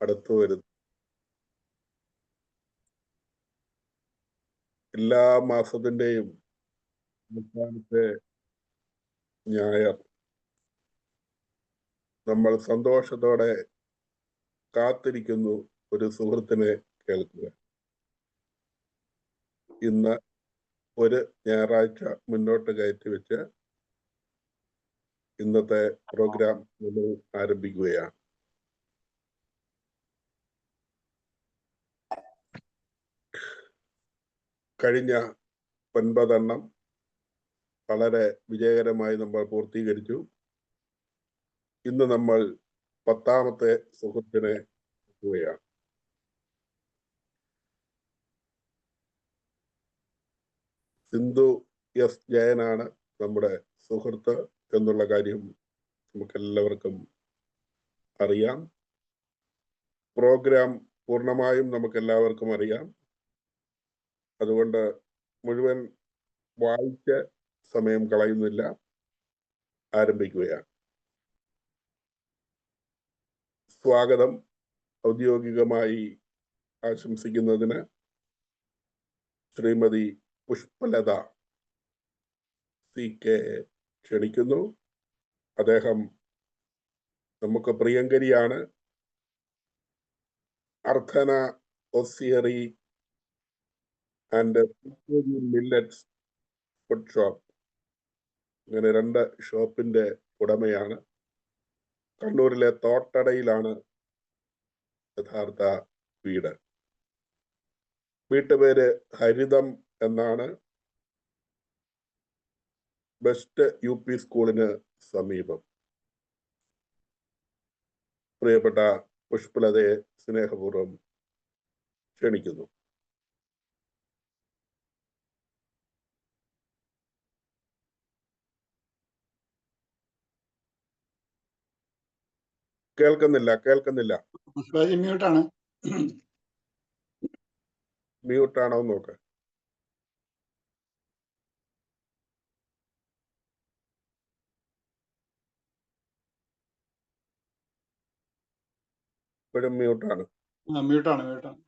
അടുത്തു വരുന്നു. എല്ലാ മാസത്തിന്റെയും അവസാനത്തെ ഞായർ നമ്മൾ സന്തോഷത്തോടെ കാത്തിരിക്കുന്നു ഒരു സുഹൃത്തിനെ കേൾക്കുക. ഇന്ന് ഒരു ഞായറാഴ്ച മുന്നോട്ട് കയറ്റി വെച്ച് ഇന്നത്തെ പ്രോഗ്രാം നമ്മൾ ആരംഭിക്കുകയാണ്. കഴിഞ്ഞ 9 എണ്ണം വളരെ വിജയകരമായി നമ്മൾ പൂർത്തീകരിച്ചു. ഇന്ന് നമ്മൾ 10ാമത്തെ സുഹൃത്തിനെ എത്തുകയാണ്. സിന്ധു എസ് ജയനാണ് നമ്മുടെ സുഹൃത്ത് എന്നുള്ള കാര്യം നമുക്കെല്ലാവർക്കും അറിയാം. പ്രോഗ്രാം പൂർണ്ണമായും നമുക്കെല്ലാവർക്കും അറിയാം. അതുകൊണ്ട് മുഴുവൻ വായിച്ച് സമയം കളയുന്നില്ല, ആരംഭിക്കുകയാണ്. സ്വാഗതം ഔദ്യോഗികമായി ആശംസിക്കുന്നതിന് ശ്രീമതി പുഷ്പലത CK ക്ഷണിക്കുന്നു. അദ്ദേഹം നമുക്ക് പ്രിയങ്കരിയാണ്. അർദ്ധന hosiery and millets food shop, ഇങ്ങനെ 2 ഷോപ്പിന്റെ ഉടമയാണ്. കണ്ണൂരിലെ തോട്ടടയിലാണ് യഥാർത്ഥ വീട്. വീട്ടുപേര് ഹരിതം എന്നാണ്. ബെസ്റ്റ് UP സ്കൂളിന് സമീപം. പ്രിയപ്പെട്ട പുഷ്പലതയെ സ്നേഹപൂർവ്വം ക്ഷണിക്കുന്നു. കേൾക്കുന്നില്ല. മ്യൂട്ടാണോ നോക്ക്. ഇപ്പോഴും മ്യൂട്ടാണ്.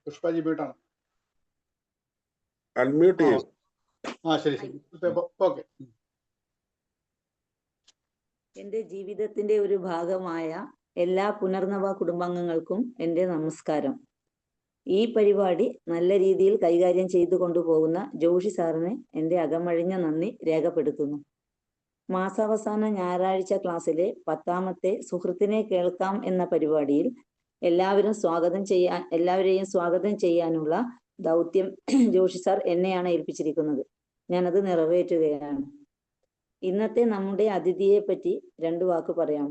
പുഷ്പാജി മ്യൂട്ടാണ്. അൺമ്യൂട്ട് ചെയ്യൂ. ശരി. ഓക്കെ. എൻ്റെ ജീവിതത്തിന്റെ ഒരു ഭാഗമായ എല്ലാ പുനർനവ കുടുംബാംഗങ്ങൾക്കും എൻ്റെ നമസ്കാരം. ഈ പരിപാടി നല്ല രീതിയിൽ കൈകാര്യം ചെയ്തു കൊണ്ടുപോകുന്ന ജോഷി സാറിന് എൻ്റെ അകമഴിഞ്ഞ നന്ദി രേഖപ്പെടുത്തുന്നു. മാസാവസാന ഞായറാഴ്ച ക്ലാസ്സിലെ 10ാമത്തെ സുഹൃത്തിനെ കേൾക്കാം എന്ന പരിപാടിയിൽ എല്ലാവരെയും സ്വാഗതം ചെയ്യാനുള്ള ദൗത്യം ജോഷി സാർ എന്നെയാണ് ഏൽപ്പിച്ചിരിക്കുന്നത്. ഞാനത് നിറവേറ്റുകയാണ്. ഇന്നത്തെ നമ്മുടെ അതിഥിയെ പറ്റി 2 വാക്ക് പറയാം.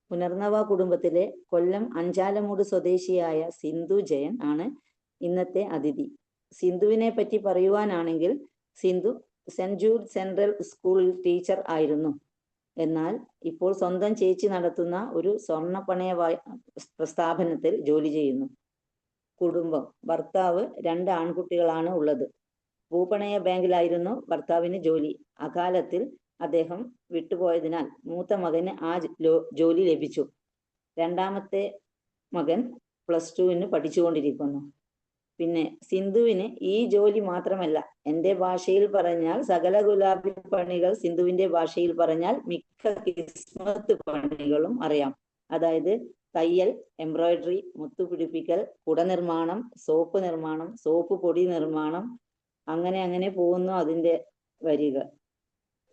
പുനർനവ കുടുംബത്തിലെ കൊല്ലം അഞ്ചാലമൂട് സ്വദേശിയായ സിന്ധു ജയൻ ആണ് ഇന്നത്തെ അതിഥി. സിന്ധുവിനെ പറ്റി പറയുവാനാണെങ്കിൽ സിന്ധു സെന്റ് ജൂഡ് സെൻട്രൽ സ്കൂളിൽ ടീച്ചർ ആയിരുന്നു. എന്നാൽ ഇപ്പോൾ സ്വന്തം ചേച്ചി നടത്തുന്ന ഒരു സ്വർണ്ണപ്പണയ സ്ഥാപനത്തിൽ ജോലി ചെയ്യുന്നു. കുടുംബം: ഭർത്താവ്, 2 ആൺകുട്ടികളാണ് ഉള്ളത്. ഭൂപണയ ബാങ്കിലായിരുന്നു ഭർത്താവിന് ജോലി. അകാലത്തിൽ അദ്ദേഹം വിട്ടുപോയതിനാൽ മൂത്ത മകന് ആ ജോലി ലഭിച്ചു. 2ാമത്തെ മകൻ +2 പഠിച്ചുകൊണ്ടിരിക്കുന്നു. പിന്നെ സിന്ധുവിന് ഈ ജോലി മാത്രമല്ല, എൻ്റെ ഭാഷയിൽ പറഞ്ഞാൽ സകല ഗുലാബി പണികൾ, സിന്ധുവിന്റെ ഭാഷയിൽ പറഞ്ഞാൽ മിക്ക കിസ്മത്ത് പണികളും അറിയാം. അതായത് തയ്യൽ, എംബ്രോയിഡറി, മുത്തുപിടിപ്പിക്കൽ, കുട നിർമ്മാണം, സോപ്പ് നിർമ്മാണം, സോപ്പ് പൊടി നിർമ്മാണം, അങ്ങനെ പോകുന്നു അതിൻ്റെ വരിക.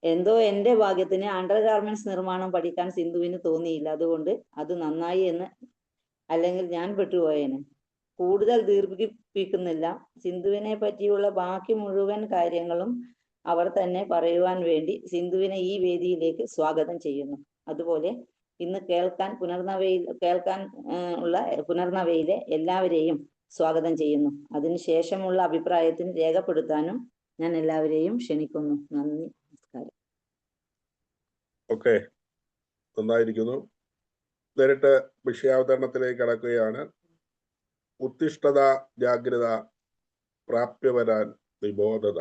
എന്തോ എൻ്റെ ഭാഗ്യത്തിന് അണ്ടർ ഗാർമെന്റ്സ് നിർമ്മാണം പഠിക്കാൻ സിന്ധുവിന് തോന്നിയില്ല. അതുകൊണ്ട് അത് നന്നായി എന്ന്, അല്ലെങ്കിൽ ഞാൻ പെട്ടുപോയേനെ. കൂടുതൽ ദീർഘിപ്പിക്കുന്നില്ല. സിന്ധുവിനെ പറ്റിയുള്ള ബാക്കി മുഴുവൻ കാര്യങ്ങളും അവർ തന്നെ പറയുവാൻ വേണ്ടി സിന്ധുവിനെ ഈ വേദിയിലേക്ക് സ്വാഗതം ചെയ്യുന്നു. അതുപോലെ ഇന്ന് പുനർനവയിലെ എല്ലാവരെയും സ്വാഗതം ചെയ്യുന്നു. അതിനുശേഷമുള്ള അഭിപ്രായത്തിന് രേഖപ്പെടുത്താനും ഞാൻ എല്ലാവരെയും ക്ഷണിക്കുന്നു. നന്ദി, നമസ്കാരം. ഓക്കെ, നന്നായിരിക്കുന്നു. നേരിട്ട് വിഷയാവതരണത്തിലേക്ക് കടക്കുകയാണ്. ഉത്തിഷ്ഠത, ജാഗ്രത, പ്രാപ്യ വരാൻ നിബോധത,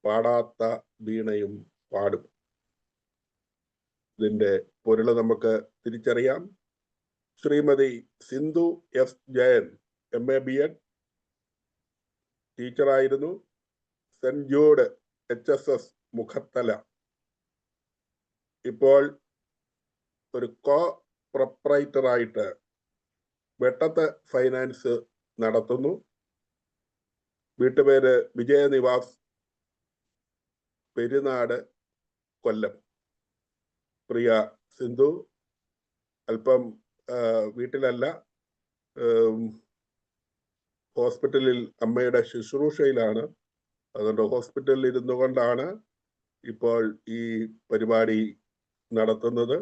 പാടാത്ത വീണയും പാടും. ഇതിന്റെ പൊരുള് നമുക്ക് തിരിച്ചറിയാം. Shrimati Sindhu S Jayan MA BEd ടീച്ചറായിരുന്നു. Saint Jude HSS Mukhathala. ഇപ്പോൾ ഒരു പ്രൊപ്രൈറ്ററായിട്ട് വെട്ടത്ത് ഫൈനാൻസ് നടത്തുന്നു. വീട്ടുപേര് വിജയനിവാസ്, പെരുന്നാട്, കൊല്ലം. പ്രിയ സിന്ധു അല്പം വീട്ടിലല്ല, ഹോസ്പിറ്റലിൽ അമ്മയുടെ ശുശ്രൂഷയിലാണ്. അതുകൊണ്ട് ഹോസ്പിറ്റലിൽ ഇരുന്നു കൊണ്ടാണ് ഇപ്പോൾ ഈ പരിപാടി നടത്തുന്നത്.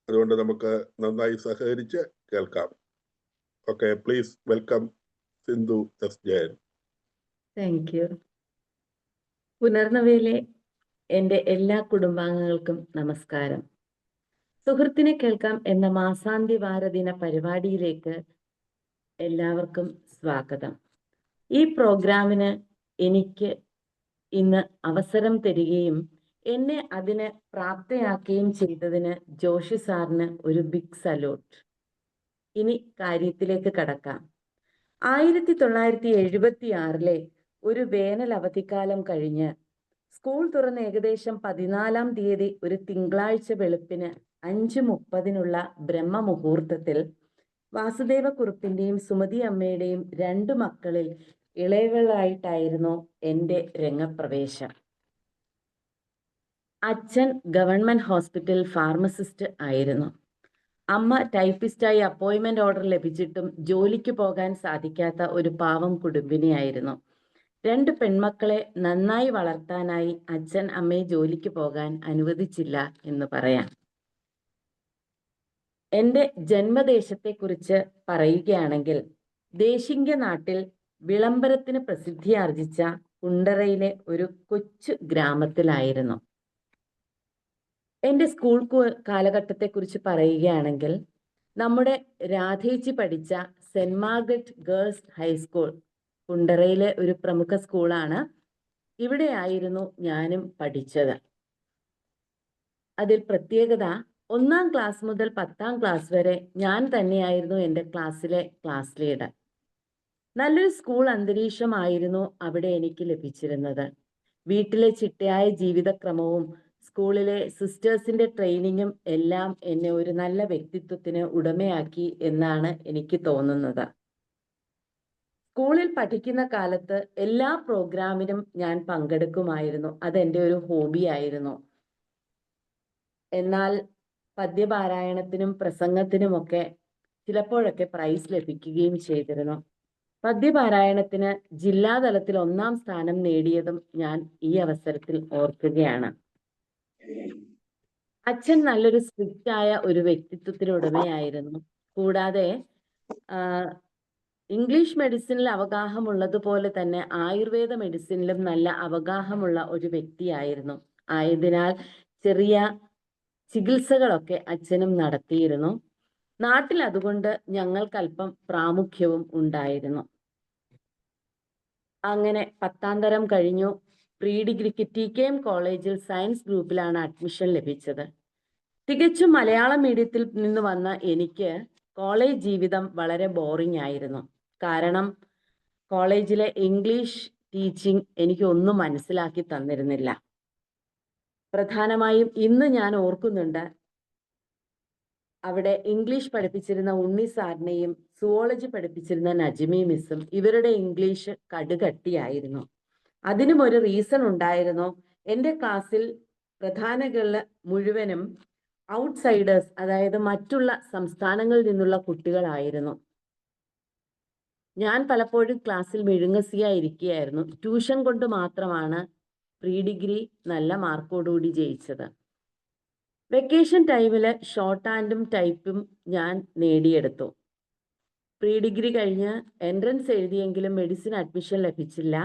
അതുകൊണ്ട് നമുക്ക് നന്നായി സഹകരിച്ച് കേൾക്കാം. Okay, please welcome Sindhu S Jayan. Thank you. പുനർനവയിലെ എൻ്റെ എല്ലാ കുടുംബാംഗങ്ങൾക്കും നമസ്കാരം. സുഹൃത്തിനെ കേൾക്കാം എന്ന മാസാന്ത്യ വാരദിന പരിപാടിയിലേക്ക് എല്ലാവർക്കും സ്വാഗതം. ഈ പ്രോഗ്രാമിന് എനിക്ക് ഇന്ന് അവസരം തരികയും എന്നെ അതിന് പ്രാപ്തയാക്കുകയും ചെയ്തതിന് ജോഷി സാറിന് ഒരു ബിഗ് സല്യൂട്ട്. ഇനി കാര്യത്തിലേക്ക് കടക്കാം. 1976 ഒരു വേനൽ അവധിക്കാലം കഴിഞ്ഞ് സ്കൂൾ തുറന്ന് ഏകദേശം 14-ാം തീയതി ഒരു തിങ്കളാഴ്ച വെളുപ്പിന് 5:30 ബ്രഹ്മമുഹൂർത്തത്തിൽ വാസുദേവക്കുറുപ്പിന്റെയും സുമതി അമ്മയുടെയും 2 മക്കളിൽ ഇളയവളായിട്ടായിരുന്നു എൻ്റെ രംഗപ്രവേശം. അച്ഛൻ ഗവൺമെന്റ് ഹോസ്പിറ്റൽ ഫാർമസിസ്റ്റ് ആയിരുന്നു. അമ്മ ടൈപ്പിസ്റ്റായി അപ്പോയിന്റ്മെന്റ് ഓർഡർ ലഭിച്ചിട്ടും ജോലിക്ക് പോകാൻ സാധിക്കാത്ത ഒരു പാവം കുടുംബിനിയായിരുന്നു. 2 പെൺമക്കളെ നന്നായി വളർത്താനായി അച്ഛൻ അമ്മയെ ജോലിക്ക് പോകാൻ അനുവദിച്ചില്ല എന്ന് പറയാം. എൻ്റെ ജന്മദേശത്തെക്കുറിച്ച് പറയുകയാണെങ്കിൽ ദേശിംഗ്യ നാട്ടിൽ വിളംബരത്തിന് പ്രസിദ്ധിയാർജിച്ച കുണ്ടറയിലെ ഒരു കൊച്ചു ഗ്രാമത്തിലായിരുന്നു. എൻ്റെ സ്കൂൾ കാലഘട്ടത്തെക്കുറിച്ച് പറയുകയാണെങ്കിൽ നമ്മുടെ രാധേച്ചി പഠിച്ച സെന്റ് മാർഗരറ്റ് ഗേൾസ് ഹൈസ്കൂൾ കുണ്ടറയിലെ ഒരു പ്രമുഖ സ്കൂളാണ്. ഇവിടെയായിരുന്നു ഞാനും പഠിച്ചത്. അതിൽ പ്രത്യേകത 1-ാം ക്ലാസ് മുതൽ 10-ാം ക്ലാസ് വരെ ഞാൻ തന്നെയായിരുന്നു എൻ്റെ ക്ലാസ്സിലെ ക്ലാസ് ലീഡർ. നല്ലൊരു സ്കൂൾ അന്തരീക്ഷമായിരുന്നു അവിടെ എനിക്ക് ലഭിച്ചിരുന്നത്. വീട്ടിലെ ചിട്ടയായ ജീവിതക്രമവും സ്കൂളിലെ സിസ്റ്റേഴ്സിന്റെ ട്രെയിനിങ്ങും എല്ലാം എന്നെ ഒരു നല്ല വ്യക്തിത്വത്തിന് ഉടമയാക്കി എന്നാണ് എനിക്ക് തോന്നുന്നത്. സ്കൂളിൽ പഠിക്കുന്ന കാലത്ത് എല്ലാ പ്രോഗ്രാമിനും ഞാൻ പങ്കെടുക്കുമായിരുന്നു. അതെൻ്റെ ഒരു ഹോബിയായിരുന്നു. എന്നാൽ പദ്യപാരായണത്തിനും പ്രസംഗത്തിനുമൊക്കെ ചിലപ്പോഴൊക്കെ പ്രൈസ് ലഭിക്കുകയും ചെയ്തിരുന്നു. പദ്യപാരായണത്തിന് ജില്ലാതലത്തിൽ 1-ാം സ്ഥാനം നേടിയതും ഞാൻ ഈ അവസരത്തിൽ ഓർക്കുകയാണ്. അച്ഛൻ നല്ലൊരു സ്ട്രിക്റ്റ് ആയ ഒരു വ്യക്തിത്വത്തിന് ഉടമയായിരുന്നു. കൂടാതെ ഇംഗ്ലീഷ് മെഡിസിനിൽ അവഗാഹമുള്ളതുപോലെ തന്നെ ആയുർവേദ മെഡിസിനിലും നല്ല അവഗാഹമുള്ള ഒരു വ്യക്തിയായിരുന്നു. ആയതിനാൽ ചെറിയ ചികിത്സകളൊക്കെ അച്ഛനും നടത്തിയിരുന്നു. നാട്ടിൽ അതുകൊണ്ട് ഞങ്ങൾക്കല്പം പ്രാമുഖ്യവും ഉണ്ടായിരുന്നു. അങ്ങനെ 10-ാം തരം കഴിഞ്ഞു. പ്രീ ഡിഗ്രിക്ക് TKM കോളേജിൽ സയൻസ് ഗ്രൂപ്പിലാണ് അഡ്മിഷൻ ലഭിച്ചത്. തികച്ചും മലയാളം മീഡിയത്തിൽ നിന്ന് വന്ന എനിക്ക് കോളേജ് ജീവിതം വളരെ ബോറിംഗ് ആയിരുന്നു. കാരണം കോളേജിലെ ഇംഗ്ലീഷ് ടീച്ചിങ് എനിക്ക് ഒന്നും മനസ്സിലാക്കി തന്നിരുന്നില്ല. പ്രധാനമായും ഇന്ന് ഞാൻ ഓർക്കുന്നുണ്ട്, അവിടെ ഇംഗ്ലീഷ് പഠിപ്പിച്ചിരുന്ന ഉണ്ണി സാറിനെയും സുവോളജി പഠിപ്പിച്ചിരുന്ന നജ്മി മിസ്സും ഇവരുടെ ഇംഗ്ലീഷ് കടുകട്ടിയായിരുന്നു. അതിനും ഒരു റീസൺ ഉണ്ടായിരുന്നു. എൻ്റെ ക്ലാസ്സിൽ പ്രധാനകളിൽ മുഴുവനും ഔട്ട്സൈഡേഴ്സ്, അതായത് മറ്റുള്ള സംസ്ഥാനങ്ങളിൽ നിന്നുള്ള കുട്ടികളായിരുന്നു. ഞാൻ പലപ്പോഴും ക്ലാസ്സിൽ മെഴുങ്ങസിയായിരിക്കുകയായിരുന്നു. ട്യൂഷൻ കൊണ്ട് മാത്രമാണ് പ്രീ ഡിഗ്രി നല്ല മാർക്കോടുകൂടി ജയിച്ചത്. വെക്കേഷൻ ടൈമിൽ ഷോർട്ട് ഹാൻഡും ടൈപ്പും ഞാൻ നേടിയെടുത്തു. പ്രീ ഡിഗ്രി കഴിഞ്ഞ് എൻട്രൻസ് എഴുതിയെങ്കിലും മെഡിസിൻ അഡ്മിഷൻ ലഭിച്ചില്ല.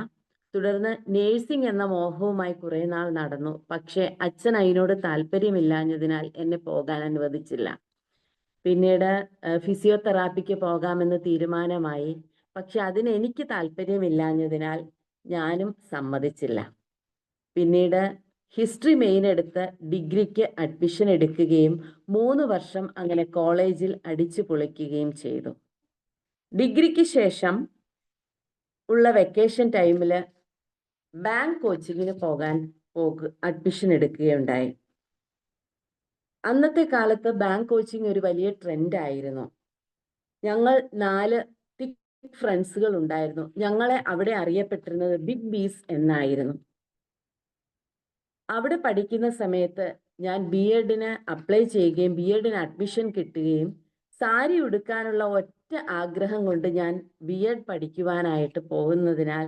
തുടർന്ന് നേഴ്സിംഗ് എന്ന മോഹവുമായി കുറെ നാൾ നടന്നു. പക്ഷെ അച്ഛൻ അതിനോട് താല്പര്യമില്ലാഞ്ഞതിനാൽ എന്നെ പോകാൻ അനുവദിച്ചില്ല. പിന്നീട് ഫിസിയോതെറാപ്പിക്ക് പോകാമെന്ന് തീരുമാനമായി. പക്ഷെ അതിന് എനിക്ക് താല്പര്യമില്ലാഞ്ഞതിനാൽ ഞാനും സമ്മതിച്ചില്ല. പിന്നീട് ഹിസ്റ്ററി മെയിൻ എടുത്ത് ഡിഗ്രിക്ക് അഡ്മിഷൻ എടുക്കുകയും 3 വർഷം അങ്ങനെ കോളേജിൽ അടിച്ചു പൊളിക്കുകയും ചെയ്തു. ഡിഗ്രിക്ക് ശേഷം ഉള്ള വെക്കേഷൻ ടൈമിൽ ബാങ്ക് കോച്ചിങ്ങിന് അഡ്മിഷൻ എടുക്കുകയുണ്ടായി. അന്നത്തെ കാലത്ത് ബാങ്ക് കോച്ചിങ് ഒരു വലിയ ട്രെൻഡ് ആയിരുന്നു. ഞങ്ങൾ 4 തിക് ഫ്രണ്ട്സുകൾ ഉണ്ടായിരുന്നു. ഞങ്ങളെ അവിടെ അറിയപ്പെട്ടിരുന്നത് ബിഗ് ബീസ് എന്നായിരുന്നു. അവിടെ പഠിക്കുന്ന സമയത്ത് ഞാൻ ബി.എഡിന് അപ്ലൈ ചെയ്യുകയും ബി.എഡിന് അഡ്മിഷൻ കിട്ടുകയും സാരി ഉടുക്കാനുള്ള ഒറ്റ ആഗ്രഹം കൊണ്ട് ഞാൻ ബി.എഡ് പഠിക്കുവാനായിട്ട് പോകുന്നതിനാൽ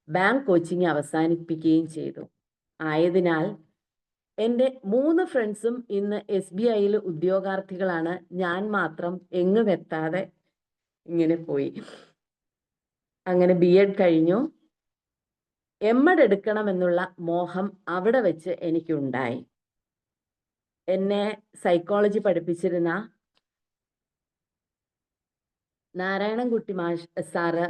ബാങ്ക് കോച്ചിങ് അവസാനിപ്പിക്കുകയും ചെയ്തു. ആയതിനാൽ എൻ്റെ 3 ഫ്രണ്ട്സും ഇന്ന് SBIയിൽ ഉദ്യോഗാർത്ഥികളാണ്. ഞാൻ മാത്രം എങ്ങും എത്താതെ ഇങ്ങനെ പോയി. അങ്ങനെ ബി.എഡ് കഴിഞ്ഞു. M.Ed എടുക്കണമെന്നുള്ള മോഹം അവിടെ വെച്ച് എനിക്കുണ്ടായി. എന്നെ സൈക്കോളജി പഠിപ്പിച്ചിരുന്ന നാരായണൻകുട്ടി സാറ്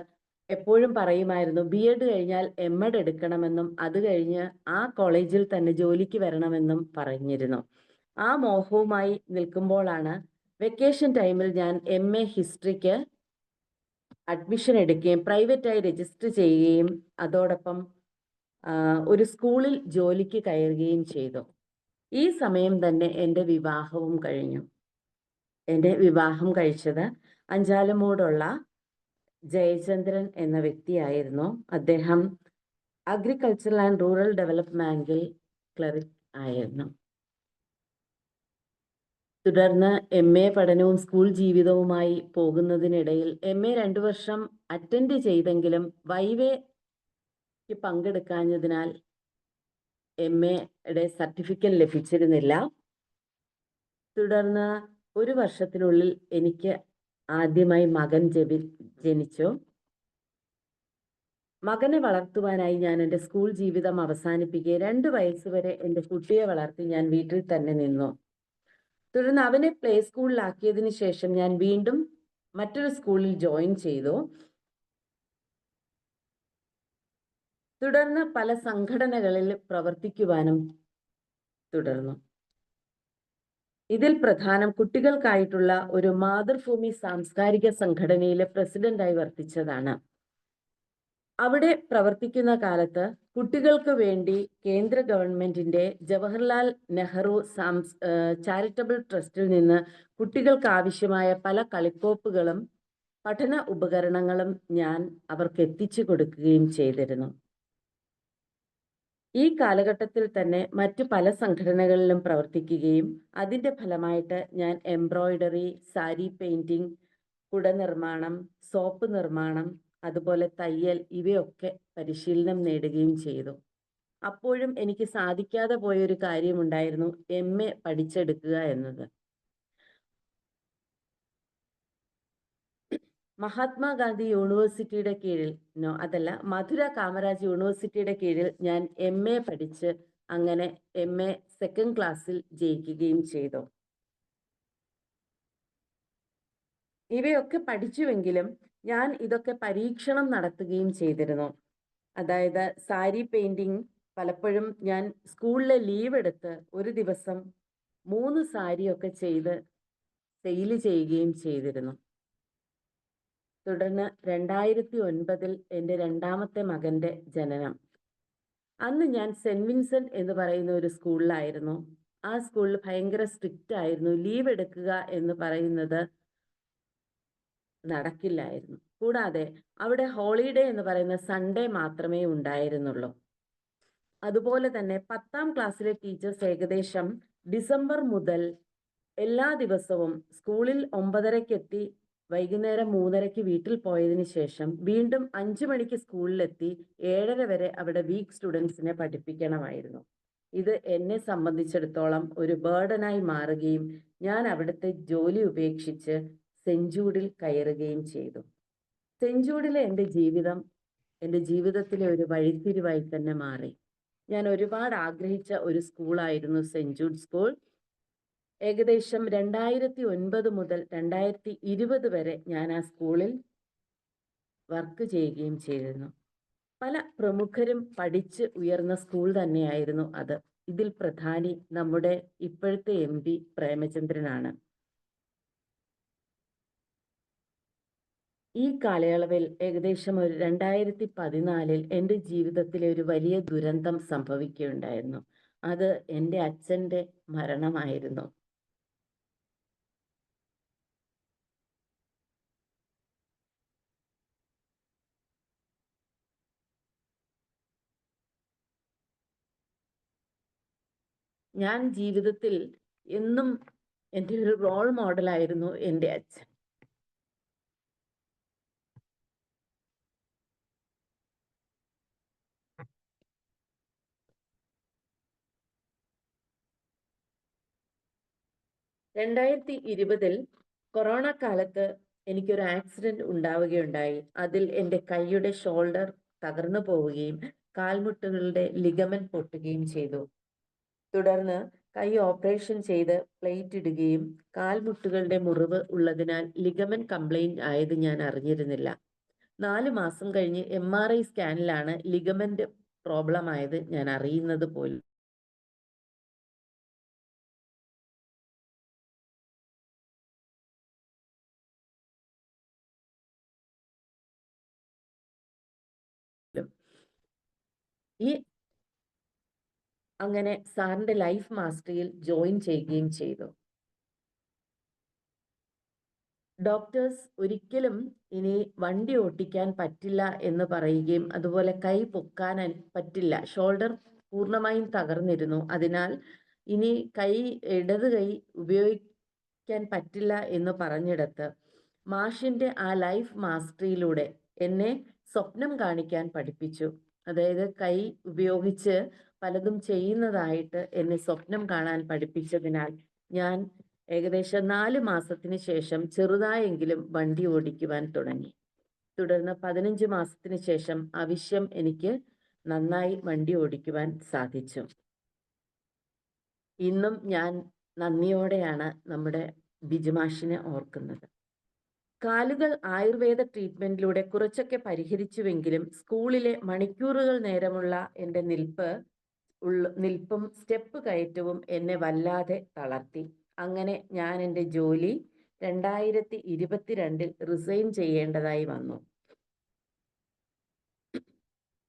എപ്പോഴും പറയുമായിരുന്നു ബി.എഡ് കഴിഞ്ഞാൽ M.Ed എടുക്കണമെന്നും അത് കഴിഞ്ഞ് ആ കോളേജിൽ തന്നെ ജോലിക്ക് വരണമെന്നും പറഞ്ഞിരുന്നു. ആ മോഹവുമായി നിൽക്കുമ്പോഴാണ് വെക്കേഷൻ ടൈമിൽ ഞാൻ MA ഹിസ്റ്ററിക്ക് അഡ്മിഷൻ എടുക്കുകയും പ്രൈവറ്റായി രജിസ്റ്റർ ചെയ്യുകയും അതോടൊപ്പം ഒരു സ്കൂളിൽ ജോലിക്ക് കയറുകയും ചെയ്തു. ഈ സമയം തന്നെ എൻ്റെ വിവാഹവും കഴിഞ്ഞു. എൻ്റെ വിവാഹം കഴിച്ചത് അഞ്ചാലുമൂടുള്ള ജയചന്ദ്രൻ എന്ന വ്യക്തിയായിരുന്നു. അദ്ദേഹം അഗ്രികൾച്ചറൽ ആൻഡ് റൂറൽ ഡെവലപ്മെന്റിൽ ക്ലറിക് ആയിരുന്നു. തുടർന്ന് MA പഠനവും സ്കൂൾ ജീവിതവുമായി പോകുന്നതിനിടയിൽ MA 2 വർഷം അറ്റൻഡ് ചെയ്തെങ്കിലും വൈവേക്ക് പങ്കെടുക്കാഞ്ഞതിനാൽ MAയുടെ സർട്ടിഫിക്കറ്റ് ലഭിച്ചിരുന്നില്ല. തുടർന്ന് 1 വർഷത്തിനുള്ളിൽ എനിക്ക് ആദ്യമായി മകൻ ജനിച്ചു. മകനെ വളർത്തുവാനായി ഞാൻ എൻ്റെ സ്കൂൾ ജീവിതം അവസാനിപ്പിക്കുക 2 വയസ്സ് വരെ എൻ്റെ കുട്ടിയെ വളർത്തി ഞാൻ വീട്ടിൽ തന്നെ നിന്നു. തുടർന്ന് അവനെ പ്ലേ സ്കൂളിലാക്കിയതിനു ശേഷം ഞാൻ വീണ്ടും മറ്റൊരു സ്കൂളിൽ ജോയിൻ ചെയ്തു. തുടർന്ന് പല സംഘടനകളിൽ പ്രവർത്തിക്കുവാനും തുടർന്നു. ഇതിൽ പ്രധാനം കുട്ടികൾക്കായിട്ടുള്ള ഒരു മാതൃഭൂമി സാംസ്കാരിക സംഘടനയിലെ പ്രസിഡന്റായി വർത്തിച്ചതാണ്. അവിടെ പ്രവർത്തിക്കുന്ന കാലത്ത് കുട്ടികൾക്ക് വേണ്ടി കേന്ദ്ര ഗവൺമെന്റിന്റെ ജവഹർലാൽ നെഹ്റു ചാരിറ്റബിൾ ട്രസ്റ്റിൽ നിന്ന് കുട്ടികൾക്ക് ആവശ്യമായ പല കളിക്കോപ്പുകളും പഠന ഉപകരണങ്ങളും ഞാൻ അവർക്ക് എത്തിച്ചു കൊടുക്കുകയും ചെയ്തിരുന്നു. ഈ കാലഘട്ടത്തിൽ തന്നെ മറ്റു പല സംഘടനകളിലും പ്രവർത്തിക്കുകയും അതിൻ്റെ ഫലമായിട്ട് ഞാൻ എംബ്രോയിഡറി, സാരി പെയിന്റിംഗ്, കുട നിർമ്മാണം, സോപ്പ് നിർമ്മാണം, അതുപോലെ തയ്യൽ ഇവയൊക്കെ പരിശീലനം നേടുകയും ചെയ്തു. അപ്പോഴും എനിക്ക് സാധിക്കാതെ പോയൊരു കാര്യമുണ്ടായിരുന്നു, MA പഠിച്ചെടുക്കുക എന്നത്. മഹാത്മാഗാന്ധി യൂണിവേഴ്സിറ്റിയുടെ കീഴിൽ മധുര കാമരാജ് യൂണിവേഴ്സിറ്റിയുടെ കീഴിൽ ഞാൻ MA പഠിച്ച് അങ്ങനെ MA 2nd ക്ലാസ്സിൽ ജയിക്കുകയും ചെയ്തു. ഇവയൊക്കെ പഠിച്ചുവെങ്കിലും ഞാൻ ഇതൊക്കെ പരീക്ഷണം നടത്തുകയും ചെയ്തിരുന്നു. അതായത് സാരി പെയിന്റിങ് പലപ്പോഴും ഞാൻ സ്കൂളിലെ ലീവ് എടുത്ത് ഒരു ദിവസം 3 സാരിയൊക്കെ ചെയ്ത് സെയിൽ ചെയ്യുകയും ചെയ്തിരുന്നു. തുടർന്ന് 2009 എൻ്റെ 2ാമത്തെ മകൻ്റെ ജനനം. അന്ന് ഞാൻ സെന്റ് വിൻസെന്റ് എന്ന് പറയുന്ന ഒരു സ്കൂളിലായിരുന്നു. ആ സ്കൂളിൽ ഭയങ്കര സ്ട്രിക്റ്റ് ആയിരുന്നു. ലീവ് എടുക്കുക എന്ന് പറയുന്നത് നടക്കില്ലായിരുന്നു. കൂടാതെ അവിടെ ഹോളിഡേ എന്ന് പറയുന്ന സൺഡേ മാത്രമേ ഉണ്ടായിരുന്നുള്ളൂ. അതുപോലെ തന്നെ 10ാം ക്ലാസ്സിലെ ടീച്ചേഴ്സ് ഏകദേശം ഡിസംബർ മുതൽ എല്ലാ ദിവസവും സ്കൂളിൽ 9:30 എത്തി വൈകുന്നേരം 3:30 വീട്ടിൽ പോയതിന് ശേഷം വീണ്ടും 5 മണിക്ക് സ്കൂളിലെത്തി 7:30 വരെ അവിടെ വീക്ക് സ്റ്റുഡൻസിനെ പഠിപ്പിക്കണമായിരുന്നു. ഇത് എന്നെ സംബന്ധിച്ചിടത്തോളം ഒരു ബേർഡനായി മാറുകയും ഞാൻ അവിടുത്തെ ജോലി ഉപേക്ഷിച്ച് സെന്റ് ജൂഡിൽ കയറുകയും ചെയ്തു. സെന്റ് ജൂഡിലെ എൻ്റെ ജീവിതത്തിലെ ഒരു വഴിത്തിരിവായി തന്നെ മാറി. ഞാൻ ഒരുപാട് ആഗ്രഹിച്ച ഒരു സ്കൂളായിരുന്നു സെന്റ് ജൂഡ് സ്കൂൾ. ഏകദേശം 2009 മുതൽ 2020 വരെ ഞാൻ ആ സ്കൂളിൽ വർക്ക് ചെയ്യുകയും ചെയ്തിരുന്നു. പല പ്രമുഖരും പഠിച്ച് ഉയർന്ന സ്കൂൾ തന്നെയായിരുന്നു അത്. ഇതിൽ പ്രധാനി നമ്മുടെ ഇപ്പോഴത്തെ MP പ്രേമചന്ദ്രനാണ്. ഈ കാലയളവിൽ ഏകദേശം ഒരു 2014 എൻ്റെ ജീവിതത്തിലെ ഒരു വലിയ ദുരന്തം സംഭവിക്കുകയുണ്ടായിരുന്നു. അത് എൻ്റെ അച്ഛൻ്റെ മരണമായിരുന്നു. ഞാൻ ജീവിതത്തിൽ എന്നും എൻ്റെ ഒരു റോൾ മോഡലായിരുന്നു എൻ്റെ അച്ഛൻ. (2020) കൊറോണ കാലത്ത് എനിക്കൊരു ആക്സിഡന്റ് ഉണ്ടാവുകയുണ്ടായി. അതിൽ എൻ്റെ കൈയുടെ ഷോൾഡർ തകർന്നു പോവുകയും കാൽമുട്ടുകളുടെ ലിഗമെന്റ് പൊട്ടുകയും ചെയ്തു. തുടർന്ന് കൈ ഓപ്പറേഷൻ ചെയ്ത് പ്ലേറ്റ് ഇടുകയും കാൽമുട്ടുകളുടെ മുറിവ് ഉള്ളതിനാൽ ലിഗമെന്റ് കംപ്ലൈന്റ് ആയത് ഞാൻ അറിഞ്ഞിരുന്നില്ല. 4 മാസം കഴിഞ്ഞ് MRI സ്കാനിലാണ് ലിഗമെന്റ് പ്രോബ്ലം ആയത് ഞാൻ അറിയുന്നത് പോലും. അങ്ങനെ സാറിന്റെ ലൈഫ് മാസ്റ്ററിയിൽ ജോയിൻ ചെയ്യുകയും ചെയ്തു. ഡോക്ടേഴ്സ് ഒരിക്കലും ഇനി വണ്ടി ഓട്ടിക്കാൻ പറ്റില്ല എന്ന് പറയുകയും അതുപോലെ കൈ പൊക്കാൻ പറ്റില്ല, ഷോൾഡർ പൂർണ്ണമായും തകർന്നിരുന്നു, അതിനാൽ ഇനി ഇടത് കൈ ഉപയോഗിക്കാൻ പറ്റില്ല എന്ന് പറഞ്ഞിടത്ത് മാഷിന്റെ ആ ലൈഫ് മാസ്റ്ററിയിലൂടെ എന്നെ സ്വപ്നം കാണിക്കാൻ പഠിപ്പിച്ചു. അതായത് കൈ ഉപയോഗിച്ച് പലതും ചെയ്യുന്നതായിട്ട് എന്നെ സ്വപ്നം കാണാൻ പഠിപ്പിച്ചതിനാൽ ഞാൻ ഏകദേശം 4 മാസത്തിന് ശേഷം ചെറുതായെങ്കിലും വണ്ടി ഓടിക്കുവാൻ തുടങ്ങി. തുടർന്ന് 15 മാസത്തിന് ശേഷം ആവശ്യം എനിക്ക് നന്നായി വണ്ടി ഓടിക്കുവാൻ സാധിച്ചു. ഇന്നും ഞാൻ നന്ദിയോടെയാണ് നമ്മുടെ ബിജുമാഷിനെ ഓർക്കുന്നത്. കാലുകൾ ആയുർവേദ ട്രീറ്റ്മെന്റിലൂടെ കുറച്ചൊക്കെ പരിഹരിച്ചുവെങ്കിലും സ്കൂളിലെ മണിക്കൂറുകൾ നേരമുള്ള എൻ്റെ നിൽപ്പും സ്റ്റെപ്പ് കയറ്റവും എന്നെ വല്ലാതെ തളർത്തി. അങ്ങനെ ഞാൻ എൻ്റെ ജോലി 2022 റിസൈൻ ചെയ്യേണ്ടതായി വന്നു.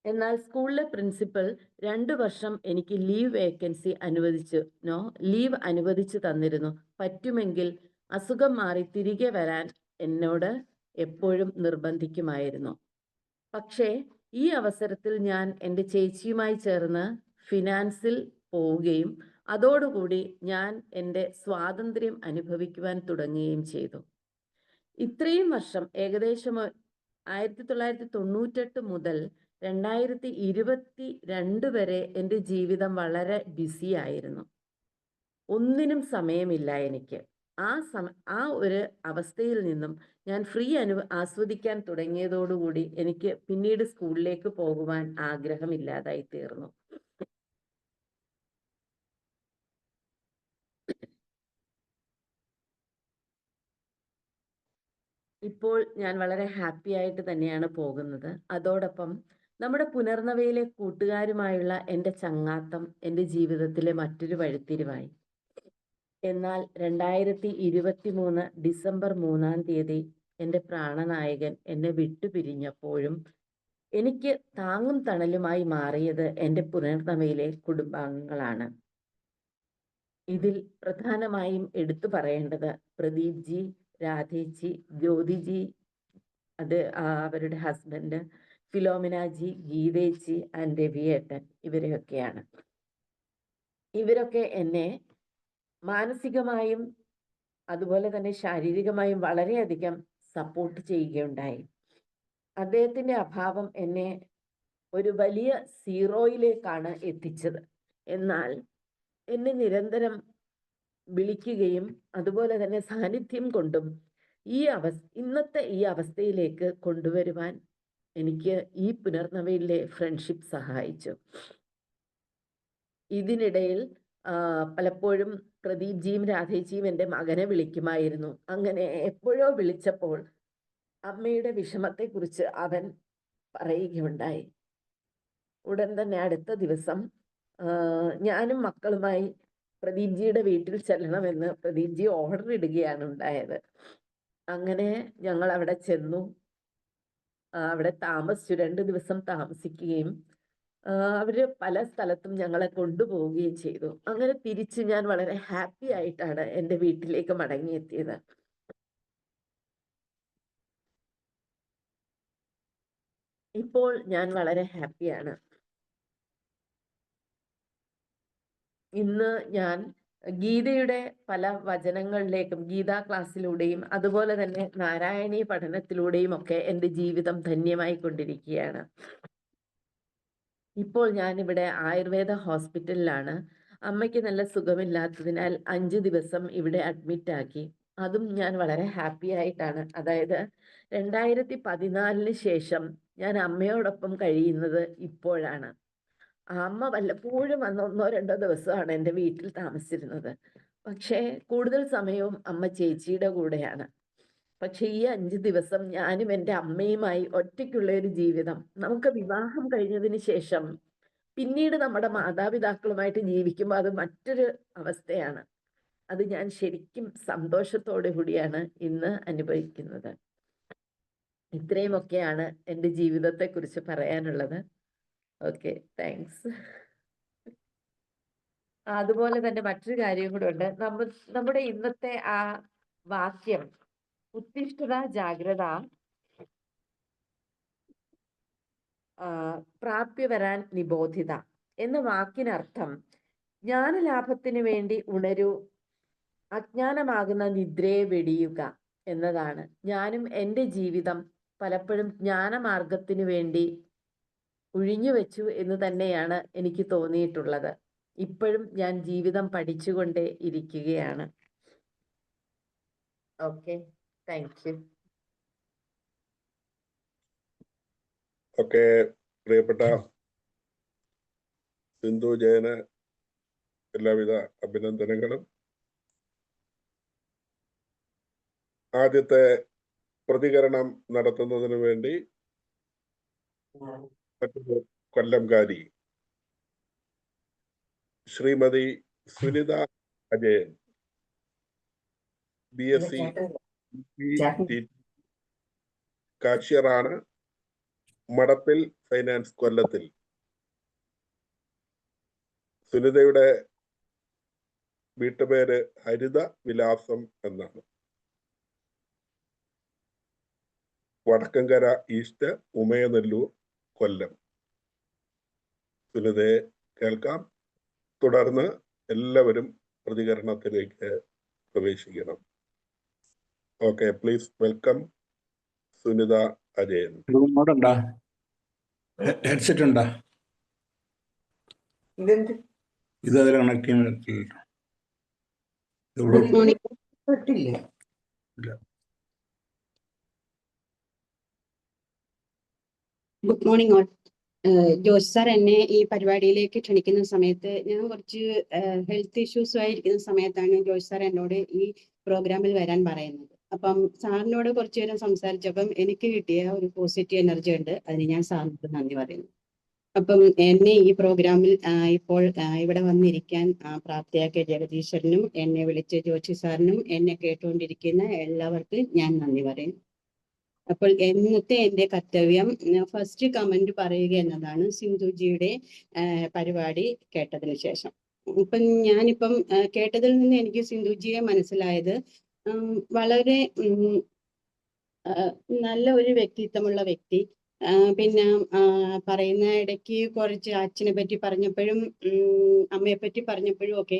എന്നാൽ സ്കൂളിലെ പ്രിൻസിപ്പൽ 2 വർഷം എനിക്ക് ലീവ് അനുവദിച്ചു തന്നിരുന്നു. പറ്റുമെങ്കിൽ അസുഖം മാറി തിരികെ വരാൻ എന്നോട് എപ്പോഴും നിർബന്ധിക്കുമായിരുന്നു. പക്ഷേ ഈ അവസരത്തിൽ ഞാൻ എൻ്റെ ചേച്ചിയുമായി ചേർന്ന് ഫിനാൻസിൽ പോവുകയും അതോടുകൂടി ഞാൻ എൻ്റെ സ്വാതന്ത്ര്യം അനുഭവിക്കുവാൻ തുടങ്ങുകയും ചെയ്തു. ഇത്രയും വർഷം ഏകദേശം 1998 മുതൽ 2022 വരെ എൻ്റെ ജീവിതം വളരെ ബിസി ആയിരുന്നു. ഒന്നിനും സമയമില്ല എനിക്ക്. ആ ഒരു അവസ്ഥയിൽ നിന്നും ഞാൻ ഫ്രീ ആസ്വദിക്കാൻ തുടങ്ങിയതോടുകൂടി എനിക്ക് പിന്നീട് സ്കൂളിലേക്ക് പോകുവാൻ ആഗ്രഹമില്ലാതായി തീർന്നു. ഇപ്പോൾ ഞാൻ വളരെ ഹാപ്പി ആയിട്ട് തന്നെയാണ് പോകുന്നത്. അതോടൊപ്പം നമ്മുടെ പുനർനവയിലെ കൂട്ടുകാരുമായുള്ള എൻ്റെ ചങ്ങാത്തം എൻ്റെ ജീവിതത്തിലെ മറ്റൊരു വഴിത്തിരിവായി. എന്നാൽ 2023 ഡിസംബർ 3-ാം തീയതി എൻ്റെ പ്രാണനായകൻ എന്നെ വിട്ടുപിരിഞ്ഞപ്പോഴും എനിക്ക് താങ്ങും തണലുമായി മാറിയത് എൻ്റെ പുനർനവയിലെ കുടുംബാംഗങ്ങളാണ്. ഇതിൽ പ്രധാനമായും എടുത്തു പറയേണ്ടത് പ്രദീപ് ജി, രാധേച്ചി, ജ്യോതിജി, അവരുടെ ഹസ്ബൻഡ്, ഫിലോമിന ജി, ഗീതേച്ചി ആൻഡ് രവിയേട്ടൻ, ഇവരെയൊക്കെയാണ്. ഇവരൊക്കെ എന്നെ മാനസികമായും അതുപോലെ തന്നെ ശാരീരികമായും വളരെയധികം സപ്പോർട്ട് ചെയ്യുകയുണ്ടായി. അദ്ദേഹത്തിൻ്റെ അഭാവം എന്നെ ഒരു വലിയ സീറോയിലേക്കാണ് എത്തിച്ചത്. എന്നാൽ എന്നെ നിരന്തരം വിളിക്കുകയും അതുപോലെ തന്നെ സാന്നിധ്യം കൊണ്ടും ഇന്നത്തെ ഈ അവസ്ഥയിലേക്ക് കൊണ്ടുവരുവാൻ എനിക്ക് ഈ പുനർനവയിലെ ഫ്രണ്ട്ഷിപ്പ് സഹായിച്ചു. ഇതിനിടയിൽ പലപ്പോഴും പ്രദീപ് ജിയും രാധേച്ചിയും എൻ്റെ മകനെ വിളിക്കുമായിരുന്നു. അങ്ങനെ എപ്പോഴോ വിളിച്ചപ്പോൾ അമ്മയുടെ വിഷമത്തെക്കുറിച്ച് അവൻ പറയുകയുണ്ടായി. ഉടൻ തന്നെ അടുത്ത ദിവസം ഞാനും മക്കളുമായി പ്രദീപ് ജിയുടെ വീട്ടിൽ ചെല്ലണമെന്ന് പ്രദീപ് ജി ഓർഡർ ഇടുകയാണ് ഉണ്ടായത്. അങ്ങനെ ഞങ്ങൾ അവിടെ ചെന്നു. അവിടെ താമസിച്ചു, 2 ദിവസം താമസിക്കുകയും അവര് പല സ്ഥലത്തും ഞങ്ങളെ കൊണ്ടുപോവുകയും ചെയ്തു. അങ്ങനെ തിരിച്ച് ഞാൻ വളരെ ഹാപ്പി ആയിട്ടാണ് എൻ്റെ വീട്ടിലേക്ക് മടങ്ങിയെത്തിയത്. ഇപ്പോൾ ഞാൻ വളരെ ഹാപ്പിയാണ്. ഇന്ന് ഞാൻ ഗീതയുടെ പല വചനങ്ങളിലേക്കും, ഗീതാ ക്ലാസ്സിലൂടെയും അതുപോലെ തന്നെ നാരായണീ പഠനത്തിലൂടെയും ഒക്കെ എൻ്റെ ജീവിതം ധന്യമായി കൊണ്ടിരിക്കുകയാണ്. ഇപ്പോൾ ഞാനിവിടെ ആയുർവേദ ഹോസ്പിറ്റലിലാണ്. അമ്മയ്ക്ക് നല്ല സുഖമില്ലാത്തതിനാൽ 5 ദിവസം ഇവിടെ അഡ്മിറ്റ് ആക്കി. അതും ഞാൻ വളരെ ഹാപ്പി ആയിട്ടാണ്. അതായത് 2014 ശേഷം ഞാൻ അമ്മയോടൊപ്പം കഴിയുന്നത് ഇപ്പോഴാണ്. അമ്മ വല്ലപ്പോഴും വന്ന് 1-2 ദിവസമാണ് എൻ്റെ വീട്ടിൽ താമസിച്ചിരുന്നത്. പക്ഷേ കൂടുതൽ സമയവും അമ്മ ചേച്ചിയുടെ കൂടെയാണ്. പക്ഷെ ഈ 5 ദിവസം ഞാനും എൻ്റെ അമ്മയുമായി ഒറ്റയ്ക്കുള്ള ഒരു ജീവിതം. നമുക്ക് വിവാഹം കഴിഞ്ഞതിന് ശേഷം പിന്നീട് നമ്മുടെ മാതാപിതാക്കളുമായിട്ട് ജീവിക്കുമ്പോൾ അത് മറ്റൊരു അവസ്ഥയാണ്. അത് ഞാൻ ശരിക്കും സന്തോഷത്തോടു കൂടിയാണ് ഇന്ന് അനുഭവിക്കുന്നത്. ഇത്രയുമൊക്കെയാണ് എൻ്റെ ജീവിതത്തെക്കുറിച്ച് പറയാനുള്ളത്. Okay, thanks. അതുപോലെ തന്നെ മറ്റൊരു കാര്യം കൂടെ ഉണ്ട്. നമ്മുടെ ഇന്നത്തെ ആ വാക്യം ഉത്തിഷ്ഠത ജാഗ്രത പ്രാപ്യ വരാൻ നിബോധിത എന്ന വാക്കിനർത്ഥം ജ്ഞാനലാഭത്തിന് വേണ്ടി ഉണരൂ, അജ്ഞാനമാകുന്ന നിദ്രയെ വെടിയുക എന്നതാണ്. ഞാനും എൻ്റെ ജീവിതം പലപ്പോഴും ജ്ഞാനമാർഗത്തിന് വേണ്ടി ഒഴിഞ്ഞു വെച്ചു എന്ന് തന്നെയാണ് എനിക്ക് തോന്നിയിട്ടുള്ളത്. ഇപ്പോഴും ഞാൻ ജീവിതം പഠിച്ചുകൊണ്ടേ ഇരിക്കുകയാണ്. Okay, thank you. ഓക്കെ, പ്രിയപ്പെട്ട സിന്ധു ജയന് എല്ലാവിധ അഭിനന്ദനങ്ങളും. ആദ്യത്തെ പ്രതികരണം നടത്തുന്നതിന് വേണ്ടി മറ്റൊരു കൊല്ലംകാരി ശ്രീമതി സുനിത അജയൻ, BSc കാഷ്യറാണ്, മടപ്പിൽ ഫൈനാൻസ് കൊല്ലത്തിൽ. സുനിതയുടെ വീട്ടുപേര് ഹരിത വിലാസം എന്നാണ്. വടക്കങ്കര ഈസ്റ്റ്, ഉമയനെല്ലൂർ, കൊല്ലം. സുനിതയെ കേൾക്കാം. തുടർന്ന് എല്ലാവരും പ്രതികരണത്തിലേക്ക് പ്രവേശിക്കണം. Okay, please welcome Sunitha Ajayan. Headset ഉണ്ടോ? ഇത് അതിൽ കണക്ട് ചെയ്യാൻ good morning all. Jose sir എന്നെ ഈ പരിപാടിയിലേക്ക് ക്ഷണിക്കുന്ന സമയത്ത് ഞാൻ കുറച്ച് ഹെൽത്ത് ഇഷ്യൂസുമായി ഇരിക്കുന്ന സമയത്താണ് ജോസ് സാർ എന്നോട് ഈ പ്രോഗ്രാമിൽ വരാൻ പറയുന്നത്. അപ്പം സാറിനോട് കുറച്ചു നേരം സംസാരിച്ചപ്പം എനിക്ക് കിട്ടിയ ഒരു പോസിറ്റീവ് എനർജി ഉണ്ട്. അതിന് ഞാൻ സാറിന് നന്ദി പറയുന്നു. അപ്പം എന്നെ ഈ പ്രോഗ്രാമിൽ ഇപ്പോൾ ഇവിടെ വന്നിരിക്കാൻ പ്രാപ്തിയാക്കിയ ജഗദീശ്വരനും എന്നെ വിളിച്ച ജോഷി സാറിനും എന്നെ കേട്ടുകൊണ്ടിരിക്കുന്ന എല്ലാവർക്കും ഞാൻ നന്ദി പറയുന്നു. അപ്പോൾ ഇന്നത്തെ എൻ്റെ കർത്തവ്യം ഫസ്റ്റ് കമന്റ് പറയുക എന്നതാണ് സിന്ധുജിയുടെ പരിപാടി കേട്ടതിന് ശേഷം. ഇപ്പം ഞാനിപ്പം കേട്ടതിൽ നിന്ന് എനിക്ക് സിന്ധുജിയെ മനസ്സിലായത് വളരെ നല്ല ഒരു വ്യക്തിത്വമുള്ള വ്യക്തി. പിന്നെ പറയുന്ന ഇടയ്ക്ക് കുറച്ച് അച്ഛനെ പറ്റി പറഞ്ഞപ്പോഴും അമ്മയെ പറ്റി പറഞ്ഞപ്പോഴും ഒക്കെ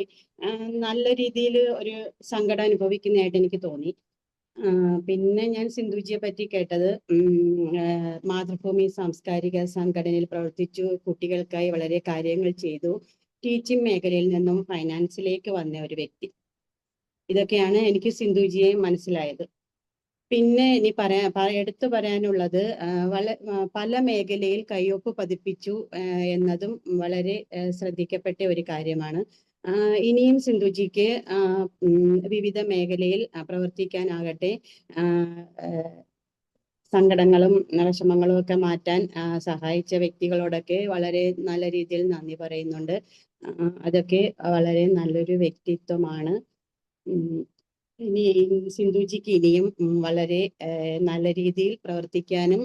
നല്ല രീതിയിൽ ഒരു സങ്കടം അനുഭവിക്കുന്നതായിട്ട് എനിക്ക് തോന്നി. പിന്നെ ഞാൻ സിന്ധുജിയെ പറ്റി കേട്ടത് മാതൃഭൂമി സാംസ്കാരിക സംഘടനയിൽ പ്രവർത്തിച്ചു, കുട്ടികൾക്കായി വളരെ കാര്യങ്ങൾ ചെയ്തു, ടീച്ചിങ് മേഖലയിൽ നിന്നും ഫൈനാൻസിലേക്ക് വന്ന ഒരു വ്യക്തി. ഇതൊക്കെയാണ് എനിക്ക് സിന്ധുജിയെ മനസ്സിലായത്. പിന്നെ ഇനി എടുത്തു പറയാനുള്ളത് പല മേഖലയിൽ കയ്യൊപ്പ് പതിപ്പിച്ചു എന്നതും വളരെ ശ്രദ്ധിക്കപ്പെട്ട ഒരു കാര്യമാണ്. ഇനിയും സിന്ധുജിക്ക് വിവിധ മേഖലയിൽ പ്രവർത്തിക്കാനാകട്ടെ സങ്കടങ്ങളും വിഷമങ്ങളും ഒക്കെ മാറ്റാൻ സഹായിച്ച വ്യക്തികളോടൊക്കെ വളരെ നല്ല രീതിയിൽ നന്ദി പറയുന്നുണ്ട്. അതൊക്കെ വളരെ നല്ലൊരു വ്യക്തിത്വമാണ്. ഇനി സിന്ധുജിക്ക് ഇനിയും വളരെ നല്ല രീതിയിൽ പ്രവർത്തിക്കാനും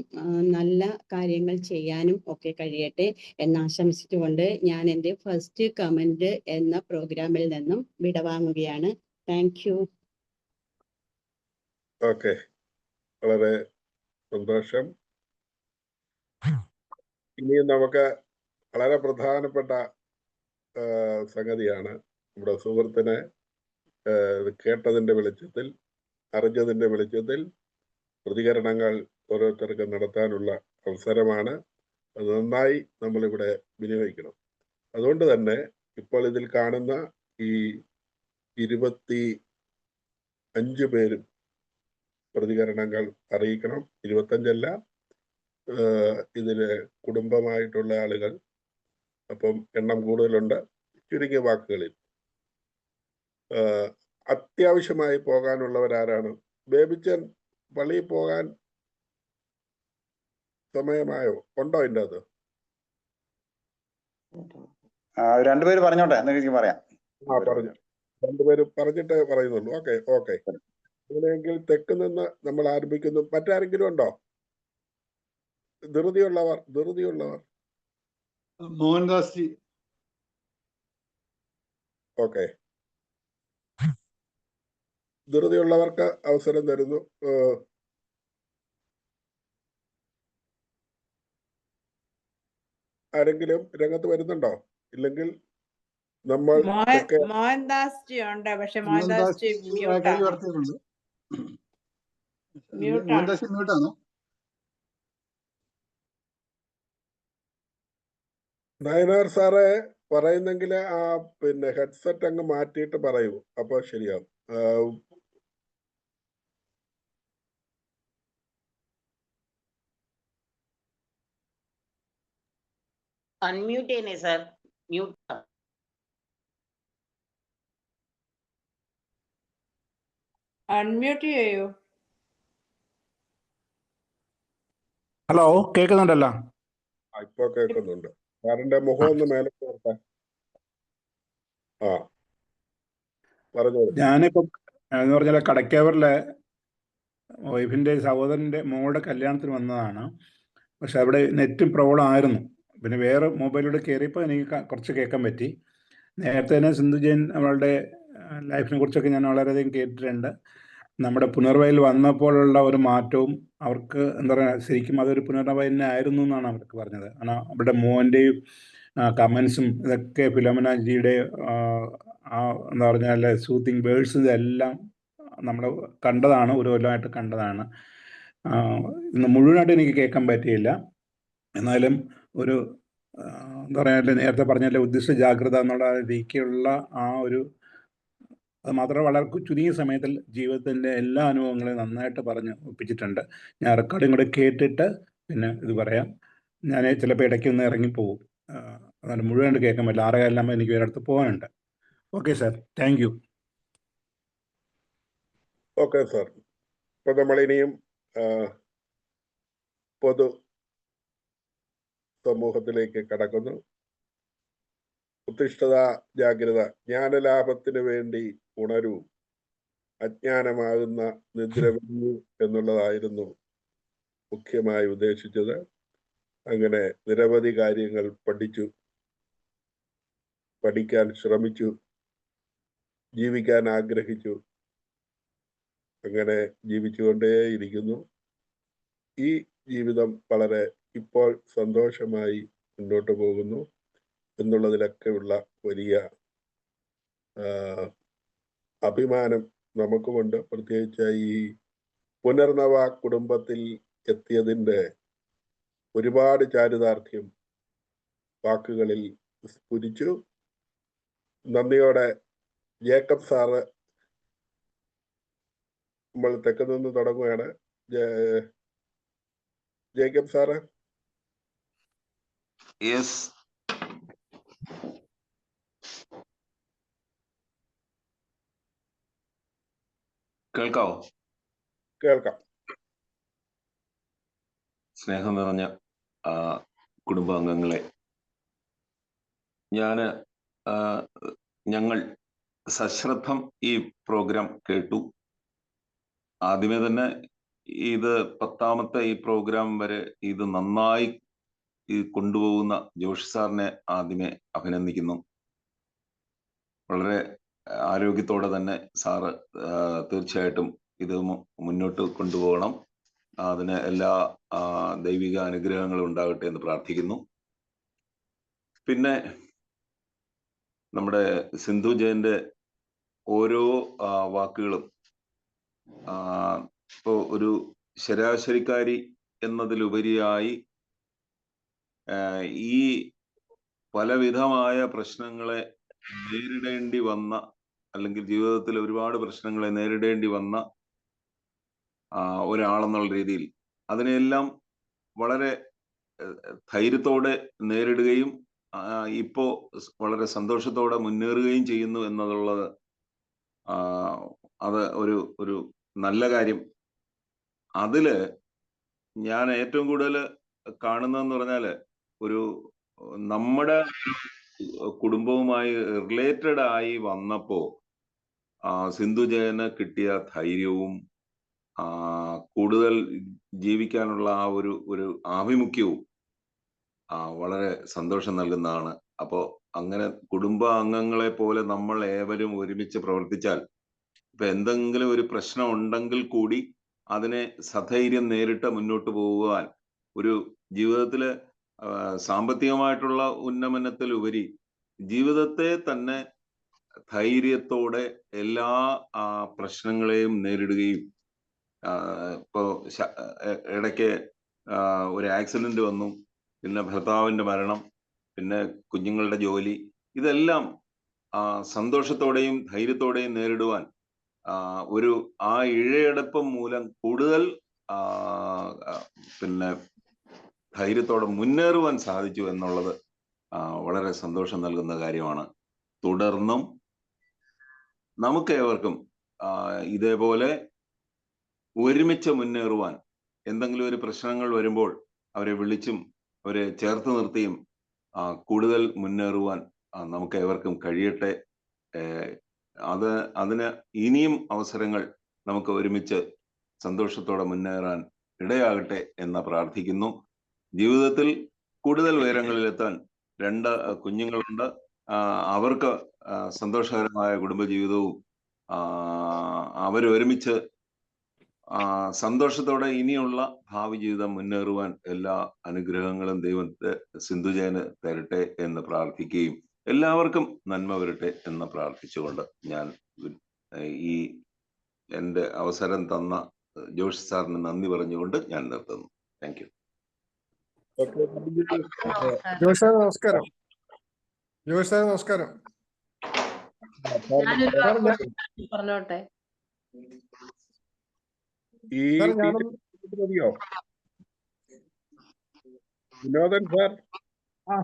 നല്ല കാര്യങ്ങൾ ചെയ്യാനും ഒക്കെ കഴിയട്ടെ എന്ന് ആശംസിച്ചുകൊണ്ട് ഞാൻ എൻ്റെ ഫസ്റ്റ് കമന്റ് എന്ന പ്രോഗ്രാമിൽ നിന്നും വിടവാങ്ങുകയാണ്. Thank you. ഓക്കെ, വളരെ സന്തോഷം. ഇനിയും നമുക്ക് വളരെ പ്രധാനപ്പെട്ട സംഗതിയാണ് നമ്മുടെ സുഹൃത്തിനെ കേട്ടതിൻ്റെ വെളിച്ചത്തിൽ, അറിഞ്ഞതിൻ്റെ വെളിച്ചത്തിൽ പ്രതികരണങ്ങൾ ഓരോരുത്തർക്കും നടത്താനുള്ള അവസരമാണ്. അത് നന്നായി നമ്മളിവിടെ വിനിയോഗിക്കണം. അതുകൊണ്ട് തന്നെ ഇപ്പോൾ ഇതിൽ കാണുന്ന ഈ 25 പേരും പ്രതികരണങ്ങൾ അറിയിക്കണം. 25 ഇതില് കുടുംബമായിട്ടുള്ള ആളുകൾ, അപ്പം എണ്ണം കൂടുതലുണ്ട്. ചുരുങ്ങിയ വാക്കുകളിൽ അത്യാവശ്യമായി പോകാനുള്ളവരാരാണ്? ബേബിച്ചൻ, പള്ളിയിൽ പോകാൻ സമയമായോ? ഉണ്ടോ അതിൻ്റെ അത്? രണ്ടുപേര് പറഞ്ഞോട്ടെ, എന്തെങ്കിലും പറയാം. പറഞ്ഞു. രണ്ടുപേരും പറഞ്ഞിട്ടേ പറയുന്നുള്ളൂ. Okay okay. അങ്ങനെയെങ്കിൽ തെക്ക് നിന്ന് നമ്മൾ ആരംഭിക്കുന്നു. മറ്റാരെങ്കിലും ഉണ്ടോ? ധൃതിയുള്ളവർ. മോഹൻദാസ് ജി. ഓക്കെ, ധൃതിയുള്ളവർക്ക് അവസരം തരുന്നു. ആരെങ്കിലും രംഗത്ത് വരുന്നുണ്ടോ? ഇല്ലെങ്കിൽ നമ്മൾ മോഹൻദാസ് ജി ഉണ്ട്. പക്ഷെ മോഹൻദാസ് മോഹൻദാസ് ജി കൈ ഉയർത്തിയിട്ടുണ്ട്. മോഹൻദാസ് മ്യൂട്ടാണോ? നയനാർ സാറെ പറയുന്നെങ്കിൽ ആ ഹെഡ്സെറ്റ് അങ്ങ് മാറ്റിയിട്ട് പറയൂ, അപ്പൊ ശരിയാവും. അൺമ്യൂട്ട് ചെയ്യണേ സാർ. മ്യൂട്ട്. അൺമ്യൂട്ട് ചെയ്യൂ. ഹലോ, കേൾക്കുന്നുണ്ടല്ലോ? ഇപ്പൊ കേൾക്കുന്നുണ്ട്. സാറിന്റെ മുഖം ഒന്ന് മേലെ നോക്കാം. പറഞ്ഞോളൂ. ഞാനിപ്പോ എന്ന് പറഞ്ഞാൽ കടയ്ക്കവറിലെ വൈഫിന്റെ സഹോദരന്റെ മോളുടെ കല്യാണത്തിന് വന്നതാണ്. പക്ഷെ അവിടെ നെറ്റും പ്രോബ്ലം ആയിരുന്നു. പിന്നെ വേറെ മൊബൈലിലൂടെ കയറിയപ്പോൾ എനിക്ക് കുറച്ച് കേൾക്കാൻ പറ്റി. നേരത്തെ തന്നെ സിന്ധു ജെയിൻ അവളുടെ ലൈഫിനെ കുറിച്ചൊക്കെ ഞാൻ വളരെയധികം കേട്ടിട്ടുണ്ട്. നമ്മുടെ പുനർവയിൽ വന്നപ്പോഴുള്ള ഒരു മാറ്റവും അവർക്ക് എന്താ പറയുക, ശരിക്കും അതൊരു പുനർവയലിനെ ആയിരുന്നു എന്നാണ് അവർക്ക് പറഞ്ഞത്. കാരണം അവരുടെ മോൻ്റെയും കമൻസും ഇതൊക്കെ ഫിലോമിനാജിയുടെ എന്താ പറഞ്ഞാൽ സൂത്തിങ് വേർഡ്സ് ഇതെല്ലാം നമ്മൾ കണ്ടതാണ്, ഒരു കൊല്ലമായിട്ട് കണ്ടതാണ്. ഇന്ന് മുഴുവനായിട്ട് എനിക്ക് കേൾക്കാൻ പറ്റിയില്ല. എന്നാലും ഒരു എന്താ പറയുക, നേരത്തെ പറഞ്ഞാൽ ഉദ്ദിഷ്ട ജാഗ്രത എന്നുള്ള രീതിക്കുള്ള ആ ഒരു, അത് മാത്രമേ വളരെ ചുരുങ്ങിയ സമയത്തിൽ ജീവിതത്തിൻ്റെ എല്ലാ അനുഭവങ്ങളെയും നന്നായിട്ട് പറഞ്ഞ് ഒപ്പിച്ചിട്ടുണ്ട്. ഞാൻ റെക്കോർഡിങ് കൂടെ കേട്ടിട്ട് പിന്നെ ഇത് പറയാം. ഞാൻ ചിലപ്പോൾ ഇടയ്ക്കൊന്ന് ഇറങ്ങിപ്പോകും, അതുകൊണ്ട് മുഴുവനായിട്ട് കേൾക്കാൻ പറ്റില്ല. 6:15 എനിക്ക് ഒരിടത്ത് പോകാനുണ്ട്. Okay sir, thank you. Okay sir. ഇപ്പൊ നമ്മളിനിയും പൊതു സമൂഹത്തിലേക്ക് കടക്കുന്നു. ഉത്തിഷ്ഠത ജാഗ്രത. ജ്ഞാനലാഭത്തിന് വേണ്ടി ഉണരൂ, അജ്ഞാനമാകുന്ന നിദ്ര വെടിയൂ എന്നുള്ളതായിരുന്നു മുഖ്യമായി ഉദ്ദേശിച്ചത്. അങ്ങനെ നിരവധി കാര്യങ്ങൾ പഠിക്കാൻ ശ്രമിച്ചു, ജീവിക്കാൻ ആഗ്രഹിച്ചു. അങ്ങനെ ജീവിച്ചുകൊണ്ടേയിരിക്കുന്നു. ഈ ജീവിതം വളരെ ഇപ്പോൾ സന്തോഷമായി മുന്നോട്ട് പോകുന്നു എന്നുള്ളതിലൊക്കെയുള്ള വലിയ അഭിമാനം നമുക്കുമുണ്ട്. പ്രത്യേകിച്ച് ഈ പുനർനവ കുടുംബത്തിൽ എത്തിയതിൻ്റെ ഒരുപാട് ചാരിതാർത്ഥ്യം വാക്കുകളിൽ സ്ഫുരിച്ചു. നന്ദിയോടെ ജേക്കബ് സാറ്, നമ്മൾ തെക്ക് നിന്ന് തുടങ്ങുകയാണ്. Jacob sir. യെസ്, കേൾക്കാവോ? കേൾക്കാം. സ്നേഹം നിറഞ്ഞ കുടുംബാംഗങ്ങളെ, ഞങ്ങൾ സശ്രദ്ധം ഈ പ്രോഗ്രാം കേട്ടു. ആദ്യമേ തന്നെ ഇത് 10ാമത്തെ ഈ പ്രോഗ്രാം വരെ ഇത് നന്നായി കൊണ്ടുപോകുന്ന ജോഷി സാറിനെ ആദ്യമേ അഭിനന്ദിക്കുന്നു. വളരെ ആരോഗ്യത്തോടെ തന്നെ സാറ് തീർച്ചയായിട്ടും ഇത് മുന്നോട്ട് കൊണ്ടുപോകണം. അതിന് എല്ലാ ദൈവിക അനുഗ്രഹങ്ങളും ഉണ്ടാകട്ടെ എന്ന് പ്രാർത്ഥിക്കുന്നു. പിന്നെ നമ്മുടെ സിന്ധു ജയന്റെ ഓരോ വാക്കുകളും ഇപ്പോൾ ഒരു ശരാശരിക്കാരി എന്നതിലുപരിയായി ഈ പലവിധമായ പ്രശ്നങ്ങളെ നേരിടേണ്ടി വന്ന, അല്ലെങ്കിൽ ജീവിതത്തിൽ ഒരുപാട് പ്രശ്നങ്ങളെ നേരിടേണ്ടി വന്ന ഒരാളെന്നുള്ള രീതിയിൽ അതിനെല്ലാം വളരെ ധൈര്യത്തോടെ നേരിടുകയും ഇപ്പോ വളരെ സന്തോഷത്തോടെ മുന്നേറുകയും ചെയ്യുന്നു എന്നുള്ളത് അത് ഒരു നല്ല കാര്യം. അതില് ഞാൻ ഏറ്റവും കൂടുതൽ കാണുന്നതെന്ന് പറഞ്ഞാല് ഒരു നമ്മുടെ കുടുംബവുമായി റിലേറ്റഡ് ആയി വന്നപ്പോ സിന്ധു ജയന് കിട്ടിയ ധൈര്യവും കൂടുതൽ ജീവിക്കാനുള്ള ആ ഒരു ആഭിമുഖ്യവും വളരെ സന്തോഷം നൽകുന്നതാണ്. അപ്പോ അങ്ങനെ കുടുംബ അംഗങ്ങളെ പോലെ നമ്മൾ ഏവരും ഒരുമിച്ച് പ്രവർത്തിച്ചാൽ ഇപ്പൊ എന്തെങ്കിലും ഒരു പ്രശ്നം ഉണ്ടെങ്കിൽ കൂടി അതിനെ സധൈര്യം നേരിട്ട് മുന്നോട്ട് പോകുവാൻ, ഒരു ജീവിതത്തില് സാമ്പത്തികമായിട്ടുള്ള ഉന്നമനത്തിലുപരി ജീവിതത്തെ തന്നെ ധൈര്യത്തോടെ എല്ലാ പ്രശ്നങ്ങളെയും നേരിടുകയും, ഇപ്പോ ഇടയ്ക്ക് ഒരു ആക്സിഡന്റ് വന്നു, പിന്നെ ഭർത്താവിന്റെ മരണം, പിന്നെ കുഞ്ഞുങ്ങളുടെ ജോലി, ഇതെല്ലാം സന്തോഷത്തോടെയും ധൈര്യത്തോടെയും നേരിടുവാൻ ഒരു ഇഴയടപ്പം മൂലം കൂടുതൽ പിന്നെ ധൈര്യത്തോടെ മുന്നേറുവാൻ സാധിച്ചു എന്നുള്ളത് വളരെ സന്തോഷം നൽകുന്ന കാര്യമാണ്. തുടർന്നും നമുക്കേവർക്കും ഇതേപോലെ ഒരുമിച്ച് മുന്നേറുവാൻ, എന്തെങ്കിലും ഒരു പ്രശ്നങ്ങൾ വരുമ്പോൾ അവരെ വിളിച്ചും അവരെ ചേർത്ത് നിർത്തിയും കൂടുതൽ മുന്നേറുവാൻ നമുക്ക് ഏവർക്കും കഴിയട്ടെ. അതിന് ഇനിയും അവസരങ്ങൾ നമുക്ക് ഒരുമിച്ച് സന്തോഷത്തോടെ മുന്നേറാൻ ഇടയാകട്ടെ എന്ന് പ്രാർത്ഥിക്കുന്നു. ജീവിതത്തിൽ കൂടുതൽ ഉയരങ്ങളിലെത്താൻ 2 കുഞ്ഞുങ്ങളുണ്ട്. അവർക്ക് സന്തോഷകരമായ കുടുംബജീവിതവും അവരൊരുമിച്ച് സന്തോഷത്തോടെ ഇനിയുള്ള ഭാവി ജീവിതം മുന്നേറുവാൻ എല്ലാ അനുഗ്രഹങ്ങളും ദൈവത്തെ സിന്ധുജയന് തരട്ടെ എന്ന് പ്രാർത്ഥിക്കുകയും എല്ലാവർക്കും നന്മ വരട്ടെ എന്ന് പ്രാർത്ഥിച്ചുകൊണ്ട് ഞാൻ ഈ എൻ്റെ അവസരം തന്ന ജോഷി സാറിന് നന്ദി പറഞ്ഞുകൊണ്ട് ഞാൻ നിർത്തുന്നു. Thank you. ജോഷി സാർ നമസ്കാരം. ജോഷി സാർ നമസ്കാരം. പറഞ്ഞോട്ടെ. വിനോദൻ സാർ.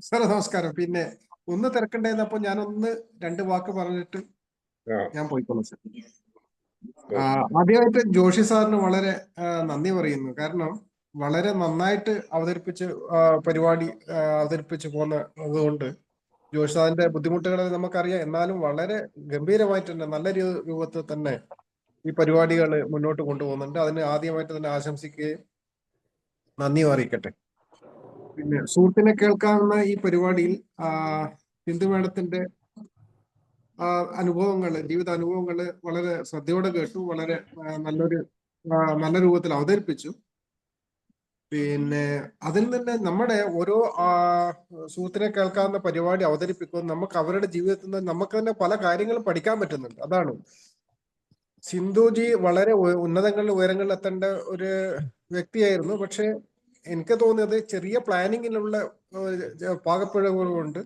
സാർ നമസ്കാരം. പിന്നെ ഒന്ന് തിരക്കണ്ടായിരുന്നപ്പോ ഞാനൊന്ന് 2 വാക്ക് പറഞ്ഞിട്ട് ഞാൻ പോയിക്കോളാം സാർ. ആദ്യമായിട്ട് ജോഷി സാറിന് വളരെ നന്ദി പറയുന്നു. കാരണം വളരെ നന്നായിട്ട് പരിപാടി അവതരിപ്പിച്ച് പോകുന്നത് കൊണ്ട് ജോഷി സാറിന്റെ ബുദ്ധിമുട്ടുകൾ നമുക്കറിയാം. എന്നാലും വളരെ ഗംഭീരമായിട്ട് തന്നെ നല്ല രൂപത്തിൽ തന്നെ ഈ പരിപാടികൾ മുന്നോട്ട് കൊണ്ടുപോകുന്നുണ്ട്. അതിന് ആദ്യമായിട്ട് തന്നെ ആശംസിക്കുകയും നന്ദി അറിയിക്കട്ടെ. പിന്നെ സുഹൃത്തിനെ കേൾക്കാവുന്ന ഈ പരിപാടിയിൽ സിന്ധു മേഡത്തിന്റെ ജീവിത അനുഭവങ്ങൾ വളരെ ശ്രദ്ധയോടെ കേട്ടു. വളരെ നല്ല രൂപത്തിൽ അവതരിപ്പിച്ചു. പിന്നെ അതിൽ തന്നെ നമ്മുടെ ഓരോ സുഹൃത്തിനെ കേൾക്കാവുന്ന പരിപാടി അവതരിപ്പിക്കുമ്പോൾ നമുക്ക് അവരുടെ ജീവിതത്തിൽ നിന്ന് നമുക്ക് തന്നെ പല കാര്യങ്ങളും പഠിക്കാൻ പറ്റുന്നുണ്ട്. അതാണ് സിന്ധുജി വളരെ ഉയരങ്ങളിൽ എത്തേണ്ട ഒരു വ്യക്തിയായിരുന്നു. പക്ഷെ എനിക്ക് തോന്നിയത് ചെറിയ പ്ലാനിങ്ങിലുള്ള പാകപ്പിഴവുകൾ കൊണ്ട്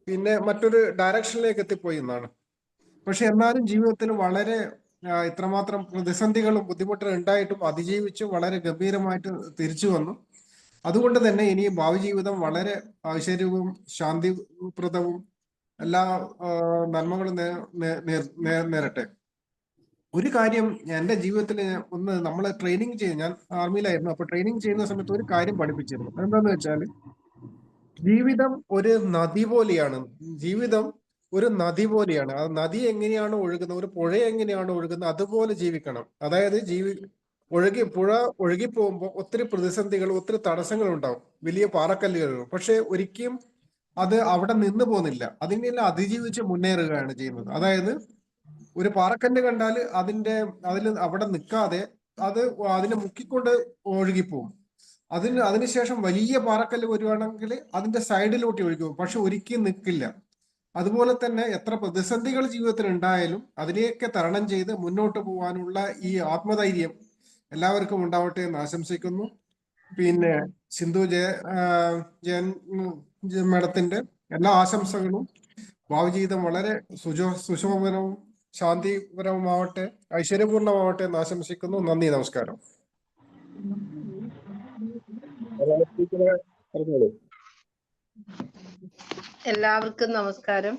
പിന്നെ മറ്റൊരു ഡയറക്ഷനിലേക്ക് എത്തിപ്പോയി എന്നാണ്. പക്ഷെ എന്നാലും ജീവിതത്തിൽ വളരെ ഇത്രമാത്രം പ്രതിസന്ധികളും ബുദ്ധിമുട്ടുകളും ഉണ്ടായിട്ടും അതിജീവിച്ച് വളരെ ഗംഭീരമായിട്ട് തിരിച്ചു വന്നു. അതുകൊണ്ട് തന്നെ ഇനി ഭാവി ജീവിതം വളരെ ഐശ്വര്യവും ശാന്തിപ്രദവും എല്ലാ നന്മകളും നേരട്ടെ. ഒരു കാര്യം എൻ്റെ ജീവിതത്തിൽ ഒന്ന് നമ്മളെ ട്രെയിനിങ് ചെയ്ത്, ഞാൻ ആർമിയിലായിരുന്നു, അപ്പൊ ട്രെയിനിങ് ചെയ്യുന്ന സമയത്ത് ഒരു കാര്യം പഠിപ്പിച്ചിരുന്നു. എന്താന്ന് വെച്ചാൽ ജീവിതം ഒരു നദി പോലെയാണ്. ജീവിതം ഒരു നദി പോലെയാണ്. ആ നദി എങ്ങനെയാണ് ഒഴുകുന്നത്, ഒരു പുഴ എങ്ങനെയാണ് ഒഴുകുന്നത്, അതുപോലെ ജീവിക്കണം. അതായത് പുഴ ഒഴുകി പോകുമ്പോൾ ഒത്തിരി പ്രതിസന്ധികൾ, ഒത്തിരി തടസ്സങ്ങൾ ഉണ്ടാവും, വലിയ പാറക്കല്ലുകൾ. പക്ഷെ ഒരിക്കലും അത് അവിടെ നിന്ന് പോകുന്നില്ല, അതിനെല്ലാം അതിജീവിച്ച് മുന്നേറുകയാണ് ചെയ്യുന്നത്. അതായത് ഒരു പാറക്കല്ല് കണ്ടാൽ അവിടെ നിൽക്കാതെ അതിനെ മുക്കിക്കൊണ്ട് ഒഴുകിപ്പോവും. അതിനുശേഷം വലിയ പാറക്കല്ല് വരുവാണെങ്കിൽ അതിന്റെ സൈഡിലോട്ട് ഒഴുകും, പക്ഷെ ഒരിക്കലും നിൽക്കില്ല. അതുപോലെ തന്നെ എത്ര പ്രതിസന്ധികൾ ജീവിതത്തിൽ ഉണ്ടായാലും അതിനെയൊക്കെ തരണം ചെയ്ത് മുന്നോട്ട് പോകാനുള്ള ഈ ആത്മധൈര്യം എല്ലാവർക്കും ഉണ്ടാവട്ടെ എന്ന് ആശംസിക്കുന്നു. പിന്നെ സിന്ധു ജയൻ മേഡത്തിന്റെ എല്ലാ ആശംസകളും. ഭാവി ജീവിതം വളരെ സുശോഭനവും ശാന്തിപരവുമാവട്ടെ, ഐശ്വര്യപൂർണമാവട്ടെ എന്ന് ആശംസിക്കുന്നു. നന്ദി, നമസ്കാരം. എല്ലാവർക്കും നമസ്കാരം.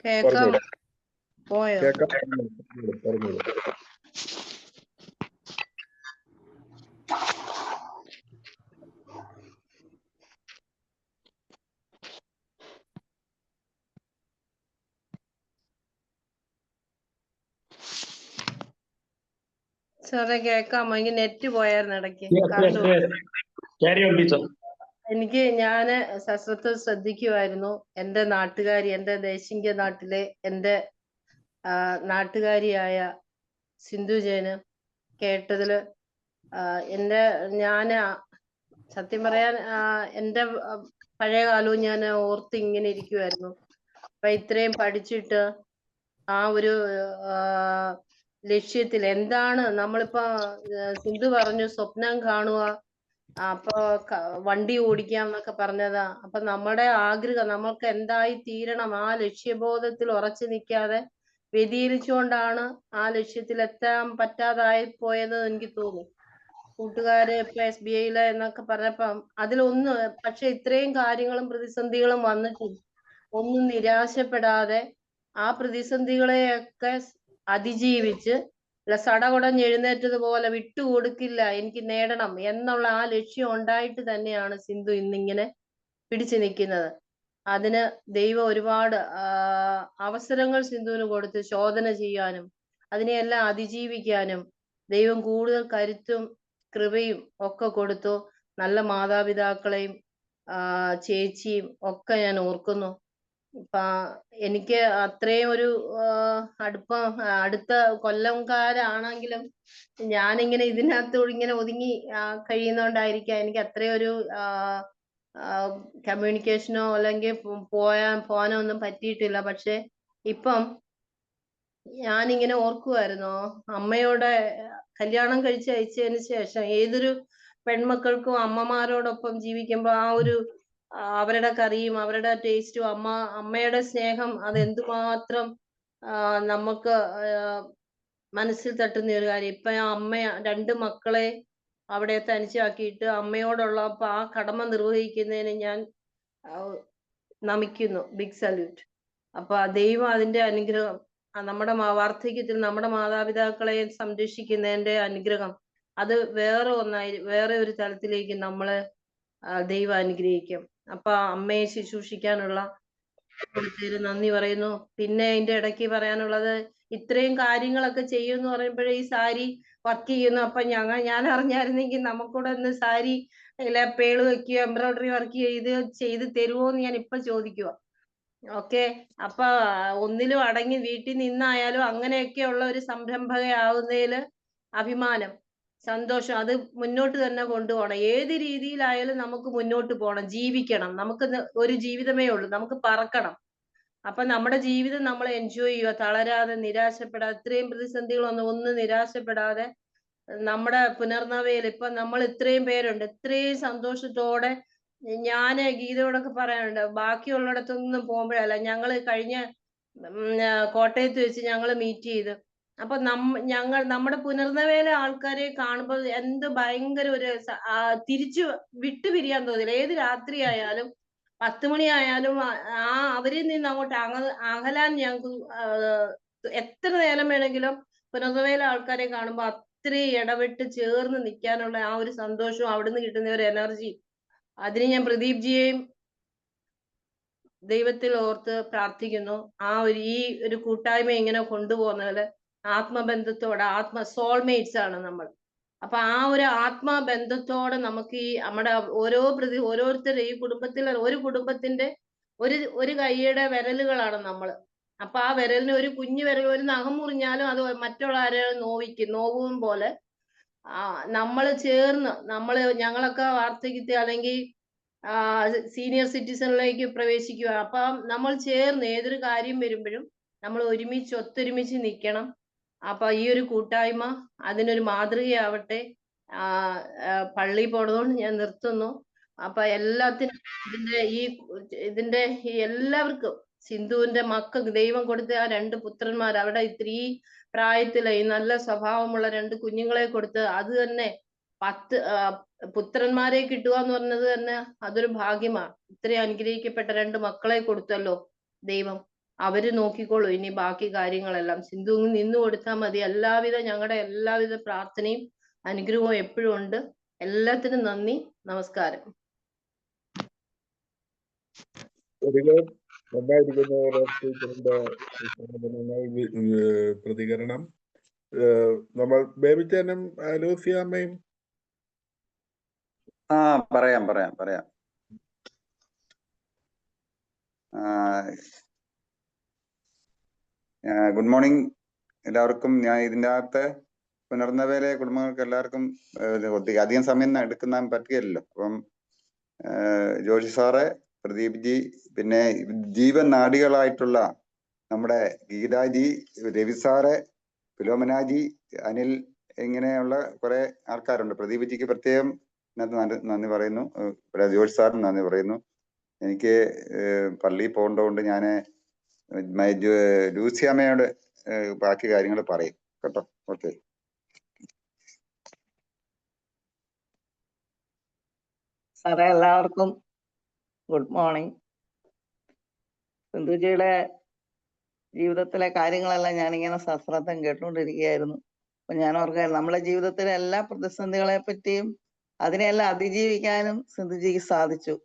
കേൾക്കാം, പോയോ? സാറേ കേൾക്കാമോ? എനിക്ക് നെറ്റ് പോയായിരുന്നു ഇടയ്ക്ക്. ഞാന് സശ്രദ്ധ ശ്രദ്ധിക്കുമായിരുന്നു. എന്റെ നാട്ടുകാരി, എന്റെ ദേശിംഗ നാട്ടിലെ എന്റെ നാട്ടുകാരിയായ സിന്ധു ജയന് കേട്ടതില് ഞാന് സത്യം പറയാൻ എന്റെ പഴയ കാലവും ഞാൻ ഓർത്ത് ഇങ്ങനെ ഇരിക്കുമായിരുന്നു. അപ്പൊ ഇത്രയും പഠിച്ചിട്ട് ആ ഒരു ലക്ഷ്യത്തിൽ എന്താണ് നമ്മളിപ്പോ, സിന്ധു പറഞ്ഞു സ്വപ്നം കാണുക, അപ്പൊ വണ്ടി ഓടിക്കാം എന്നൊക്കെ പറഞ്ഞതാ. അപ്പൊ നമ്മുടെ ആഗ്രഹം നമ്മൾക്ക് എന്തായി തീരണം, ആ ലക്ഷ്യബോധത്തിൽ ഉറച്ചു നിൽക്കാതെ വ്യതിചലിച്ചുകൊണ്ടാണ് ആ ലക്ഷ്യത്തിൽ എത്താൻ പറ്റാതായി പോയെന്ന് എനിക്ക് തോന്നി. കൂട്ടുകാര് ഇപ്പൊ SBI എന്നൊക്കെ പറഞ്ഞപ്പം അതിലൊന്ന്, പക്ഷെ ഇത്രയും കാര്യങ്ങളും പ്രതിസന്ധികളും വന്നിട്ടും ഒന്നും നിരാശപ്പെടാതെ ആ പ്രതിസന്ധികളെയൊക്കെ അതിജീവിച്ച് സടകുടഞ്ഞ് എഴുന്നേറ്റതുപോലെ വിട്ടുകൊടുക്കില്ല, എനിക്ക് നേടണം എന്നുള്ള ആ ലക്ഷ്യം ഉണ്ടായിട്ട് തന്നെയാണ് സിന്ധു ഇന്നിങ്ങനെ പിടിച്ചു നിൽക്കുന്നത്. അതിന് ദൈവം ഒരുപാട് അവസരങ്ങൾ സിന്ധുവിന് കൊടുത്ത് ശോധന ചെയ്യാനും അതിനെയെല്ലാം അതിജീവിക്കാനും ദൈവം കൂടുതൽ കരുത്തും കൃപയും ഒക്കെ കൊടുത്തു. നല്ല മാതാപിതാക്കളെയും ചേച്ചിയും ഒക്കെ ഞാൻ ഓർക്കുന്നു. എനിക്ക് അത്രയും ഒരു അടുത്ത കൊല്ലംകാരാണെങ്കിലും ഞാനിങ്ങനെ ഇതിനകത്തോട് ഇങ്ങനെ ഒതുങ്ങി കഴിയുന്നോണ്ടായിരിക്കാം എനിക്ക് അത്രയും ഒരു കമ്മ്യൂണിക്കേഷനോ അല്ലെങ്കിൽ പോകാനോ ഒന്നും പറ്റിയിട്ടില്ല. പക്ഷെ ഇപ്പം ഞാനിങ്ങനെ ഓർക്കുമായിരുന്നു, അമ്മയോടെ കല്യാണം അയച്ചതിന് ശേഷം ഏതൊരു പെൺമക്കൾക്കും അമ്മമാരോടൊപ്പം ജീവിക്കുമ്പോൾ ആ ഒരു അവരുടെ കറിയും അവരുടെ ടേസ്റ്റും അമ്മയുടെ സ്നേഹം അതെന്തുമാത്രം നമുക്ക് മനസ്സിൽ തട്ടുന്ന ഒരു കാര്യം. ഇപ്പൊ രണ്ട് മക്കളെ അവിടെ തനിച്ചാക്കിയിട്ട് അമ്മയോടുള്ള ആ കടമ നിർവഹിക്കുന്നതിന് ഞാൻ നമിക്കുന്നു. Big salute. അപ്പൊ ദൈവം അതിന്റെ അനുഗ്രഹം, നമ്മുടെ വാർദ്ധക്യത്തിൽ നമ്മുടെ മാതാപിതാക്കളെ സംരക്ഷിക്കുന്നതിന്റെ അനുഗ്രഹം അത് വേറെ ഒരു തലത്തിലേക്ക് നമ്മളെ ദൈവം അനുഗ്രഹിക്കും. അപ്പൊ അമ്മയെ ശുശ്രൂഷിക്കാനുള്ള നന്ദി പറയുന്നു. പിന്നെ അതിന്റെ ഇടയ്ക്ക് പറയാനുള്ളത്, ഇത്രയും കാര്യങ്ങളൊക്കെ ചെയ്യുമെന്ന് പറയുമ്പോഴേ ഈ സാരി വർക്ക് ചെയ്യുന്നു. അപ്പൊ ഞാൻ അറിഞ്ഞായിരുന്നെങ്കിൽ നമുക്കൂടെ ഒന്ന് സാരി പേള് വെക്കുകയോ എംബ്രോയിഡറി വർക്ക് ചെയ്ത് തരുമോ എന്ന് ഞാൻ ഇപ്പൊ ചോദിക്കുക. ഓക്കെ, അപ്പൊ ഒന്നിലും അടങ്ങി വീട്ടിൽ നിന്നായാലും അങ്ങനെയൊക്കെയുള്ള ഒരു സംരംഭകയാവുന്നതിൽ അഭിമാനം, സന്തോഷം, അത് മുന്നോട്ട് തന്നെ കൊണ്ടുപോകണം. ഏത് രീതിയിലായാലും നമുക്ക് മുന്നോട്ട് പോകണം, ജീവിക്കണം. നമുക്ക് ഒരു ജീവിതമേ ഉള്ളൂ, നമുക്ക് പറക്കണം. അപ്പൊ നമ്മുടെ ജീവിതം നമ്മൾ എൻജോയ് ചെയ്യുക, തളരാതെ നിരാശപ്പെടാതെ, ഇത്രയും പ്രതിസന്ധികളൊന്നും നിരാശപ്പെടാതെ നമ്മുടെ പുനർനവയിൽ ഇപ്പൊ നമ്മൾ ഇത്രയും പേരുണ്ട്, ഇത്രയും സന്തോഷത്തോടെ. ഞാന് ഗീതയോടൊക്കെ പറയാനുണ്ട്, ബാക്കിയുള്ളിടത്തൊന്നും പോകുമ്പോഴല്ല, ഞങ്ങള് കഴിഞ്ഞ കോട്ടയത്ത് വെച്ച് ഞങ്ങൾ മീറ്റ് ചെയ്ത്. അപ്പൊ നമ്മുടെ പുനർനവേല ആൾക്കാരെ കാണുമ്പോൾ എന്ത് ഭയങ്കര ഒരു തിരിച്ചു വിട്ടുപിരിയാൻ തോന്നില്ല. ഏത് രാത്രി ആയാലും 10 മണിയായാലും അവരിൽ നിന്ന് അങ്ങോട്ട് അകലാൻ ഞങ്ങൾക്ക് എത്ര നേരം വേണമെങ്കിലും പുനർനവേല ആൾക്കാരെ കാണുമ്പോൾ അത്രയും ഇടപെട്ട് ചേർന്ന് നിൽക്കാനുള്ള ആ ഒരു സന്തോഷവും അവിടുന്ന് കിട്ടുന്ന ഒരു എനർജി, അതിന് ഞാൻ പ്രദീപ് ജിയെയും ദൈവത്തിൽ ഓർത്ത് പ്രാർത്ഥിക്കുന്നു. ഈ ഒരു കൂട്ടായ്മ ഇങ്ങനെ കൊണ്ടുപോകുന്നതില് ആത്മബന്ധത്തോടെ സോൾമേറ്റ്സ് ആണ് നമ്മൾ. അപ്പൊ ആ ഒരു ആത്മബന്ധത്തോടെ നമുക്ക് ഈ നമ്മുടെ ഓരോരുത്തരുടെ ഈ കുടുംബത്തിലെ ഒരു കുടുംബത്തിന്റെ ഒരു കൈയുടെ വിരലുകളാണ് നമ്മള്. അപ്പൊ ആ വിരലിന് ഒരു കുഞ്ഞു വിരൽ, ഒരു നഖം മുറിഞ്ഞാലും അത് മറ്റുള്ള ആരെയും നോവും പോലെ നമ്മള് ചേർന്ന് ഞങ്ങളൊക്കെ വാർദ്ധക്യത്തിൽ അല്ലെങ്കിൽ സീനിയർ സിറ്റിസണിലേക്ക് പ്രവേശിക്കുക. അപ്പം നമ്മൾ ചേർന്ന് ഏതൊരു കാര്യം വരുമ്പോഴും നമ്മൾ ഒത്തൊരുമിച്ച് നിൽക്കണം. അപ്പൊ ഈ ഒരു കൂട്ടായ്മ അതിനൊരു മാതൃകയാവട്ടെ. പള്ളി പോണതുകൊണ്ട് ഞാൻ നിർത്തുന്നു. അപ്പൊ എല്ലാത്തിനും ഇതിന്റെ എല്ലാവർക്കും, സിന്ധുവിന്റെ മക്കൾക്ക് ദൈവം കൊടുത്ത ആ 2 പുത്രന്മാർ, അവിടെ ഇത്തിരി പ്രായത്തിലെ ഈ നല്ല സ്വഭാവമുള്ള 2 കുഞ്ഞുങ്ങളെ കൊടുത്ത്, അത് തന്നെ 10 പുത്രന്മാരെ കിട്ടുക എന്ന് പറഞ്ഞത് തന്നെ അതൊരു ഭാഗ്യമാണ്. ഇത്രയും അനുഗ്രഹിക്കപ്പെട്ട 2 മക്കളെ കൊടുത്തല്ലോ ദൈവം. അവര് നോക്കിക്കോളൂ ഇനി ബാക്കി കാര്യങ്ങളെല്ലാം. സിന്ധു നിന്ന് കൊടുത്താൽ മതി. ഞങ്ങളുടെ എല്ലാവിധ പ്രാർത്ഥനയും അനുഗ്രഹവും എപ്പോഴും ഉണ്ട്. എല്ലാത്തിനും നന്ദി, നമസ്കാരം. പ്രതികരണം. നമ്മൾ ബേബിച്ചനും ലൂസിയമ്മയും പറയാം. ഗുഡ് മോർണിംഗ് എല്ലാവർക്കും. ഞാൻ ഇതിൻ്റെ അകത്ത് പുനർനവേല കുടുംബങ്ങൾക്ക് എല്ലാവർക്കും അധികം സമയം എടുക്കാൻ പറ്റുകയില്ലല്ലോ. അപ്പം ജോഷി സാറ്, പ്രദീപ് ജി, പിന്നെ ജീവൻ നാടികളായിട്ടുള്ള നമ്മുടെ ഗീതാജി, രവി സാറ്, ഫിലോമനാജി, അനിൽ, ഇങ്ങനെയുള്ള കുറെ ആൾക്കാരുണ്ട്. പ്രദീപ് ജിക്ക് പ്രത്യേകം നന്ദി പറയുന്നു. ജോഷി സാറിന് നന്ദി പറയുന്നു. എനിക്ക് പള്ളിയിൽ പോകേണ്ടതുകൊണ്ട് ഞാൻ ലൂസിയമ്മയോട് ബാക്കി കാര്യങ്ങൾ പറയും കേട്ടോ. ഓക്കെ. സാറേ, എല്ലാവർക്കും ഗുഡ് മോർണിംഗ്. സിന്ധുജിയുടെ ജീവിതത്തിലെ കാര്യങ്ങളെല്ലാം ഞാനിങ്ങനെ സശ്രദ്ധം കേട്ടുകൊണ്ടിരിക്കുകയായിരുന്നു. അപ്പൊ ഞാൻ ഓർക്കായിരുന്നു, നമ്മുടെ ജീവിതത്തിലെ എല്ലാ പ്രതിസന്ധികളെ പറ്റിയും അതിനെല്ലാം അതിജീവിക്കാനും സിന്ധുജിക്ക് സാധിച്ചു.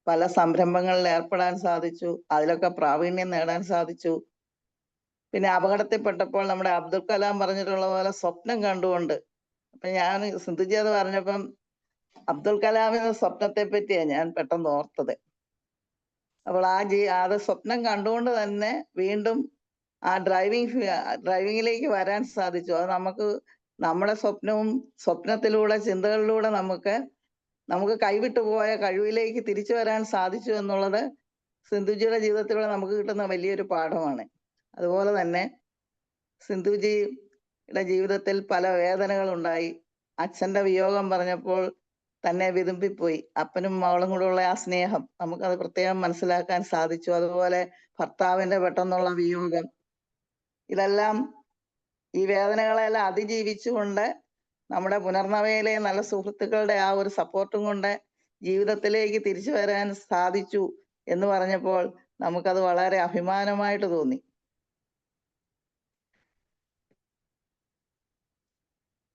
പല സംരംഭങ്ങളിൽ ഏർപ്പെടാൻ സാധിച്ചു. അതിലൊക്കെ പ്രാവീണ്യം നേടാൻ സാധിച്ചു. പിന്നെ അപകടത്തിൽപ്പെട്ടപ്പോൾ നമ്മുടെ അബ്ദുൽ കലാം പറഞ്ഞിട്ടുള്ള പോലെ സ്വപ്നം കണ്ടുകൊണ്ട്, അപ്പൊ ഞാൻ സിന്ധുജി അത് പറഞ്ഞപ്പം അബ്ദുൽ കലാമിന്റെ സ്വപ്നത്തെ പറ്റിയാണ് ഞാൻ പെട്ടെന്ന് ഓർത്തത്. അപ്പോൾ അത് സ്വപ്നം കണ്ടുകൊണ്ട് തന്നെ വീണ്ടും ആ ഡ്രൈവിങ്ങിലേക്ക് വരാൻ സാധിച്ചു. അത് നമ്മുടെ സ്വപ്നത്തിലൂടെ, ചിന്തകളിലൂടെ നമുക്ക് കൈവിട്ടു പോയ കഴിവിലേക്ക് തിരിച്ചു വരാൻ സാധിച്ചു എന്നുള്ളത് സിന്ധുജിയുടെ ജീവിതത്തിലൂടെ നമുക്ക് കിട്ടുന്ന വലിയൊരു പാഠമാണ്. അതുപോലെ തന്നെ സിന്ധുജിയുടെ ജീവിതത്തിൽ പല വേദനകളുണ്ടായി. അച്ഛന്റെ വിയോഗം പറഞ്ഞപ്പോൾ തന്നെ വിതുമ്പിപ്പോയി. അപ്പനും മകളും കൂടെ ഉള്ള ആ സ്നേഹം നമുക്കത് പ്രത്യേകം മനസ്സിലാക്കാൻ സാധിച്ചു. അതുപോലെ ഭർത്താവിന്റെ പെട്ടെന്നുള്ള വിയോഗം, ഇതെല്ലാം ഈ വേദനകളെല്ലാം അതിജീവിച്ചുകൊണ്ട് നമ്മുടെ പുനർനവയിലെ നല്ല സുഹൃത്തുക്കളുടെ ആ ഒരു സപ്പോർട്ടും കൊണ്ട് ജീവിതത്തിലേക്ക് തിരിച്ചു വരാൻ സാധിച്ചു എന്ന് പറഞ്ഞപ്പോൾ നമുക്കത് വളരെ അഭിമാനമായിട്ട് തോന്നി.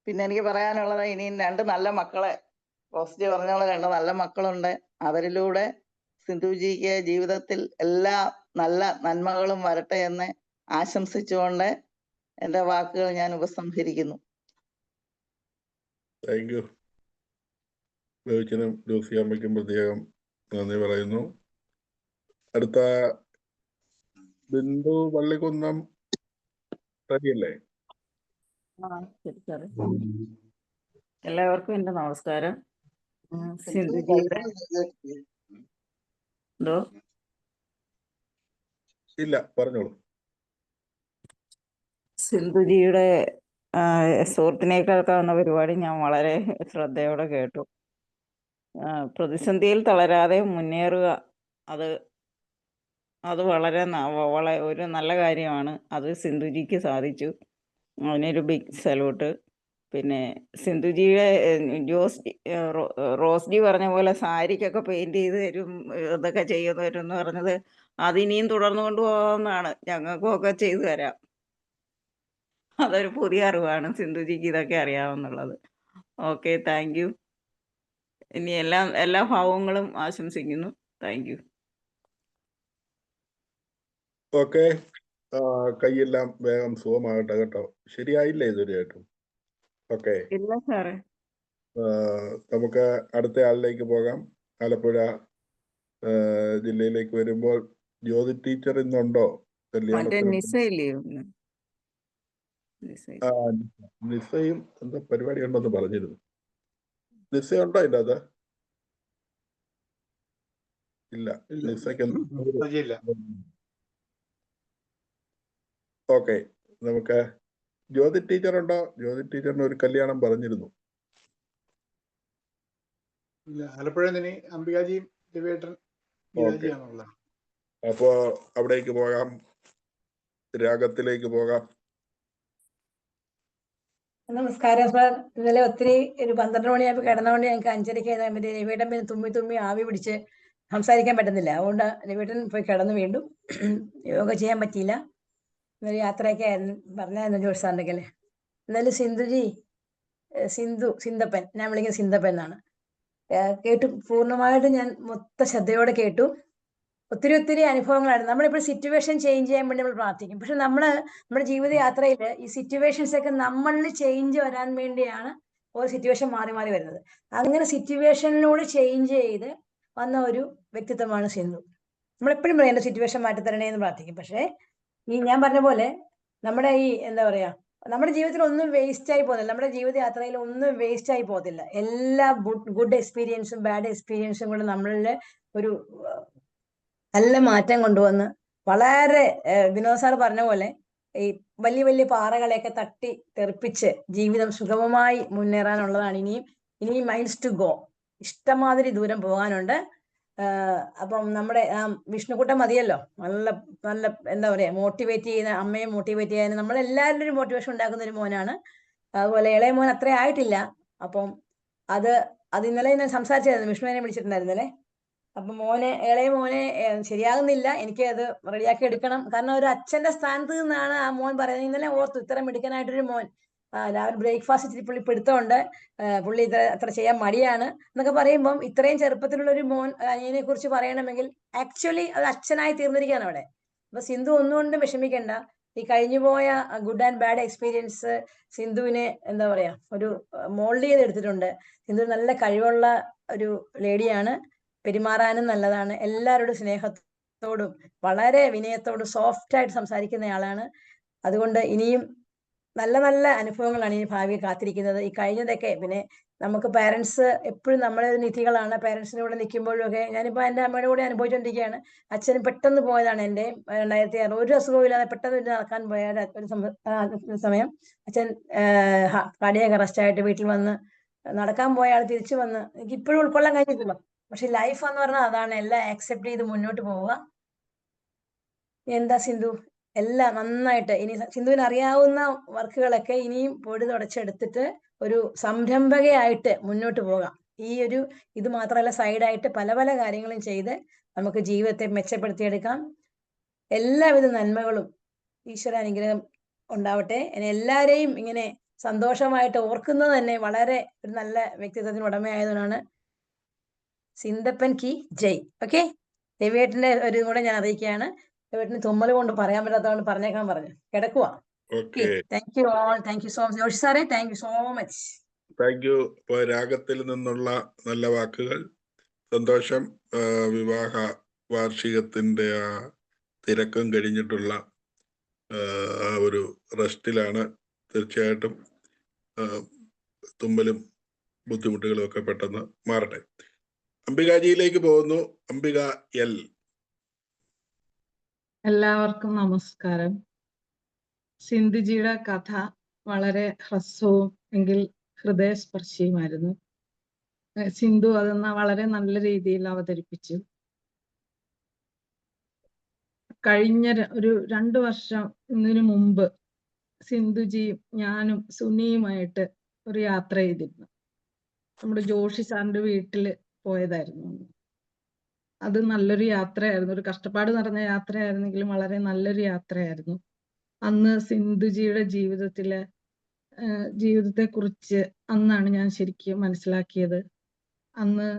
പിന്നെ എനിക്ക് പറയാനുള്ളത്, ഇനിയും 2 നല്ല മക്കളെ, പോസിറ്റീവ് പറഞ്ഞോളം 2 നല്ല മക്കളുണ്ട്. അവരിലൂടെ സിന്ധുജിക്ക് ജീവിതത്തിൽ എല്ലാ നല്ല നന്മകളും വരട്ടെ എന്ന് ആശംസിച്ചുകൊണ്ട് എൻ്റെ വാക്കുകൾ ഞാൻ ഉപസംഹരിക്കുന്നു. Thank you. ബേബിച്ചനും ലൂസിയമ്മയ്ക്കും പ്രത്യേകം നന്ദി പറയുന്നു. അടുത്ത ബിന്ദു പള്ളിക്കുന്നം റെഡിയല്ലേ? ശരി സാറേ. എല്ലാവർക്കും എൻ്റെ നമസ്കാരം. സിന്ധുജിയുടെ ഇല്ല, പറഞ്ഞോളൂ. സിന്ധുജിയുടെ സുഹൃത്തിനെ കേൾക്കാവുന്ന പരിപാടി ഞാൻ വളരെ ശ്രദ്ധയോടെ കേട്ടു. പ്രതിസന്ധിയിൽ തളരാതെ മുന്നേറുക, അത് അത് വളരെ ഒരു നല്ല കാര്യമാണ്. അത് സിന്ധുജിക്ക് സാധിച്ചു. അതിനൊരു ബിഗ് സല്യൂട്ട്. പിന്നെ സിന്ധുജിയുടെ റോസ്ജി പറഞ്ഞ പോലെ സാരിക്കൊക്കെ പെയിന്റ് ചെയ്ത് തരും, ഇതൊക്കെ ചെയ്തു തരും എന്ന് പറഞ്ഞത് അതിനിയും തുടർന്നു കൊണ്ടുപോകാവുന്നതാണ്. ഞങ്ങൾക്കും ഒക്കെ ചെയ്തു തരാം. അതൊരു പുതിയ അറിവാണ് സിന്ധുജിക്ക് ഇതൊക്കെ അറിയാവുന്നുള്ളത്. Okay, thank you. ഇനി എല്ലാ ഭാവങ്ങളും ആശംസിക്കുന്നു. Thank you. ഓക്കെ, കൈയെല്ലാം വേഗം സുഖമാകട്ടെ കേട്ടോ. ശരിയായില്ലേ ഇതുവരെയായിട്ടും? ഓക്കെ, ഇല്ല സാറേ. നമുക്ക് അടുത്ത ആളിലേക്ക് പോകാം. ആലപ്പുഴ ജില്ലയിലേക്ക് വരുമ്പോൾ ജ്യോതി ടീച്ചർ ഇന്നുണ്ടോ മറ്റേ കല്യാണത്തിന്? നിസയില്ലയോ? നിസയും എന്താ പരിപാടി ഉണ്ടെന്ന് പറഞ്ഞിരുന്നു. നിസയുണ്ടോ അതിൻ്റെ അത്? ഇല്ല, നിസയ്ക്ക് ഓക്കെ. നമുക്ക് ജ്യോതി ടീച്ചർ ഉണ്ടോ? ജ്യോതി ടീച്ചറിന് ഒരു കല്യാണം പറഞ്ഞിരുന്നു. ഇല്ല, ആലപ്പുഴ നിന്ന് അംബികാജിയും ദിവേട്ടൻ ഗീതാജിയാണുള്ളത്. അപ്പോ അവിടേക്ക് പോകാം, രാഗത്തിലേക്ക് പോകാം. നമസ്കാരം സാർ. ഇന്നലെ ഒത്തിരി ഒരു 12 മണിയായപ്പോൾ കിടന്നുകൊണ്ട് ഞങ്ങൾക്ക് 5:30 മറ്റേ രവിയേട്ടൻ പിന്നെ തുമ്മി ആവി പിടിച്ച് സംസാരിക്കാൻ പറ്റുന്നില്ല. അതുകൊണ്ട് രവിയേട്ടൻ പോയി കിടന്നു. വീണ്ടും യോഗ ചെയ്യാൻ പറ്റിയില്ല. ഇന്നലെ യാത്രയൊക്കെ ആയിരുന്നു. പറഞ്ഞായിരുന്നു ജോഷ് സാറിൻ്റെ അല്ലേ. എന്നാലും സിന്തപ്പൻ, ഞാൻ വിളിക്കുന്നത് സിന്തപ്പൻ എന്നാണ്. കേട്ടു, പൂർണ്ണമായിട്ട് ഞാൻ മൊത്ത ശ്രദ്ധയോടെ കേട്ടു. ഒത്തിരി അനുഭവങ്ങളായിരുന്നു. നമ്മളിപ്പോൾ സിറ്റുവേഷൻ ചേഞ്ച് ചെയ്യാൻ വേണ്ടി നമ്മൾ പ്രാർത്ഥിക്കും. പക്ഷെ നമ്മുടെ ജീവിതയാത്രയിൽ ഈ സിറ്റുവേഷൻസ് ഒക്കെ നമ്മളിൽ ചേഞ്ച് വരാൻ വേണ്ടിയാണ് ഓരോ സിറ്റുവേഷൻ മാറി വരുന്നത്. അങ്ങനെ സിറ്റുവേഷനിലൂടെ ചേഞ്ച് ചെയ്ത് വന്ന ഒരു വ്യക്തിത്വമാണ് സിന്ധു. നമ്മളെപ്പോഴും പറയും എൻ്റെ സിറ്റുവേഷൻ മാറ്റിത്തരണേ എന്ന് പ്രാർത്ഥിക്കും. പക്ഷേ ഈ ഞാൻ പറഞ്ഞ പോലെ നമ്മുടെ ഈ എന്താ പറയാ, നമ്മുടെ ജീവിതത്തിൽ ഒന്നും വേസ്റ്റ് ആയി പോകുന്നില്ല. നമ്മുടെ ജീവിതയാത്രയിൽ ഒന്നും വേസ്റ്റ് ആയി പോകത്തില്ല. എല്ലാ ഗുഡ് എക്സ്പീരിയൻസും ബാഡ് എക്സ്പീരിയൻസും കൂടെ നമ്മളിൽ ഒരു നല്ല മാറ്റം കൊണ്ടുവന്ന് വളരെ വിനോദ് സാർ പറഞ്ഞ പോലെ ഈ വലിയ പാറകളെയൊക്കെ തട്ടി തെറിപ്പിച്ച് ജീവിതം സുഗമമായി മുന്നേറാനുള്ളതാണ്. ഇനിയും മൈൽസ് ടു ഗോ, ഇഷ്ടമാതിരി ദൂരം പോകാനുണ്ട്. അപ്പം നമ്മുടെ വിഷ്ണുക്കുട്ടൻ മതിയല്ലോ, നല്ല എന്താ പറയാ, മോട്ടിവേറ്റ് ചെയ്യുന്ന, അമ്മയെ മോട്ടിവേറ്റ് ചെയ്യാൻ നമ്മളെല്ലാവരും ഒരു മോട്ടിവേഷൻ ഉണ്ടാക്കുന്ന ഒരു മോനാണ്. അതുപോലെ ഇളയ മോൻ അത്ര ആയിട്ടില്ല. അപ്പം അത് ഇന്നലെ ഞാൻ സംസാരിച്ചായിരുന്നു, വിഷ്ണുവിനെ വിളിച്ചിട്ടുണ്ടായിരുന്നല്ലേ. അപ്പൊ ഇളയ മോനെ ശരിയാകുന്നില്ല, എനിക്ക് അത് റെഡിയാക്കി എടുക്കണം. കാരണം ഒരു അച്ഛന്റെ സ്ഥാനത്ത് നിന്നാണ് ആ മോൻ പറയുന്നത്. ഇന്നലെ ഓർത്തു, ഇത്ര മിടുക്കനായിട്ടൊരു മോൻ, രാവിലെ ബ്രേക്ക്ഫാസ്റ്റ് ഇച്ചിരി പുള്ളി പിടുത്തമുണ്ട്, പുള്ളി അത്ര ചെയ്യാൻ മടിയാണ് എന്നൊക്കെ പറയുമ്പം ഇത്രയും ചെറുപ്പത്തിലുള്ള ഒരു മോൻ അനിയനെ കുറിച്ച് പറയണമെങ്കിൽ ആക്ച്വലി അത് അച്ഛനായി തീർന്നിരിക്കുകയാണ് അവിടെ. അപ്പൊ സിന്ധു ഒന്നുകൊണ്ടും വിഷമിക്കണ്ട. ഈ കഴിഞ്ഞുപോയ ഗുഡ് ആൻഡ് ബാഡ് എക്സ്പീരിയൻസ് സിന്ധുവിനെ എന്താ പറയാ, ഒരു മോൾഡ് ചെയ്തെടുത്തിട്ടുണ്ട്. സിന്ധു നല്ല കഴിവുള്ള ഒരു ലേഡിയാണ്. പെരുമാറാനും നല്ലതാണ്. എല്ലാവരോടും സ്നേഹത്തോടും വളരെ വിനയത്തോടും സോഫ്റ്റ് ആയിട്ട് സംസാരിക്കുന്നയാളാണ്. അതുകൊണ്ട് ഇനിയും നല്ല അനുഭവങ്ങളാണ് ഇനി ഭാവിയിൽ കാത്തിരിക്കുന്നത്. ഈ കഴിഞ്ഞതൊക്കെ പിന്നെ നമുക്ക് പാരൻസ് എപ്പോഴും നമ്മളെ ഒരു നിധികളാണ്. പാരൻസിന്റെ കൂടെ നിൽക്കുമ്പോഴും ഒക്കെ ഞാനിപ്പോൾ എൻ്റെ അമ്മയുടെ കൂടെ അനുഭവിച്ചുകൊണ്ടിരിക്കുകയാണ്. അച്ഛൻ പെട്ടെന്ന് പോയതാണ്. എൻ്റെ 2006 ഒരു അസുഖവും ഇല്ലാതെ പെട്ടെന്ന് നടക്കാൻ പോയ ഒരു സമയം അച്ഛൻ കാർഡിയാക് അറസ്റ്റ് ആയിട്ട് വീട്ടിൽ വന്ന് നടക്കാൻ പോയ ആൾ തിരിച്ചു വന്ന് എനിക്ക് ഇപ്പോഴും ഉൾക്കൊള്ളാൻ കഴിഞ്ഞിട്ടില്ല. പക്ഷെ ലൈഫ് എന്ന് പറഞ്ഞാൽ അതാണ്, എല്ലാം ആക്സെപ്റ്റ് ചെയ്ത് മുന്നോട്ട് പോവുക. എന്താ സിന്ധു, എല്ലാം നന്നായിട്ട് ഇനി സിന്ധുവിന് അറിയാവുന്ന വർക്കുകളൊക്കെ ഇനിയും പൊടി തുടച്ചെടുത്തിട്ട് ഒരു സംരംഭകയായിട്ട് മുന്നോട്ട് പോകാം. ഇത് മാത്രമല്ല, സൈഡായിട്ട് പല കാര്യങ്ങളും ചെയ്ത് നമുക്ക് ജീവിതത്തെ മെച്ചപ്പെടുത്തിയെടുക്കാം. എല്ലാവിധ നന്മകളും ഈശ്വര അനുഗ്രഹം ഉണ്ടാവട്ടെ. എല്ലാവരെയും ഇങ്ങനെ സന്തോഷമായിട്ട് ഓർക്കുന്നത് തന്നെ വളരെ ഒരു നല്ല വ്യക്തിത്വത്തിന് ഉടമയായതുകൊണ്ടാണ്. സിന്തപ്പൻ കി ജയ്. ഓക്കെ, രവിയേട്ടന്റെ ഒരു കൂടെ ഞാൻ അറിയിക്കുകയാണ്. രവിയേട്ടന് തുമ്മൽ കൊണ്ട് പറയാൻ പറ്റാത്തതുകൊണ്ട് പറഞ്ഞേക്കാൻ പറഞ്ഞു കിടക്കുക. Thank you all. Thank you so much Joshi സാറേ. Thank you so much. Thank you. രാഗത്തിൽ നിന്നുള്ള നല്ല വാക്കുകൾ. സന്തോഷം. വിവാഹ വാർഷികത്തിന്റെ ആ തിരക്കും കഴിഞ്ഞിട്ടുള്ള ഒരു റെസ്റ്റിലാണ്. തീർച്ചയായിട്ടും തുമ്മലും ബുദ്ധിമുട്ടുകളും ഒക്കെ പെട്ടെന്ന് മാറട്ടെ. അംബികാജിയിലേക്ക് പോകുന്നു. അംബിക എൽ. എല്ലാവർക്കും നമസ്കാരം. സിന്ധുജിയുടെ കഥ വളരെ ഹ്രസ്വവും എങ്കിൽ ഹൃദയസ്പർശിയുമായിരുന്നു. സിന്ധു അതെന്ന വളരെ നല്ല രീതിയിൽ അവതരിപ്പിച്ചു. കഴിഞ്ഞ ഒരു 2 വർഷത്തിന് മുമ്പ് സിന്ധുജിയും ഞാനും സുനിയുമായിട്ട് ഒരു യാത്ര ചെയ്തിരുന്നു. നമ്മുടെ ജോഷി സാറിന്റെ വീട്ടിൽ പോയതായിരുന്നു. അത് നല്ലൊരു യാത്രയായിരുന്നു. ഒരു കഷ്ടപ്പാട് നിറഞ്ഞ യാത്രയായിരുന്നെങ്കിലും വളരെ നല്ലൊരു യാത്രയായിരുന്നു. അന്ന് സിന്ധുജിയുടെ ജീവിതത്തെക്കുറിച്ച് അന്നാണ് ഞാൻ ശരിക്കും മനസ്സിലാക്കിയത്. അന്ന്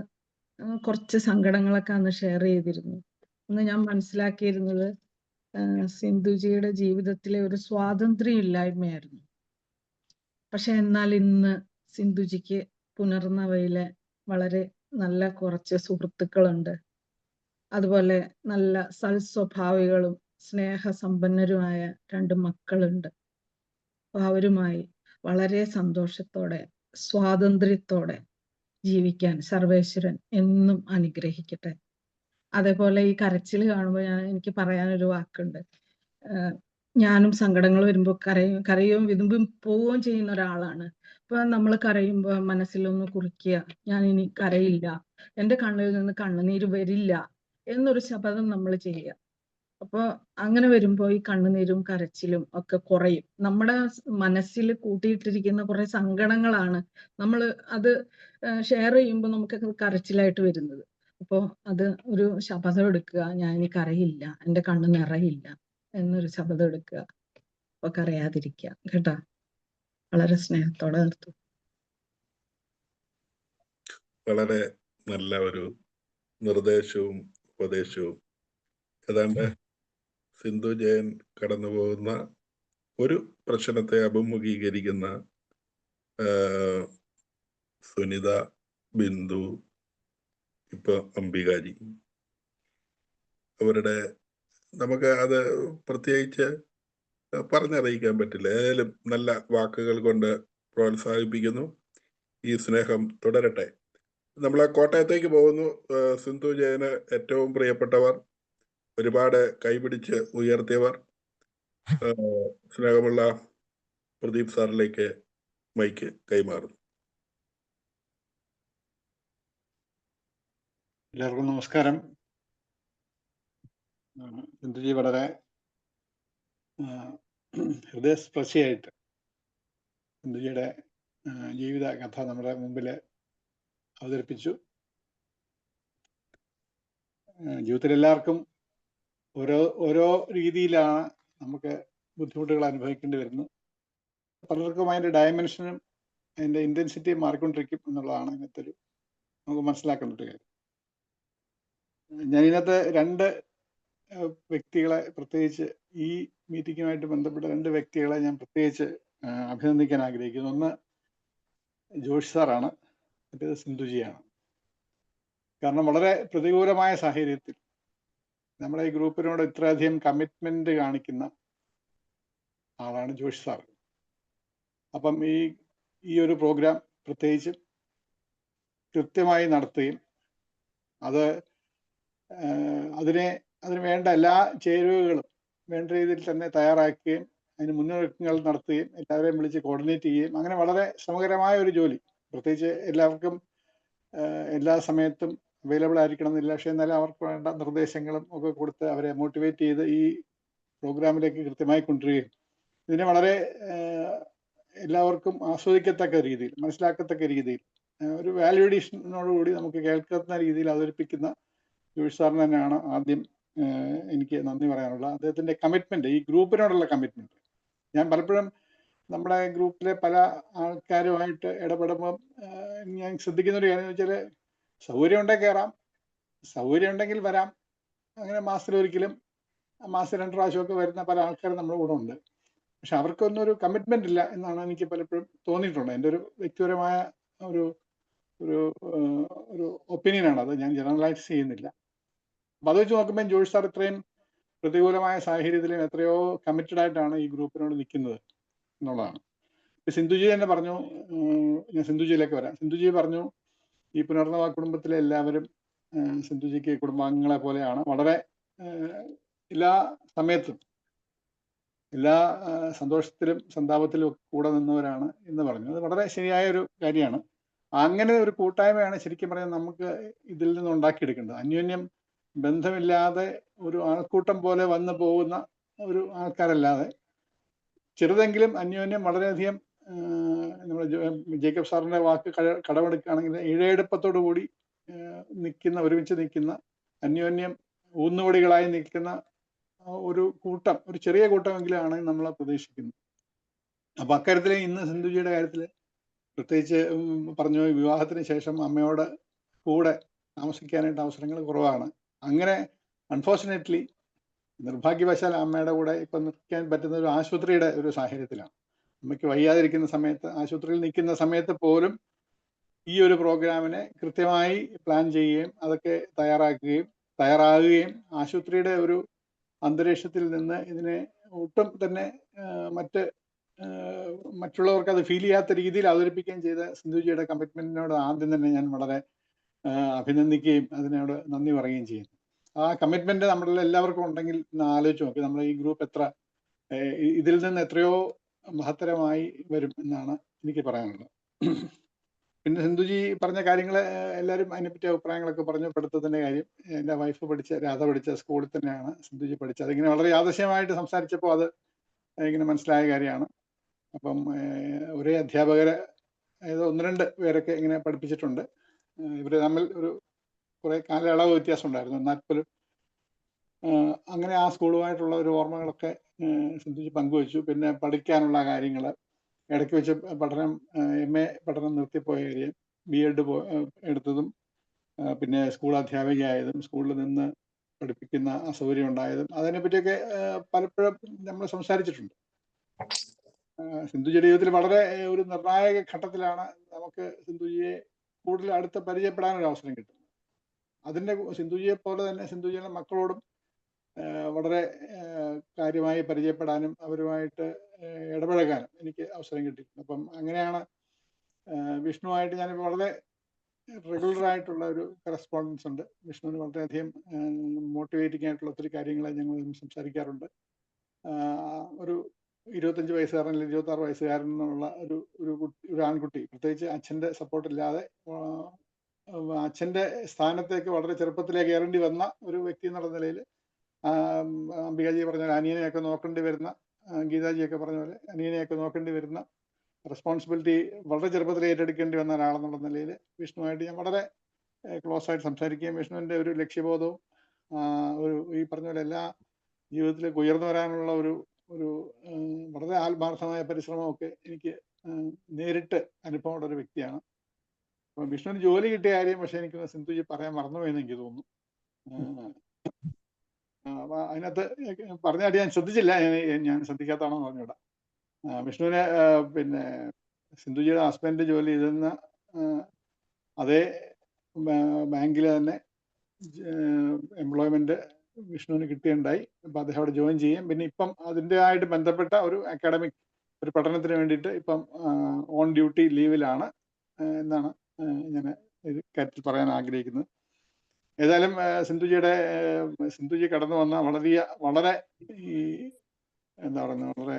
കുറച്ച് സങ്കടങ്ങളൊക്കെ അന്ന് ഷെയർ ചെയ്തിരുന്നു. അന്ന് ഞാൻ മനസ്സിലാക്കിയിരുന്നത് സിന്ധുജിയുടെ ജീവിതത്തിലെ ഒരു സ്വാതന്ത്ര്യം ഇല്ലായ്മയായിരുന്നു. പക്ഷെ എന്നാൽ ഇന്ന് സിന്ധുജിക്ക് പുനർനവയിലെ വളരെ നല്ല കുറച്ച് സുഹൃത്തുക്കളുണ്ട്. അതുപോലെ നല്ല സൽസ്വഭാവികളും സ്നേഹസമ്പന്നരുമായ 2 മക്കളുണ്ട്. അപ്പൊ അവരുമായി വളരെ സന്തോഷത്തോടെ സ്വാതന്ത്ര്യത്തോടെ ജീവിക്കാൻ സർവേശ്വരൻ എന്നും അനുഗ്രഹിക്കട്ടെ. അതേപോലെ ഈ കരച്ചിൽ കാണുമ്പോൾ എനിക്ക് പറയാനൊരു വാക്കുണ്ട്. ഞാനും സങ്കടങ്ങൾ വരുമ്പോൾ കരയും വിതുമ്പും പോവുകയും ചെയ്യുന്ന ഒരാളാണ്. അപ്പൊ നമ്മൾ കരയുമ്പോൾ മനസ്സിലൊന്ന് കുറിക്കുക, ഞാൻ ഇനി കരയില്ല, എൻ്റെ കണ്ണിൽ നിന്ന് കണ്ണുനീര് വരില്ല എന്നൊരു ശപഥം നമ്മൾ ചെയ്യുക. അപ്പോൾ അങ്ങനെ വരുമ്പോൾ ഈ കണ്ണുനീരും കരച്ചിലും ഒക്കെ കുറയും. നമ്മുടെ മനസ്സിൽ കൂട്ടിയിട്ടിരിക്കുന്ന കുറെ സങ്കടങ്ങളാണ് നമ്മൾ അത് ഷെയർ ചെയ്യുമ്പോൾ നമുക്ക് കരച്ചിലായിട്ട് വരുന്നത്. അപ്പോൾ അത് ഒരു ശപഥം എടുക്കുക, ഞാൻ ഇനി കരയില്ല, എൻ്റെ കണ്ണ് നിറയില്ല എന്നൊരു ശപഥം എടുക്കുക. അപ്പൊ കരയാതിരിക്കുക കേട്ടോ. വളരെ സ്നേഹത്തോടെ നിർത്തും. വളരെ നല്ല ഒരു നിർദ്ദേശവും ഉപദേശവും. ഏതാണ്ട് സിന്ധു ജയൻ കടന്നു പോകുന്ന ഒരു പ്രശ്നത്തെ അഭിമുഖീകരിക്കുന്ന സുനിത, ബിന്ദു, ഇപ്പൊ അംബികാജി, അവരുടെ നമുക്ക് അത് പ്രത്യേകിച്ച് പറഞ്ഞറിയിക്കാൻ പറ്റില്ല. ഏതായാലും നല്ല വാക്കുകൾ കൊണ്ട് പ്രോത്സാഹിപ്പിക്കുന്നു. ഈ സ്നേഹം തുടരട്ടെ. നമ്മൾ കോട്ടയത്തേക്ക് പോകുന്നു. സിന്ധു ജയന് ഏറ്റവും പ്രിയപ്പെട്ടവർ, ഒരുപാട് കൈപിടിച്ച് ഉയർത്തിയവർ, സ്നേഹമുള്ള പ്രദീപ് സാറിലേക്ക് മൈക്ക് കൈമാറുന്നു. എല്ലാവർക്കും നമസ്കാരം. സിന്ധുജി വളരെ ഹൃദയസ്പർശിയായിട്ട് സിന്ധുജിയുടെ ജീവിത കഥ നമ്മുടെ മുമ്പിൽ അവതരിപ്പിച്ചു. ജീവിതത്തിൽ എല്ലാവർക്കും ഓരോ രീതിയിലാണ് നമുക്ക് ബുദ്ധിമുട്ടുകൾ അനുഭവിക്കേണ്ടി വരുന്നത്. പലർക്കും അതിൻ്റെ ഡയമെൻഷനും അതിൻ്റെ ഇൻറ്റൻസിറ്റിയും മാറിക്കൊണ്ടിരിക്കും എന്നുള്ളതാണ് ഇന്നത്തെ ഒരു നമുക്ക് മനസ്സിലാക്കേണ്ട ഒരു കാര്യം. ഞാൻ ഇതിനകത്ത് 2 വ്യക്തികളെ, പ്രത്യേകിച്ച് ഈ മീറ്റിങ്ങുമായിട്ട് ബന്ധപ്പെട്ട 2 വ്യക്തികളെ ഞാൻ പ്രത്യേകിച്ച് അഭിനന്ദിക്കാൻ ആഗ്രഹിക്കുന്നു. ഒന്ന് ജോഷി സാറാണ്, മറ്റേത് സിന്ധുജിയാണ്. കാരണം വളരെ പ്രതികൂലമായ സാഹചര്യത്തിൽ നമ്മുടെ ഈ ഗ്രൂപ്പിനോട് ഇത്രയധികം കമ്മിറ്റ്മെന്റ് കാണിക്കുന്ന ആളാണ് ജോഷി സാർ. അപ്പം ഈ ഒരു പ്രോഗ്രാം പ്രത്യേകിച്ച് കൃത്യമായി നടത്തുകയും അതിന് വേണ്ട എല്ലാ ചേരുവകളും വേണ്ട രീതിയിൽ തന്നെ തയ്യാറാക്കുകയും അതിന് മുന്നൊരുക്കങ്ങൾ നടത്തുകയും എല്ലാവരെയും വിളിച്ച് കോർഡിനേറ്റ് ചെയ്യുകയും അങ്ങനെ വളരെ ശ്രമകരമായ ഒരു ജോലി. പ്രത്യേകിച്ച് എല്ലാവർക്കും എല്ലാ സമയത്തും അവൈലബിൾ ആയിരിക്കണം എന്നില്ല, പക്ഷെ എന്നാലും അവർക്ക് വേണ്ട നിർദ്ദേശങ്ങളും ഒക്കെ കൊടുത്ത് അവരെ മോട്ടിവേറ്റ് ചെയ്ത് ഈ പ്രോഗ്രാമിലേക്ക് കൃത്യമായി കൊണ്ടുവരികയും ഇതിനെ വളരെ എല്ലാവർക്കും ആസ്വദിക്കത്തക്ക രീതിയിൽ, മനസ്സിലാക്കത്തക്ക രീതിയിൽ, ഒരു വാല്യൂ അഡീഷനോടുകൂടി നമുക്ക് കേൾക്കുന്ന രീതിയിൽ അവതരിപ്പിക്കുന്ന ജോഷി സാറിന് തന്നെയാണ് ആദ്യം എനിക്ക് നന്ദി പറയാനുള്ള. അദ്ദേഹത്തിന്റെ കമ്മിറ്റ്മെന്റ്, ഈ ഗ്രൂപ്പിനോടുള്ള കമ്മിറ്റ്മെന്റ്. ഞാൻ പലപ്പോഴും നമ്മുടെ ഗ്രൂപ്പിലെ പല ആൾക്കാരുമായിട്ട് ഇടപെടുമ്പം ഞാൻ ശ്രദ്ധിക്കുന്ന ഒരു കാര്യം എന്ന് വെച്ചാൽ, സൗകര്യം ഉണ്ടെങ്കിൽ കയറാം, സൗകര്യം ഉണ്ടെങ്കിൽ വരാം, അങ്ങനെ മാസത്തിലൊരിക്കലും മാസം 2 പ്രാവശ്യമൊക്കെ വരുന്ന പല ആൾക്കാരും നമ്മുടെ കൂടെ ഉണ്ട്. പക്ഷെ അവർക്കൊന്നും ഒരു കമ്മിറ്റ്മെന്റ് ഇല്ല എന്നാണ് എനിക്ക് പലപ്പോഴും തോന്നിയിട്ടുണ്ട്. എൻ്റെ ഒരു വ്യക്തിപരമായ ഒരു ഒപ്പീനിയനാണ് അത്, ഞാൻ ജനറലൈസ് ചെയ്യുന്നില്ല. അപ്പം അത് വെച്ച് നോക്കുമ്പോൾ ജോഷി സാർ ഇത്രയും പ്രതികൂലമായ സാഹചര്യത്തിലും എത്രയോ കമ്മിറ്റഡ് ആയിട്ടാണ് ഈ ഗ്രൂപ്പിനോട് നിൽക്കുന്നത് എന്നുള്ളതാണ്. സിന്ധുജി തന്നെ പറഞ്ഞു, ഞാൻ സിന്ധുജിയിലേക്ക് വരാം. സിന്ധുജി പറഞ്ഞു ഈ പുനർനവ കുടുംബത്തിലെ എല്ലാവരും സിന്ധുജിക്ക് കുടുംബാംഗങ്ങളെ പോലെയാണ്, വളരെ എല്ലാ സമയത്തും എല്ലാ സന്തോഷത്തിലും സന്താപത്തിലും കൂടെ നിന്നവരാണ് എന്ന് പറഞ്ഞു. അത് വളരെ ശരിയായ ഒരു കാര്യമാണ്. അങ്ങനെ ഒരു കൂട്ടായ്മയാണ് ശരിക്കും പറഞ്ഞാൽ നമുക്ക് ഇതിൽ നിന്ന് ഉണ്ടാക്കിയെടുക്കേണ്ടത്. അന്യോന്യം ബന്ധമില്ലാതെ ഒരു ആൾക്കൂട്ടം പോലെ വന്നു പോകുന്ന ഒരു ആൾക്കാരല്ലാതെ ചെറുതെങ്കിലും അന്യോന്യം വളരെയധികം നമ്മുടെ ജേക്കബ് സാറിന്റെ വാക്ക് കടമെടുക്കുകയാണെങ്കിൽ ഇഴയെടുപ്പത്തോടു കൂടി ഒരുമിച്ച് നിൽക്കുന്ന, അന്യോന്യം ഊന്നുവടികളായി നിൽക്കുന്ന ഒരു കൂട്ടം, ഒരു ചെറിയ കൂട്ടമെങ്കിലാണ് നമ്മൾ പ്രതീക്ഷിക്കുന്നത്. അപ്പൊ അക്കാര്യത്തിൽ ഇന്ന് സിന്ധുജിയുടെ കാര്യത്തിൽ പ്രത്യേകിച്ച് പറഞ്ഞു, വിവാഹത്തിന് ശേഷം അമ്മയോട് കൂടെ താമസിക്കാനായിട്ട് അവസരങ്ങൾ കുറവാണ്. അങ്ങനെ അൺഫോർച്ചുനേറ്റ്ലി നിർഭാഗ്യവശാൽ അമ്മയുടെ കൂടെ ഇപ്പം നിൽക്കാൻ പറ്റുന്ന ഒരു ആശുപത്രിയുടെ ഒരു സാഹചര്യത്തിലാണ്. അമ്മയ്ക്ക് വയ്യാതിരിക്കുന്ന സമയത്ത്, ആശുപത്രിയിൽ നിൽക്കുന്ന സമയത്ത് പോലും ഈ ഒരു പ്രോഗ്രാമിനെ കൃത്യമായി പ്ലാൻ ചെയ്യുകയും അതൊക്കെ തയ്യാറാകുകയും ആശുപത്രിയുടെ ഒരു അന്തരീക്ഷത്തിൽ നിന്ന് ഇതിനെ ഒട്ടും തന്നെ മറ്റുള്ളവർക്ക് അത് ഫീൽ ചെയ്യാത്ത രീതിയിൽ അവതരിപ്പിക്കുകയും ചെയ്ത സിന്ധുജിയുടെ കമ്മിറ്റ്മെന്റിനോട് ആദ്യം തന്നെ ഞാൻ വളരെ അഭിനന്ദിക്കുകയും അതിനോട് നന്ദി പറയുകയും ചെയ്യുന്നു. ആ കമ്മിറ്റ്മെന്റ് നമ്മളിൽ എല്ലാവർക്കും ഉണ്ടെങ്കിൽ ആലോചിച്ച് നോക്കി, നമ്മൾ ഈ ഗ്രൂപ്പ് ഇതിൽ നിന്ന് എത്രയോ മഹത്തരമായി വരും എന്നാണ് എനിക്ക് പറയാനുള്ളത്. പിന്നെ സിന്ധുജി പറഞ്ഞ കാര്യങ്ങൾ എല്ലാവരും അതിനെപ്പറ്റി അഭിപ്രായങ്ങളൊക്കെ പറഞ്ഞു. പഠിത്തത്തിന്റെ കാര്യം, എൻ്റെ വൈഫ് രാധ പഠിച്ച സ്കൂളിൽ തന്നെയാണ് സിന്ധുജി പഠിച്ചത്. അതിങ്ങനെ വളരെ യാദൃശ്യമായിട്ട് സംസാരിച്ചപ്പോൾ അത് ഇങ്ങനെ മനസ്സിലായ കാര്യമാണ്. അപ്പം ഒരേ അധ്യാപകരെ ഒന്ന് രണ്ട് പേരൊക്കെ ഇങ്ങനെ പഠിപ്പിച്ചിട്ടുണ്ട്. ഇവർ തമ്മിൽ ഒരു കുറെ കാലയളവ് വ്യത്യാസം ഉണ്ടായിരുന്നു. എന്നാൽ പോലും അങ്ങനെ ആ സ്കൂളുമായിട്ടുള്ള ഒരു ഓർമ്മകളൊക്കെ സിന്ധുജി പങ്കുവച്ചു. പിന്നെ പഠിക്കാനുള്ള കാര്യങ്ങൾ, ഇടയ്ക്ക് വെച്ച് പഠനം MA പഠനം നിർത്തിപ്പോയ കാര്യം, B.Ed എടുത്തതും, പിന്നെ സ്കൂൾ അധ്യാപികയായതും, സ്കൂളിൽ നിന്ന് പഠിപ്പിക്കുന്ന അസൗകര്യം ഉണ്ടായതും, അതിനെപ്പറ്റിയൊക്കെ പലപ്പോഴും നമ്മൾ സംസാരിച്ചിട്ടുണ്ട്. സിന്ധുജിയുടെ ജീവിതത്തിൽ വളരെ ഒരു നിർണായക ഘട്ടത്തിലാണ് നമുക്ക് സിന്ധുജിയെ കൂടുതൽ അടുത്ത് പരിചയപ്പെടാനൊരു അവസരം കിട്ടുന്നത്. അതിൻ്റെ സിന്ധുജിയെ പോലെ തന്നെ സിന്ധുജിയുടെ മക്കളോടും വളരെ കാര്യമായി പരിചയപ്പെടാനും അവരുമായിട്ട് ഇടപഴകാനും എനിക്ക് അവസരം കിട്ടിയിട്ടുണ്ട്. അപ്പം അങ്ങനെയാണ് വിഷ്ണുവായിട്ട് ഞാനിപ്പോൾ വളരെ റെഗുലറായിട്ടുള്ള ഒരു കറസ്പോണ്ടൻസ് ഉണ്ട്. വിഷ്ണുവിന് വളരെയധികം മോട്ടിവേറ്റിംഗ് ആയിട്ടുള്ള ഒത്തിരി കാര്യങ്ങൾ ഞങ്ങൾ സംസാരിക്കാറുണ്ട്. ഒരു 25 വയസ്സുകാരൻ അല്ലെങ്കിൽ 26 വയസ്സുകാരൻ എന്നുള്ള ഒരു ആൺകുട്ടി, പ്രത്യേകിച്ച് അച്ഛൻ്റെ സപ്പോർട്ടില്ലാതെ അച്ഛൻ്റെ സ്ഥാനത്തേക്ക് വളരെ ചെറുപ്പത്തിലേ കയറേണ്ടി വന്ന ഒരു വ്യക്തി എന്നുള്ള നിലയിൽ, അംബികാജി പറഞ്ഞ പോലെ അനിയനെയൊക്കെ നോക്കേണ്ടി വരുന്ന, ഗീതാജിയൊക്കെ പറഞ്ഞ പോലെ അനിയനെയൊക്കെ നോക്കേണ്ടി വരുന്ന റെസ്പോൺസിബിലിറ്റി വളരെ ചെറുപ്പത്തിൽ ഏറ്റെടുക്കേണ്ടി വന്ന ഒരാളെന്നുള്ള നിലയിൽ വിഷ്ണുവായിട്ട് ഞാൻ വളരെ ക്ലോസ് ആയിട്ട് സംസാരിക്കുകയും വിഷ്ണുവിൻ്റെ ഒരു ലക്ഷ്യബോധവും ഈ പറഞ്ഞ പോലെ എല്ലാ ജീവിതത്തിലേക്ക് ഉയർന്നു വരാനുള്ള ഒരു വളരെ ആത്മാർത്ഥമായ പരിശ്രമമൊക്കെ എനിക്ക് നേരിട്ട് അനുഭവമുള്ള ഒരു വ്യക്തിയാണ്. അപ്പം വിഷ്ണുവിന് ജോലി കിട്ടിയ കാര്യം പക്ഷെ എനിക്ക് സിന്ധുജി പറയാൻ മറന്നുപോയെന്ന് എനിക്ക് തോന്നുന്നു. അതിനകത്ത് പറഞ്ഞായിട്ട് ഞാൻ ശ്രദ്ധിച്ചില്ല, ഞാൻ ശ്രദ്ധിക്കാത്തതാണോ എന്ന് പറഞ്ഞുകൂടാ. വിഷ്ണുവിനെ പിന്നെ സിന്ധുജിയുടെ ഹസ്ബൻഡ് ജോലി ചെയ്തിരുന്ന അതേ ബാങ്കിൽ തന്നെ എംപ്ലോയ്മെന്റ് വിഷ്ണുവിന് കിട്ടുകയുണ്ടായി. അപ്പം അദ്ദേഹം അവിടെ ജോയിൻ ചെയ്യും. പിന്നെ ഇപ്പം അതിൻ്റെ ആയിട്ട് ബന്ധപ്പെട്ട ഒരു അക്കാഡമിക് ഒരു പഠനത്തിന് വേണ്ടിയിട്ട് ഇപ്പം ഓൺ ഡ്യൂട്ടി ലീവിലാണ് എന്നാണ് ഞാൻ ഇത് കാര്യത്തിൽ പറയാൻ ആഗ്രഹിക്കുന്നത്. ഏതായാലും സിന്ധുജി കടന്നു വന്ന വളരെ ഈ എന്താ പറയുന്നത്, വളരെ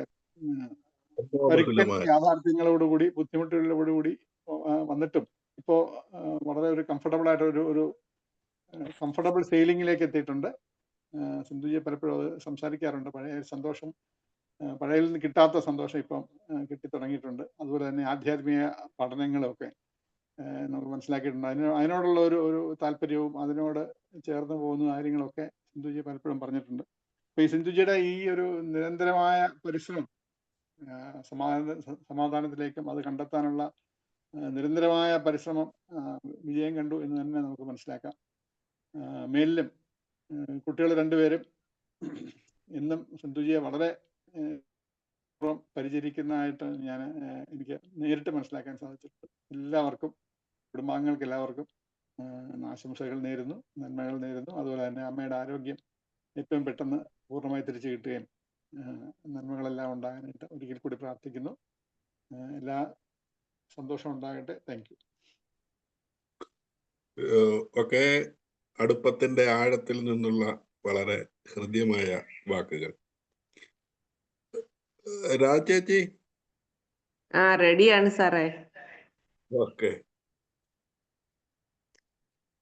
യാഥാർത്ഥ്യങ്ങളോടുകൂടി ബുദ്ധിമുട്ടുകളോടുകൂടി വന്നിട്ടും ഇപ്പോൾ വളരെ ഒരു കംഫർട്ടബിൾ ആയിട്ട് ഒരു കംഫർട്ടബിൾ സെയിലിങ്ങിലേക്ക് എത്തിയിട്ടുണ്ട്. സിന്ധുജിയെ പലപ്പോഴും അത് സംസാരിക്കാറുണ്ട്. പഴയ സന്തോഷം, പഴയതിൽ നിന്ന് കിട്ടാത്ത സന്തോഷം ഇപ്പം കിട്ടി തുടങ്ങിയിട്ടുണ്ട്. അതുപോലെ തന്നെ ആധ്യാത്മിക പഠനങ്ങളൊക്കെ നമുക്ക് മനസ്സിലാക്കിയിട്ടുണ്ട്. അതിനോടുള്ള ഒരു താല്പര്യവും അതിനോട് ചേർന്ന് പോകുന്ന കാര്യങ്ങളൊക്കെ സിന്ധുജി പലപ്പോഴും പറഞ്ഞിട്ടുണ്ട്. അപ്പൊ ഈ സിന്ധുജിയുടെ ഈ ഒരു നിരന്തരമായ പരിശ്രമം സമാധാനത്തിലേക്കും അത് കണ്ടെത്താനുള്ള നിരന്തരമായ പരിശ്രമം വിജയം കണ്ടു എന്ന് തന്നെ നമുക്ക് മനസ്സിലാക്കാം. മേലിലും കുട്ടികൾ രണ്ടുപേരും എന്നും സിന്ധുജിയെ വളരെ പരിചരിക്കുന്നതായിട്ട് എനിക്ക് നേരിട്ട് മനസ്സിലാക്കാൻ സാധിച്ചിട്ടുണ്ട്. എല്ലാവർക്കും, കുടുംബാംഗങ്ങൾക്ക് എല്ലാവർക്കും ആശംസകൾ നേരുന്നു, നന്മകൾ നേരുന്നു. അതുപോലെ തന്നെ അമ്മയുടെ ആരോഗ്യം ഏറ്റവും പെട്ടെന്ന് പൂർണ്ണമായി തിരിച്ചു കിട്ടുകയും നന്മകളെല്ലാം ഉണ്ടാകാനായിട്ട് ഒരിക്കൽ കൂടി പ്രാർത്ഥിക്കുന്നു. എല്ലാ സന്തോഷം ഉണ്ടാകട്ടെ. Thank you. ഒക്കെ അടുപ്പത്തിന്റെ ആഴത്തിൽ നിന്നുള്ള വളരെ ഹൃദ്യമായ വാക്കുകൾ. രാജേച്ചി റെഡിയാണ് സാറേ. ഓക്കെ.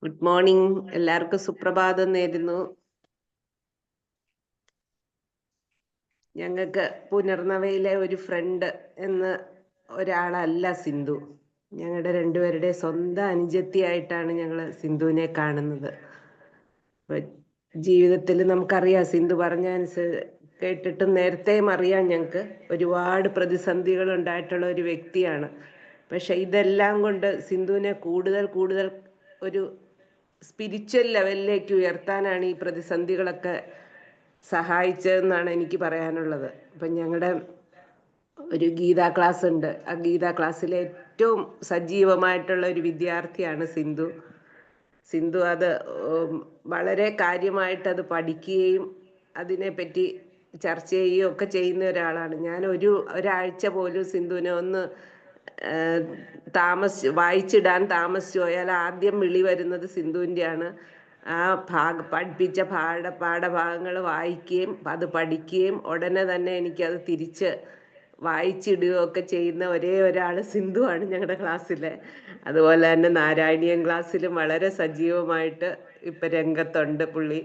ഗുഡ് മോർണിംഗ്, എല്ലാവർക്കും സുപ്രഭാതം നേരുന്നു. ഞങ്ങൾക്ക് പുനർനവയിലെ ഒരു ഫ്രണ്ട് എന്ന ഒരാളല്ല സിന്ധു. ഞങ്ങളുടെ രണ്ടുപേരുടെ സ്വന്തം അനുജത്തിയായിട്ടാണ് ഞങ്ങൾ സിന്ധുവിനെ കാണുന്നത്. ജീവിതത്തിൽ നമുക്കറിയാം, സിന്ധു പറഞ്ഞ കേട്ടിട്ടും നേരത്തെയും അറിയാം, ഞങ്ങൾക്ക് ഒരുപാട് പ്രതിസന്ധികൾ ഉണ്ടായിട്ടുള്ള ഒരു വ്യക്തിയാണ്. പക്ഷെ ഇതെല്ലാം കൊണ്ട് സിന്ധുവിനെ കൂടുതൽ ഒരു സ്പിരിച്വൽ ലെവലിലേക്ക് ഉയർത്താനാണ് ഈ പ്രതിസന്ധികളൊക്കെ സഹായിച്ചതെന്നാണ് എനിക്ക് പറയാനുള്ളത്. അപ്പം ഞങ്ങളുടെ ഒരു ഗീതാ ക്ലാസ് ഉണ്ട്. ആ ഗീതാ ക്ലാസ്സിലെ ഏറ്റവും സജീവമായിട്ടുള്ള ഒരു വിദ്യാർത്ഥിയാണ് സിന്ധു. സിന്ധു അത് വളരെ കാര്യമായിട്ട് അത് പഠിക്കുകയും അതിനെപ്പറ്റി ചർച്ച ചെയ്യുകയും ഒക്കെ ചെയ്യുന്ന ഒരാളാണ്. ഞാൻ ഒരാഴ്ച പോലും സിന്ധുവിനെ ഒന്ന് വായിച്ചിടാൻ താമസിച്ചു പോയാൽ ആദ്യം വിളി വരുന്നത് സിന്ധുവിൻ്റെയാണ്. ആ പഠിപ്പിച്ച പാഠഭാഗങ്ങൾ വായിക്കുകയും അത് പഠിക്കുകയും ഉടനെ തന്നെ എനിക്കത് തിരിച്ച് വായിച്ചിടുകയൊക്കെ ചെയ്യുന്ന ഒരേ ഒരാൾ സിന്ധുവാണ് ഞങ്ങളുടെ ക്ലാസ്സിലെ. അതുപോലെ തന്നെ നാരായണീയൻ ക്ലാസ്സിലും വളരെ സജീവമായിട്ട് ഇപ്പം രംഗത്തുണ്ട് പുള്ളി.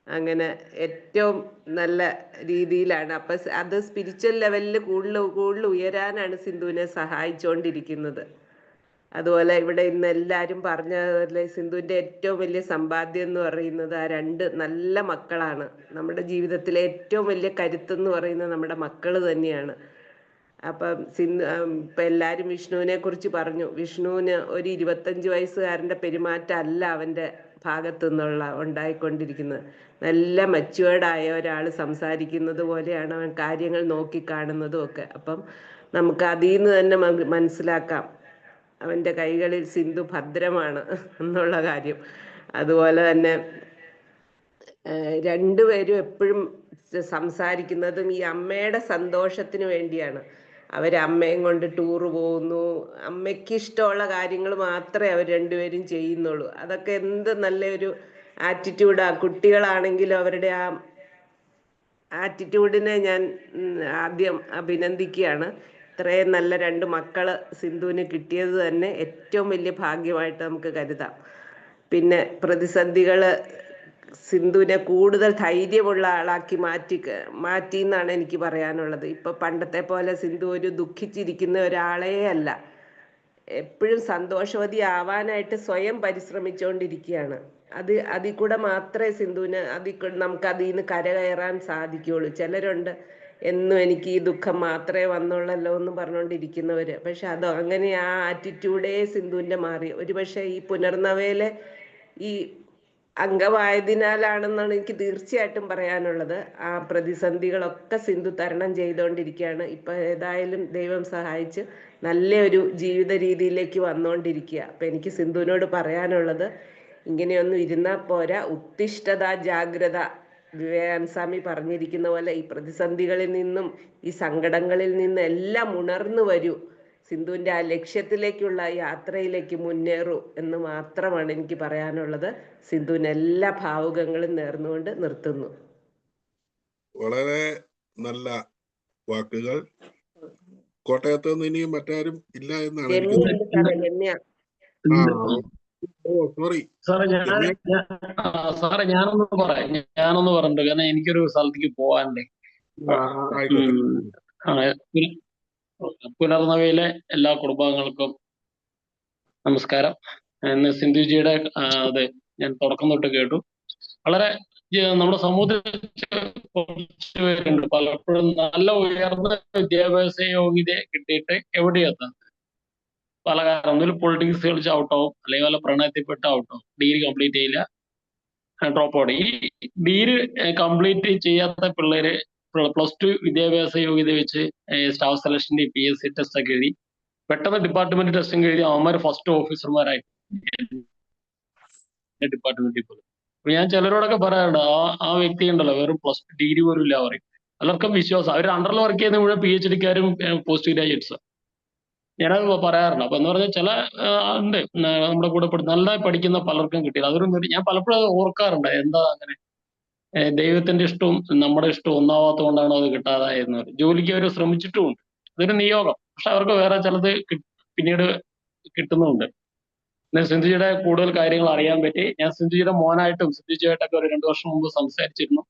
അങ്ങനെ ഏറ്റവും നല്ല രീതിയിലാണ്. അപ്പം അത് സ്പിരിച്വൽ ലെവലിൽ കൂടുതൽ ഉയരാനാണ് സിന്ധുവിനെ സഹായിച്ചുകൊണ്ടിരിക്കുന്നത്. അതുപോലെ ഇവിടെ ഇന്ന് എല്ലാവരും പറഞ്ഞതുപോലെ സിന്ധുവിൻ്റെ ഏറ്റവും വലിയ സമ്പാദ്യം എന്ന് പറയുന്നത് ആ 2 നല്ല മക്കളാണ്. നമ്മുടെ ജീവിതത്തിലെ ഏറ്റവും വലിയ കരുത്തെന്ന് പറയുന്നത് നമ്മുടെ മക്കൾ തന്നെയാണ്. അപ്പം ഇപ്പം എല്ലാവരും വിഷ്ണുവിനെ കുറിച്ച് പറഞ്ഞു. വിഷ്ണുവിന് ഒരു 25 വയസ്സുകാരൻ്റെ പെരുമാറ്റമല്ല അവൻ്റെ ഭാഗത്തു നിന്നുള്ള ഉണ്ടായിക്കൊണ്ടിരിക്കുന്നത്. നല്ല മച്വേർഡായ ഒരാൾ സംസാരിക്കുന്നത് പോലെയാണ് അവൻ കാര്യങ്ങൾ നോക്കിക്കാണുന്നതും ഒക്കെ. അപ്പം നമുക്ക് അതിൽ നിന്ന് തന്നെ മനസ്സിലാക്കാം അവൻ്റെ കൈകളിൽ സിന്ധു ഭദ്രമാണ് എന്നുള്ള കാര്യം. അതുപോലെ തന്നെ രണ്ടുപേരും എപ്പോഴും സംസാരിക്കുന്നതും ഈ അമ്മയുടെ സന്തോഷത്തിന് വേണ്ടിയാണ്. അമ്മയും കൊണ്ട് ടൂറ് പോകുന്നു. അമ്മയ്ക്ക് ഇഷ്ടമുള്ള കാര്യങ്ങൾ മാത്രമേ അവർ രണ്ടുപേരും ചെയ്യുന്നുള്ളൂ. അതൊക്കെ എന്ത് നല്ലൊരു ആറ്റിറ്റ്യൂഡാണ്. കുട്ടികളാണെങ്കിലും അവരുടെ ആ ആറ്റിറ്റ്യൂഡിനെ ഞാൻ ആദ്യം അഭിനന്ദിക്കുകയാണ്. ഇത്രയും നല്ല 2 മക്കൾ സിന്ധുവിന് കിട്ടിയത് തന്നെ ഏറ്റവും വലിയ ഭാഗ്യമായിട്ട് നമുക്ക് കരുതാം. പിന്നെ പ്രതിസന്ധികൾ സിന്ധുവിനെ കൂടുതൽ ധൈര്യമുള്ള ആളാക്കി മാറ്റി എന്നാണ് എനിക്ക് പറയാനുള്ളത്. ഇപ്പൊ പണ്ടത്തെ പോലെ സിന്ധു ഒരു ദുഃഖിച്ചിരിക്കുന്ന ഒരാളേ അല്ല. എപ്പോഴും സന്തോഷവതി ആവാനായിട്ട് സ്വയം പരിശ്രമിച്ചുകൊണ്ടിരിക്കുകയാണ്. അതിൽ കൂടെ മാത്രമേ സിന്ധുവിന് നമുക്ക് അതിൽ നിന്ന് കരകയറാൻ സാധിക്കുകയുള്ളൂ. ചിലരുണ്ട് എന്നും എനിക്ക് ഈ ദുഃഖം മാത്രമേ വന്നുള്ളല്ലോ എന്ന് പറഞ്ഞുകൊണ്ടിരിക്കുന്നവര്. പക്ഷെ അങ്ങനെ ആ ആറ്റിറ്റ്യൂഡേ സിന്ധുവിൻ്റെ മാറി. ഒരുപക്ഷെ ഈ പുനർനവയിലെ ഈ അംഗമായതിനാലാണെന്നാണ് എനിക്ക് തീർച്ചയായിട്ടും പറയാനുള്ളത്. ആ പ്രതിസന്ധികളൊക്കെ സിന്ധു തരണം ചെയ്തുകൊണ്ടിരിക്കുകയാണ്. ഇപ്പം ഏതായാലും ദൈവം സഹായിച്ച് നല്ലൊരു ജീവിത രീതിയിലേക്ക് വന്നുകൊണ്ടിരിക്കുക. അപ്പം എനിക്ക് സിന്ധുവിനോട് പറയാനുള്ളത്, ഇങ്ങനെയൊന്നും ഇരുന്നാൽ പോരാ, ഉത്തിഷ്ഠത ജാഗ്രത. വിവേകാനന്ദ സ്വാമി പറഞ്ഞിരിക്കുന്ന പോലെ ഈ പ്രതിസന്ധികളിൽ നിന്നും ഈ സങ്കടങ്ങളിൽ നിന്നും എല്ലാം ഉണർന്നു വരൂ. സിന്ധുവിൻ്റെ ആ ലക്ഷ്യത്തിലേക്കുള്ള യാത്രയിലേക്ക് മുന്നേറൂ എന്ന് മാത്രമാണ് എനിക്ക് പറയാനുള്ളത്. സിന്ധുവിന് എല്ലാ ഭാവുകങ്ങളും നേർന്നുകൊണ്ട് നിർത്തുന്നു. വളരെ നല്ല വാക്കുകൾ. കോട്ടയത്ത് നിന്ന് ഇനിയും മറ്റാരും ഇല്ല എന്നാണ് സോറി സാറേ ഞാനൊന്ന് പറഞ്ഞിട്ട്, കാരണം എനിക്കൊരു സ്ഥലത്തേക്ക് പോവാനുണ്ട്. പുനർനവയിലെ എല്ലാ കുടുംബാംഗങ്ങൾക്കും നമസ്കാരം. ഇന്ന് സിന്ധുജിയുടെ അതെ ഞാൻ തുടക്കം തൊട്ട് കേട്ടു. വളരെ നമ്മുടെ സമൂഹത്തിൽ കുറച്ച് പേരുണ്ട് പലപ്പോഴും നല്ല ഉയർന്ന വിദ്യാഭ്യാസ യോഗ്യത കിട്ടിയിട്ട് എവിടെയും എത്താം. പല കാരണം, ഒന്നിൽ പൊളിറ്റിക്സ് കളിച്ച് ഔട്ടാവും, അല്ലെങ്കിൽ വല്ല പ്രണയത്തിൽപ്പെട്ട് ഔട്ടാവും, ഡിഗ്രി കംപ്ലീറ്റ് ചെയ്യില്ല, ഡ്രോപ്പ് ഔട്ട്. ഈ ഡിഗ്രി കംപ്ലീറ്റ് ചെയ്യാത്ത പിള്ളേര് +2 വിദ്യാഭ്യാസ യോഗ്യത വെച്ച് സ്റ്റാഫ് സെലക്ഷന്റെ PSC ടെസ്റ്റ് ഒക്കെ എഴുതി പെട്ടെന്ന് ഡിപ്പാർട്ട്മെന്റ് ടെസ്റ്റിംഗ് എഴുതി അവന്മാർ ഫസ്റ്റ് ഓഫീസർമാരായി ഡിപ്പാർട്ട്മെന്റിൽ പോലും. ഞാൻ ചിലരോടൊക്കെ പറയാറുണ്ട്, ആ വ്യക്തി ഉണ്ടല്ലോ വെറും +2 ഡിഗ്രി പോലും ഇല്ല പറയും. പലർക്കും വിശ്വാസം. അവർ അണ്ടറിൽ വർക്ക് ചെയ്യുന്ന മുഴുവൻ PhD-ക്കാരും പോസ്റ്റ് ഗ്രാജുവേറ്റ്സ്. ഞാനത് പറയാറുണ്ട്. അപ്പൊ എന്ന് പറഞ്ഞാൽ ചില ഉണ്ട് നമ്മുടെ കൂടെ നല്ലതായി പഠിക്കുന്ന പലർക്കും കിട്ടിയത്. അതൊരു ഞാൻ പലപ്പോഴും അത് ഓർക്കാറുണ്ട്. എന്താ അങ്ങനെ ദൈവത്തിന്റെ ഇഷ്ടവും നമ്മുടെ ഇഷ്ടവും ഒന്നാവാത്തത് കൊണ്ടാണോ അത് കിട്ടാതായെന്ന് പറയും. ജോലിക്ക് അവർ ശ്രമിച്ചിട്ടുമുണ്ട്, അതൊരു നിയോഗം. പക്ഷെ അവർക്ക് വേറെ ചിലത് പിന്നീട് കിട്ടുന്നുമുണ്ട്. സിന്ധുജിയുടെ കൂടുതൽ കാര്യങ്ങൾ അറിയാൻ പറ്റി. ഞാൻ സിന്ധുജിയുടെ മോനായിട്ടും സിന്ധുജിയായിട്ടൊക്കെ ഒരു 2 വർഷം മുമ്പ് സംസാരിച്ചിരുന്നു.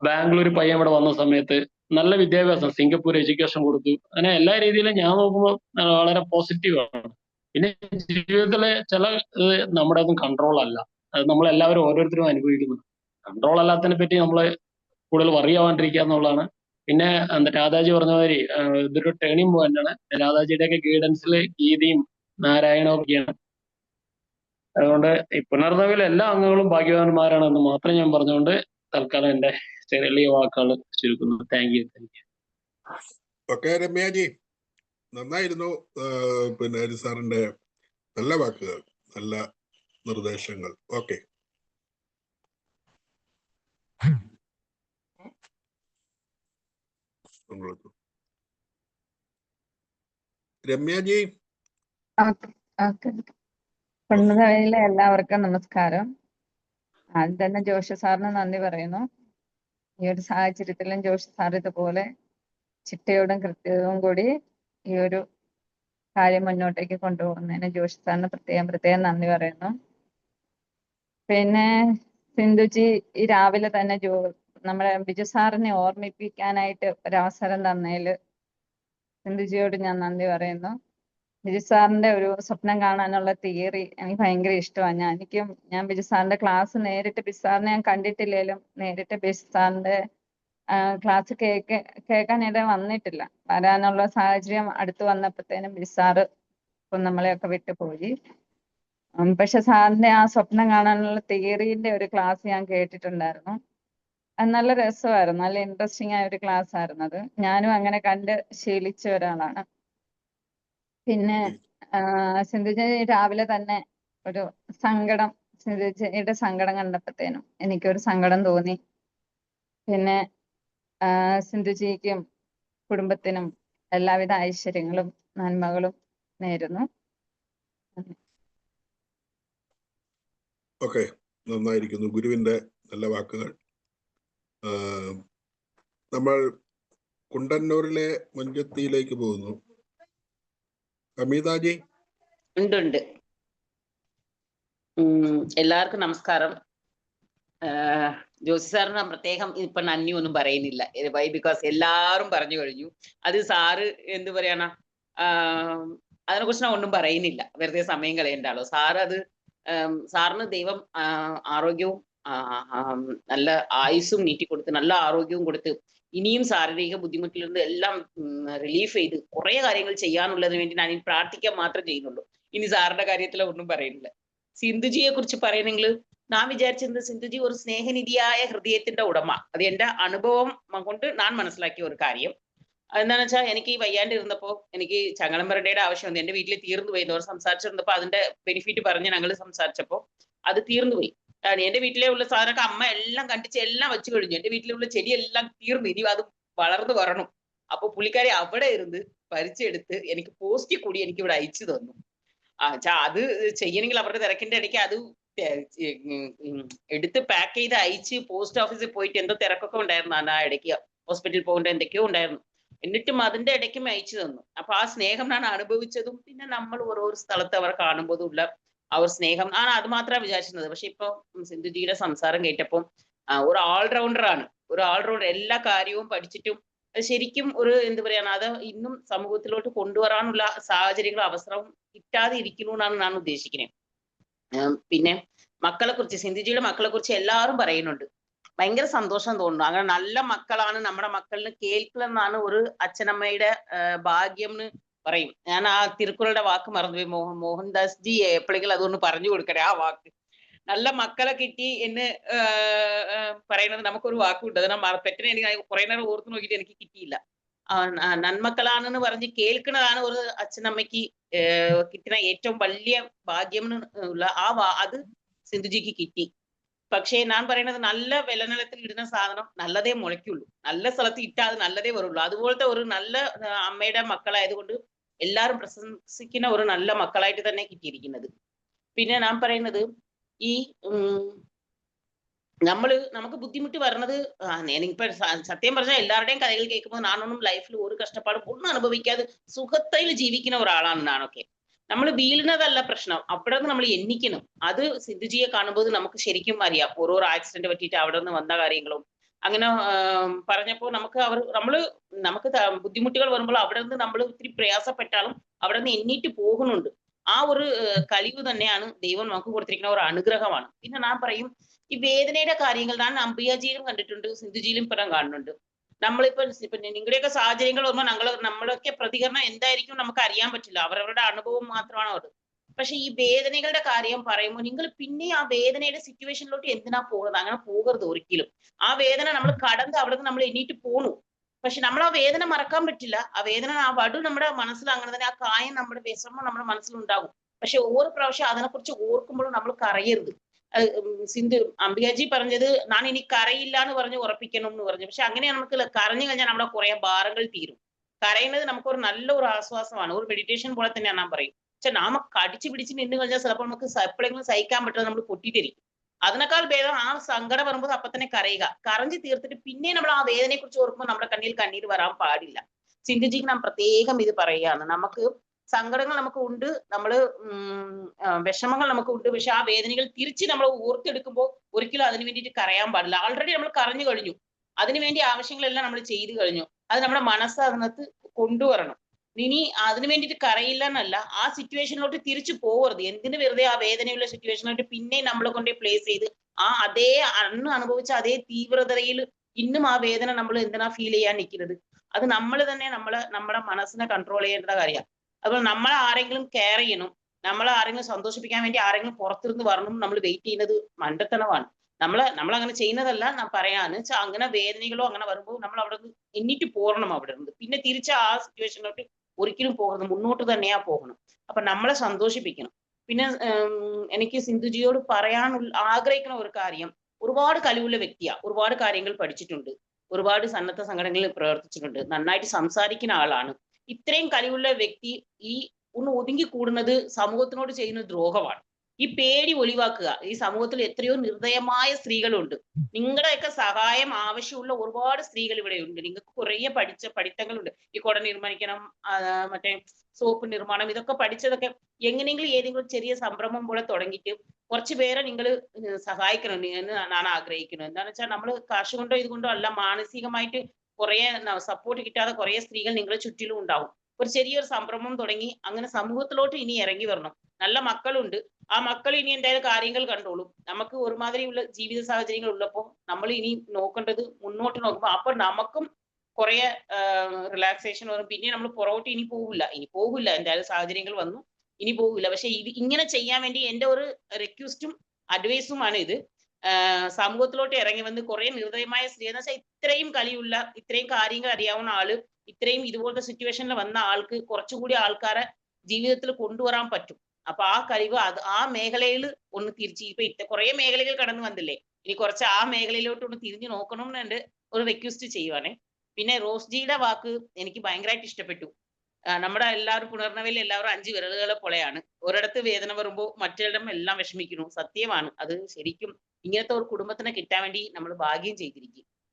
ബാംഗ്ലൂർ പയ്യൻ ഇവിടെ വന്ന സമയത്ത് നല്ല വിദ്യാഭ്യാസം, സിംഗപ്പൂർ എഡ്യൂക്കേഷൻ കൊടുത്തു. അങ്ങനെ എല്ലാ രീതിയിലും ഞാൻ നോക്കുമ്പോൾ വളരെ പോസിറ്റീവാണ്. പിന്നെ ജീവിതത്തിലെ ചില നമ്മുടെ ഒന്നും കൺട്രോൾ അല്ല, അത് നമ്മളെല്ലാവരും ഓരോരുത്തരും അനുഭവിക്കുന്നു. കൺട്രോൾ അല്ലാത്തതിനെ പറ്റി നമ്മൾ കൂടുതൽ വറിയാവാണ്ടിരിക്കുക എന്നുള്ളതാണ്. പിന്നെ രാധാജി പറഞ്ഞ മാതിരി ഇതൊരു ടേണിംഗ് പോയിന്റ് ആണ്. രാധാജിയുടെയൊക്കെ ഗൈഡൻസിൽ ഗീതയും നാരായണവും ഒക്കെയാണ്. അതുകൊണ്ട് ഈ പുനർനവിലെ എല്ലാ അംഗങ്ങളും ഭാഗ്യവാന്മാരാണെന്ന് മാത്രം ഞാൻ പറഞ്ഞുകൊണ്ട് തൽക്കാലം എന്റെ ചെറിയ വാക്കുകൾ ചുരുക്കുന്നു. Thank you. ഓക്കെ രമ്യാജി, നന്നായിരുന്നു. പിന്നെ ഹരി സാറിന്റെ നല്ല വാക്കുകൾ, നല്ല നിർദ്ദേശങ്ങൾ. ഓക്കെ, രമ്യാജി. പുനർനവിയിലെ എല്ലാവർക്കും നമസ്കാരം. ആദ്യം തന്നെ ജോഷി സാറിന് നന്ദി പറയുന്നു. ഈ ഒരു സാഹചര്യത്തിലും ജോഷി സാർ ഇതുപോലെ ചിട്ടയോടും കൃത്യതയും കൂടി ഈ ഒരു കാര്യം മുന്നോട്ടേക്ക് കൊണ്ടുപോകുന്നതിന് ജോഷി സാറിന് പ്രത്യേകം നന്ദി പറയുന്നു. പിന്നെ സിന്ധുജി ഈ രാവിലെ തന്നെ നമ്മുടെ ബിജു സാറിനെ ഓർമ്മിപ്പിക്കാനായിട്ട് ഒരവസരം തന്നതിൽ സിന്ധുജിയോട് ഞാൻ നന്ദി പറയുന്നു. ബിജു സാറിന്റെ ഒരു സ്വപ്നം കാണാനുള്ള തിയറി എനിക്ക് ഭയങ്കര ഇഷ്ടമാണ്. ഞാൻ ബിജു സാറിന്റെ ക്ലാസ് നേരിട്ട്, ബിജു സാറിനെ ഞാൻ കണ്ടിട്ടില്ലെങ്കിലും നേരിട്ട് ബിജു സാറിന്റെ ക്ലാസ് കേൾക്കാനിട വന്നിട്ടില്ല. വരാനുള്ള സാഹചര്യം അടുത്ത് വന്നപ്പോഴത്തേനും ബിജു സാറ് നമ്മളെയൊക്കെ വിട്ടുപോയി. പക്ഷെ സാറിന്റെ ആ സ്വപ്നം കാണാനുള്ള തിയറിന്റെ ഒരു ക്ലാസ് ഞാൻ കേട്ടിട്ടുണ്ടായിരുന്നു. അത് നല്ല രസമായിരുന്നു, നല്ല ഇൻട്രസ്റ്റിംഗ് ആയ ഒരു ക്ലാസ് ആയിരുന്നു അത്. ഞാനും അങ്ങനെ കണ്ട് ശീലിച്ച ഒരാളാണ്. പിന്നെ സിന്ധുജി രാവിലെ തന്നെ ഒരു സങ്കടം, സിന്ധുജിയുടെ സങ്കടം കണ്ടപ്പോഴത്തേനും എനിക്കൊരു സങ്കടം തോന്നി. പിന്നെ സിന്ധുജിക്കും കുടുംബത്തിനും എല്ലാവിധ ഐശ്വര്യങ്ങളും നന്മകളും നേരുന്നു. ഓക്കെ, നന്നായിരിക്കുന്നു. ഗുരുവിന്റെ നല്ല വാക്കുകൾ. നമ്മൾ കുണ്ടന്നൂരിലെ മഞ്ചത്തിയിലേക്ക് പോകുന്നു. അമിതാജി. ഉണ്ട്. എല്ലാവർക്കും നമസ്കാരം. ജോസി സാറിന് പ്രത്യേകം ഇപ്പൊ നന്ദി ഒന്നും പറയുന്നില്ല. വൈ? ബിക്കോസ് എല്ലാവരും പറഞ്ഞു കഴിഞ്ഞു. അത് സാറ് എന്ത് പറയാനാ, അതിനെക്കുറിച്ച് ഞാൻ ഒന്നും പറയുന്നില്ല, വെറുതെ സമയം കളയണ്ടാലോ. സാറിന് ദൈവം ആരോഗ്യവും നല്ല ആയുസ്സും നീട്ടിക്കൊടുത്ത്, നല്ല ആരോഗ്യവും കൊടുത്ത്, ഇനിയും ശാരീരിക ബുദ്ധിമുട്ടിൽ നിന്ന് എല്ലാം റിലീഫ് ചെയ്ത് കുറെ കാര്യങ്ങൾ ചെയ്യാനുള്ളതിന് വേണ്ടി ഞാൻ പ്രാർത്ഥിക്കാൻ മാത്രം ചെയ്യുന്നുള്ളൂ. ഇനി സാറിന്റെ കാര്യത്തിൽ ഒന്നും പറയുന്നില്ല. സിന്ധുജിയെ കുറിച്ച് പറയണമെങ്കിൽ ഞാൻ വിചാരിച്ചിരുന്നത് സിന്ധുജി ഒരു സ്നേഹനിധിയായ ഹൃദയത്തിന്റെ ഉടമ. അത് എന്റെ അനുഭവം കൊണ്ട് ഞാൻ മനസ്സിലാക്കിയ ഒരു കാര്യം. എന്താണെന്ന് വെച്ചാൽ, എനിക്ക് ഈ വയ്യാണ്ടിരുന്നപ്പോ എനിക്ക് ചങ്ങളംപരടയുടെ ആവശ്യം വന്നു. എന്റെ വീട്ടിൽ തീർന്നു പോയി. അവർ സംസാരിച്ചിരുന്നപ്പോ അതിന്റെ ബെനിഫിറ്റ് പറഞ്ഞ് ഞങ്ങൾ സംസാരിച്ചപ്പോ അത് തീർന്നുപോയി. എന്റെ വീട്ടിലെ ഉള്ള സാധനമൊക്കെ അമ്മ എല്ലാം കണ്ടിച്ച് എല്ലാം വെച്ച് കഴിഞ്ഞു. എന്റെ വീട്ടിലുള്ള ചെടിയെല്ലാം തീർന്നു, ഇനി അത് വളർന്നു വരണം. അപ്പൊ പുള്ളിക്കാരി അവിടെ ഇരുന്ന് പരിച്ചെടുത്ത് എനിക്ക് പോസ്റ്റിൽ കൂടി എനിക്ക് ഇവിടെ അയച്ചു തന്നു. അത് ചെയ്യണമെങ്കിൽ അവരുടെ തിരക്കിന്റെ ഇടയ്ക്ക് അത് എടുത്ത് പാക്ക് ചെയ്ത് അയച്ച് പോസ്റ്റ് ഓഫീസിൽ പോയിട്ട് എന്തോ തിരക്കൊക്കെ ഉണ്ടായിരുന്നു. ആ ഇടയ്ക്ക് ഹോസ്പിറ്റലിൽ പോകേണ്ട എന്തൊക്കെയോ ഉണ്ടായിരുന്നു. എന്നിട്ടും അതിന്റെ ഇടയ്ക്കും അയച്ചു തന്നു. അപ്പൊ ആ സ്നേഹം ഞാൻ അനുഭവിച്ചതും പിന്നെ നമ്മൾ ഓരോ സ്ഥലത്ത് അവർ കാണുമ്പോഴും ഉള്ള അവർ സ്നേഹം ആണ്. അത് മാത്രമാണ് വിചാരിച്ചിരുന്നത്. പക്ഷെ ഇപ്പൊ സിന്ധുജിയുടെ സംസാരം കേട്ടപ്പോൾ ഒരു ഓൾറൗണ്ടറാണ്. ഒരു ഓൾറൗണ്ടർ, എല്ലാ കാര്യവും പഠിച്ചിട്ടും ശരിക്കും ഒരു എന്ത് പറയാൻ, അത് ഇന്നും സമൂഹത്തിലോട്ട് കൊണ്ടുവരാനുള്ള സാഹചര്യങ്ങളും അവസരവും കിട്ടാതെ ഇരിക്കുന്നു എന്നാണ് ഞാൻ ഉദ്ദേശിക്കുന്നത്. പിന്നെ മക്കളെ കുറിച്ച്, സിന്ധുജിയുടെ മക്കളെ കുറിച്ച് എല്ലാവരും പറയുന്നുണ്ട്. ഭയങ്കര സന്തോഷം തോന്നുന്നു. അങ്ങനെ നല്ല മക്കളാണ് നമ്മുടെ മക്കളിന് കേൾക്കലെന്നാണ് ഒരു അച്ഛനമ്മയുടെ ഭാഗ്യം എന്ന് പറയും. ഞാൻ ആ തിരുക്കുറളുടെ വാക്ക് മറന്നുപോയി. മോഹൻദാസ് ജി എപ്പോഴെങ്കിലും അതൊന്ന് പറഞ്ഞു കൊടുക്കണേ ആ വാക്ക്. നല്ല മക്കളെ കിട്ടി എന്ന് പറയുന്നത് നമുക്കൊരു വാക്കുണ്ട്. അത് ഞാൻ പെട്ടെന്ന് എനിക്ക് കുറെ നേരം ഓർത്ത് നോക്കിയിട്ട് എനിക്ക് കിട്ടിയില്ല. നന്മക്കളാണെന്ന് പറഞ്ഞ് കേൾക്കുന്നതാണ് ഒരു അച്ഛനമ്മയ്ക്ക് കിട്ടുന്ന ഏറ്റവും വലിയ ഭാഗ്യം ഉള്ള അത് സിന്ധുജിക്ക് കിട്ടി. പക്ഷേ ഞാൻ പറയുന്നത്, നല്ല വിലനിലത്തിൽ ഇടുന്ന സാധനം നല്ലതേ മുളയ്ക്കുള്ളൂ. നല്ല സ്ഥലത്ത് ഇട്ടാൽ അത് നല്ലതേ വരുള്ളൂ. അതുപോലത്തെ ഒരു നല്ല അമ്മയുടെ മക്കളായതുകൊണ്ട് എല്ലാവരും പ്രശംസിക്കുന്ന ഒരു നല്ല മക്കളായിട്ട് തന്നെ കിട്ടിയിരിക്കുന്നത്. പിന്നെ ഞാൻ പറയുന്നത്, ഈ നമുക്ക് ബുദ്ധിമുട്ട് വരണത്, എനിക്കിപ്പോ സത്യം പറഞ്ഞാൽ എല്ലാവരുടെയും കഥകൾ കേൾക്കുമ്പോൾ ഞാനൊന്നും ലൈഫിൽ ഒരു കഷ്ടപ്പാടും ഒന്നും അനുഭവിക്കാതെ സുഖത്തിൽ ജീവിക്കുന്ന ഒരാളാണ് ഞാനൊക്കെ. നമ്മൾ വീഴുന്നതല്ല പ്രശ്നം, അവിടെ നിന്ന് നമ്മൾ എണ്ണിക്കണം. അത് സിന്ധുജിയെ കാണുമ്പോൾ നമുക്ക് ശരിക്കും അറിയാം ഓരോ ആക്സിഡന്റ് പറ്റിയിട്ട് അവിടെ നിന്ന് വന്ന കാര്യങ്ങളും. അങ്ങനെ പറഞ്ഞപ്പോൾ നമുക്ക് ബുദ്ധിമുട്ടുകൾ വരുമ്പോൾ അവിടെ നിന്ന് നമ്മൾ ഒത്തിരി പ്രയാസപ്പെട്ടാലും അവിടെ നിന്ന് എണ്ണീറ്റ് പോകുന്നുണ്ട്. ആ ഒരു കഴിവ് തന്നെയാണ് ദൈവം നമുക്ക് കൊടുത്തിരിക്കുന്ന ഒരു അനുഗ്രഹമാണ്. പിന്നെ ഞാൻ പറയും, ഈ വേദനയുടെ കാര്യങ്ങൾ ഞാൻ അംബിയാജിയിലും കണ്ടിട്ടുണ്ട്, സിന്ധുജിയിലും ഇപ്പം കാണുന്നുണ്ട്. നമ്മളിപ്പോ നിങ്ങളുടെയൊക്കെ സാഹചര്യങ്ങൾ വരുമ്പോൾ നമ്മളൊക്കെ പ്രതികരണം എന്തായിരിക്കും നമുക്ക് അറിയാൻ പറ്റില്ല, അവരവരുടെ അനുഭവം മാത്രമാണ് അത്. പക്ഷെ ഈ വേദനകളുടെ കാര്യം പറയുമ്പോൾ നിങ്ങൾ പിന്നെ ആ വേദനയുടെ സിറ്റുവേഷനിലോട്ട് എന്തിനാ പോകുന്നത്? അങ്ങനെ പോകരുത് ഒരിക്കലും. ആ വേദന നമ്മൾ കടന്ന് അവിടെ നിന്ന് നമ്മൾ എണീറ്റ് പോണു. പക്ഷെ നമ്മൾ ആ വേദന മറക്കാൻ പറ്റില്ല. ആ വേദന, ആ വടു നമ്മുടെ മനസ്സിൽ അങ്ങനെ തന്നെ, ആ കായം നമ്മുടെ വിഷമം നമ്മുടെ മനസ്സിലുണ്ടാകും. പക്ഷെ ഓരോ പ്രാവശ്യം അതിനെക്കുറിച്ച് ഓർക്കുമ്പോഴും നമ്മൾ കരയരുത്. അംബികാജി പറഞ്ഞത് ഞാൻ ഇനി കരയില്ല എന്ന് പറഞ്ഞ് ഉറപ്പിക്കണം എന്ന് പറഞ്ഞു. പക്ഷെ അങ്ങനെ നമുക്ക് കരഞ്ഞു കഴിഞ്ഞാൽ നമ്മുടെ കുറെ ഭാരങ്ങൾ തീരും. കരയുന്നത് നമുക്കൊരു നല്ലൊരു ആശ്വാസമാണ്, ഒരു മെഡിറ്റേഷൻ പോലെ തന്നെയാണ് ഞാൻ പറയും. പക്ഷെ നാമ കടിച്ചു പിടിച്ച് നിന്ന് കഴിഞ്ഞാൽ ചിലപ്പോൾ നമുക്ക് എപ്പോഴെങ്കിലും സഹിക്കാൻ പറ്റാതെ നമ്മൾ പൊട്ടിത്തിരിക്കും. അതിനേക്കാൾ ഭേദം ആ സങ്കടം വരുമ്പോൾ അപ്പൊ തന്നെ കരയുക. കരഞ്ഞു തീർത്തിട്ട് പിന്നെ നമ്മൾ ആ വേദനയെ കുറിച്ച് ഓർക്കുമ്പോൾ നമ്മുടെ കണ്ണിൽ കണ്ണീര് വരാൻ പാടില്ല. സിന്ധുജിക്ക് നാം പ്രത്യേകം ഇത് പറയുകയാണ്. നമുക്ക് സങ്കടങ്ങൾ നമുക്ക് ഉണ്ട്, വിഷമങ്ങൾ നമുക്ക് ഉണ്ട്. പക്ഷെ ആ വേദനകൾ തിരിച്ച് നമ്മൾ ഓർത്തെടുക്കുമ്പോൾ ഒരിക്കലും അതിനു വേണ്ടിയിട്ട് കരയാൻ പാടില്ല. ഓൾറെഡി നമ്മൾ കരഞ്ഞു കഴിഞ്ഞു, അതിനുവേണ്ടി ആവശ്യങ്ങളെല്ലാം നമ്മൾ ചെയ്തു കഴിഞ്ഞു. അത് നമ്മുടെ മനസ്സ് അതിനകത്ത് കൊണ്ടുവരണം. ഇനി അതിനു വേണ്ടിയിട്ട് കരയില്ല എന്നല്ല, ആ സിറ്റുവേഷനിലോട്ട് തിരിച്ചു പോകരുത്. എന്തിനു വെറുതെ ആ വേദനയുള്ള സിറ്റുവേഷനിലോട്ട് പിന്നെ നമ്മളെ കൊണ്ടേ പ്ലേസ് ചെയ്ത് അതേ അന്ന് അനുഭവിച്ച അതേ തീവ്രതയിൽ ഇന്നും ആ വേദന നമ്മൾ എന്തിനാ ഫീൽ ചെയ്യാൻ നിൽക്കുന്നത്? അത് നമ്മൾ തന്നെ നമ്മുടെ മനസ്സിനെ കൺട്രോൾ ചെയ്യേണ്ട കാര്യമാണ്. അതുപോലെ നമ്മൾ ആരെങ്കിലും കെയർ ചെയ്യണം, നമ്മളെ ആരെങ്കിലും സന്തോഷിപ്പിക്കാൻ വേണ്ടി ആരെങ്കിലും പുറത്തിരുന്ന് വരണം നമ്മൾ വെയിറ്റ് ചെയ്യുന്നത് മണ്ടത്തനമാണ്. നമ്മൾ അങ്ങനെ ചെയ്യുന്നതല്ല ഞാൻ പറയാന്ന് വെച്ചാൽ, അങ്ങനെ വേദനകളോ അങ്ങനെ വരുമ്പോൾ നമ്മൾ അവിടെ നിന്ന് എണ്ണീറ്റ് പോരണം. അവിടെ നിന്ന് പിന്നെ തിരിച്ച് ആ സിറ്റുവേഷനിലോട്ട് ഒരിക്കലും പോകരുത്, മുന്നോട്ട് തന്നെയാ പോകണം. അപ്പൊ നമ്മളെ സന്തോഷിപ്പിക്കണം. പിന്നെ എനിക്ക് സിന്ധുജിയോട് പറയാൻ ആഗ്രഹിക്കുന്ന ഒരു കാര്യം, ഒരുപാട് കഴിവുള്ള വ്യക്തിയാ, ഒരുപാട് കാര്യങ്ങൾ പഠിച്ചിട്ടുണ്ട്, ഒരുപാട് സന്നദ്ധ സംഘടനകളിൽ പ്രവർത്തിച്ചിട്ടുണ്ട്, നന്നായിട്ട് സംസാരിക്കുന്ന ആളാണ്. ഇത്രയും കഴിവുള്ള വ്യക്തി ഒന്ന് ഒതുങ്ങി കൂടുന്നത് സമൂഹത്തിനോട് ചെയ്യുന്ന ദ്രോഹമാണ്. ഈ പേടി ഒഴിവാക്കുക. ഈ സമൂഹത്തിൽ എത്രയോ നിർദ്ദയമായ സ്ത്രീകളുണ്ട്. നിങ്ങളുടെയൊക്കെ സഹായം ആവശ്യമുള്ള ഒരുപാട് സ്ത്രീകൾ ഇവിടെ ഉണ്ട്. നിങ്ങൾക്ക് കുറേ പഠിത്തങ്ങളുണ്ട്. ഈ കുട നിർമ്മിക്കണം, മറ്റേ സോപ്പ് നിർമ്മാണം, ഇതൊക്കെ പഠിച്ചതൊക്കെ എങ്ങനെയെങ്കിലും ഏതെങ്കിലും ചെറിയ സംരംഭം പോലെ തുടങ്ങിയിട്ട് കുറച്ച് പേരെ നിങ്ങൾ സഹായിക്കണം എന്ന് ഞാൻ ആഗ്രഹിക്കുന്നു. എന്താണെന്ന് വെച്ചാൽ നമ്മൾ കാശ് കൊണ്ടോ ഇതുകൊണ്ടോ അല്ല, മാനസികമായിട്ട് കുറെ സപ്പോർട്ട് കിട്ടാതെ കുറെ സ്ത്രീകൾ നിങ്ങളുടെ ചുറ്റിലും ഉണ്ടാവും. ഒരു ചെറിയൊരു സംരംഭം തുടങ്ങി അങ്ങനെ സമൂഹത്തിലോട്ട് ഇനി ഇറങ്ങി വരണം. നല്ല മക്കളുണ്ട്, ആ മക്കൾ ഇനി എന്തായാലും കാര്യങ്ങൾ കണ്ടോളും. നമുക്ക് ഒരുമാതിരിയുള്ള ജീവിത സാഹചര്യങ്ങൾ ഉള്ളപ്പോൾ നമ്മൾ ഇനി നോക്കേണ്ടത് മുന്നോട്ട് നോക്കുമ്പോൾ അപ്പോൾ നമുക്കും കുറെ റിലാക്സേഷൻ വരും. പിന്നെ നമ്മൾ പുറകോട്ട് ഇനി പോകില്ല, എന്തായാലും സാഹചര്യങ്ങൾ വന്നു, ഇനി പോകില്ല. പക്ഷെ ഇങ്ങനെ ചെയ്യാൻ വേണ്ടി എൻ്റെ ഒരു റിക്വസ്റ്റും അഡ്വൈസുമാണ് ഇത്. സമൂഹത്തിലോട്ട് ഇറങ്ങി വന്ന് കുറെ നിർദ്ദയമായ സ്ത്രീ എന്ന് വെച്ചാൽ ഇത്രയും കഴിയുള്ള, ഇത്രയും കാര്യങ്ങൾ അറിയാവുന്ന ആള്, ഇത്രയും ഇതുപോലത്തെ സിറ്റുവേഷനിൽ വന്ന ആൾക്ക് കുറച്ചുകൂടി ആൾക്കാരെ ജീവിതത്തിൽ കൊണ്ടുവരാൻ പറ്റും. അപ്പൊ ആ കഴിവ് ആ മേഖലയിൽ ഒന്ന് തിരിച്ച്, ഇപ്പൊ കുറെ മേഖലകൾ കടന്നു വന്നില്ലേ, ഇനി കുറച്ച് ആ മേഖലയിലോട്ട് ഒന്ന് തിരിഞ്ഞു നോക്കണം എന്നുണ്ട് ഒരു റിക്വസ്റ്റ് ചെയ്യുവാണേ. പിന്നെ റോസ്ജിയുടെ വാക്ക് എനിക്ക് ഭയങ്കരമായിട്ട് ഇഷ്ടപ്പെട്ടു. നമ്മുടെ എല്ലാവരും പുനർനവയിൽ എല്ലാവരും 5 വിരലുകളെ പോലെയാണ്. ഒരിടത്ത് വേദന വരുമ്പോൾ മറ്റിടം എല്ലാം വിഷമിക്കുന്നു. സത്യമാണ് അത്. ശരിക്കും ഇങ്ങനത്തെ ഒരു കുടുംബത്തിനെ കിട്ടാൻ വേണ്ടി നമ്മൾ ഭാഗ്യം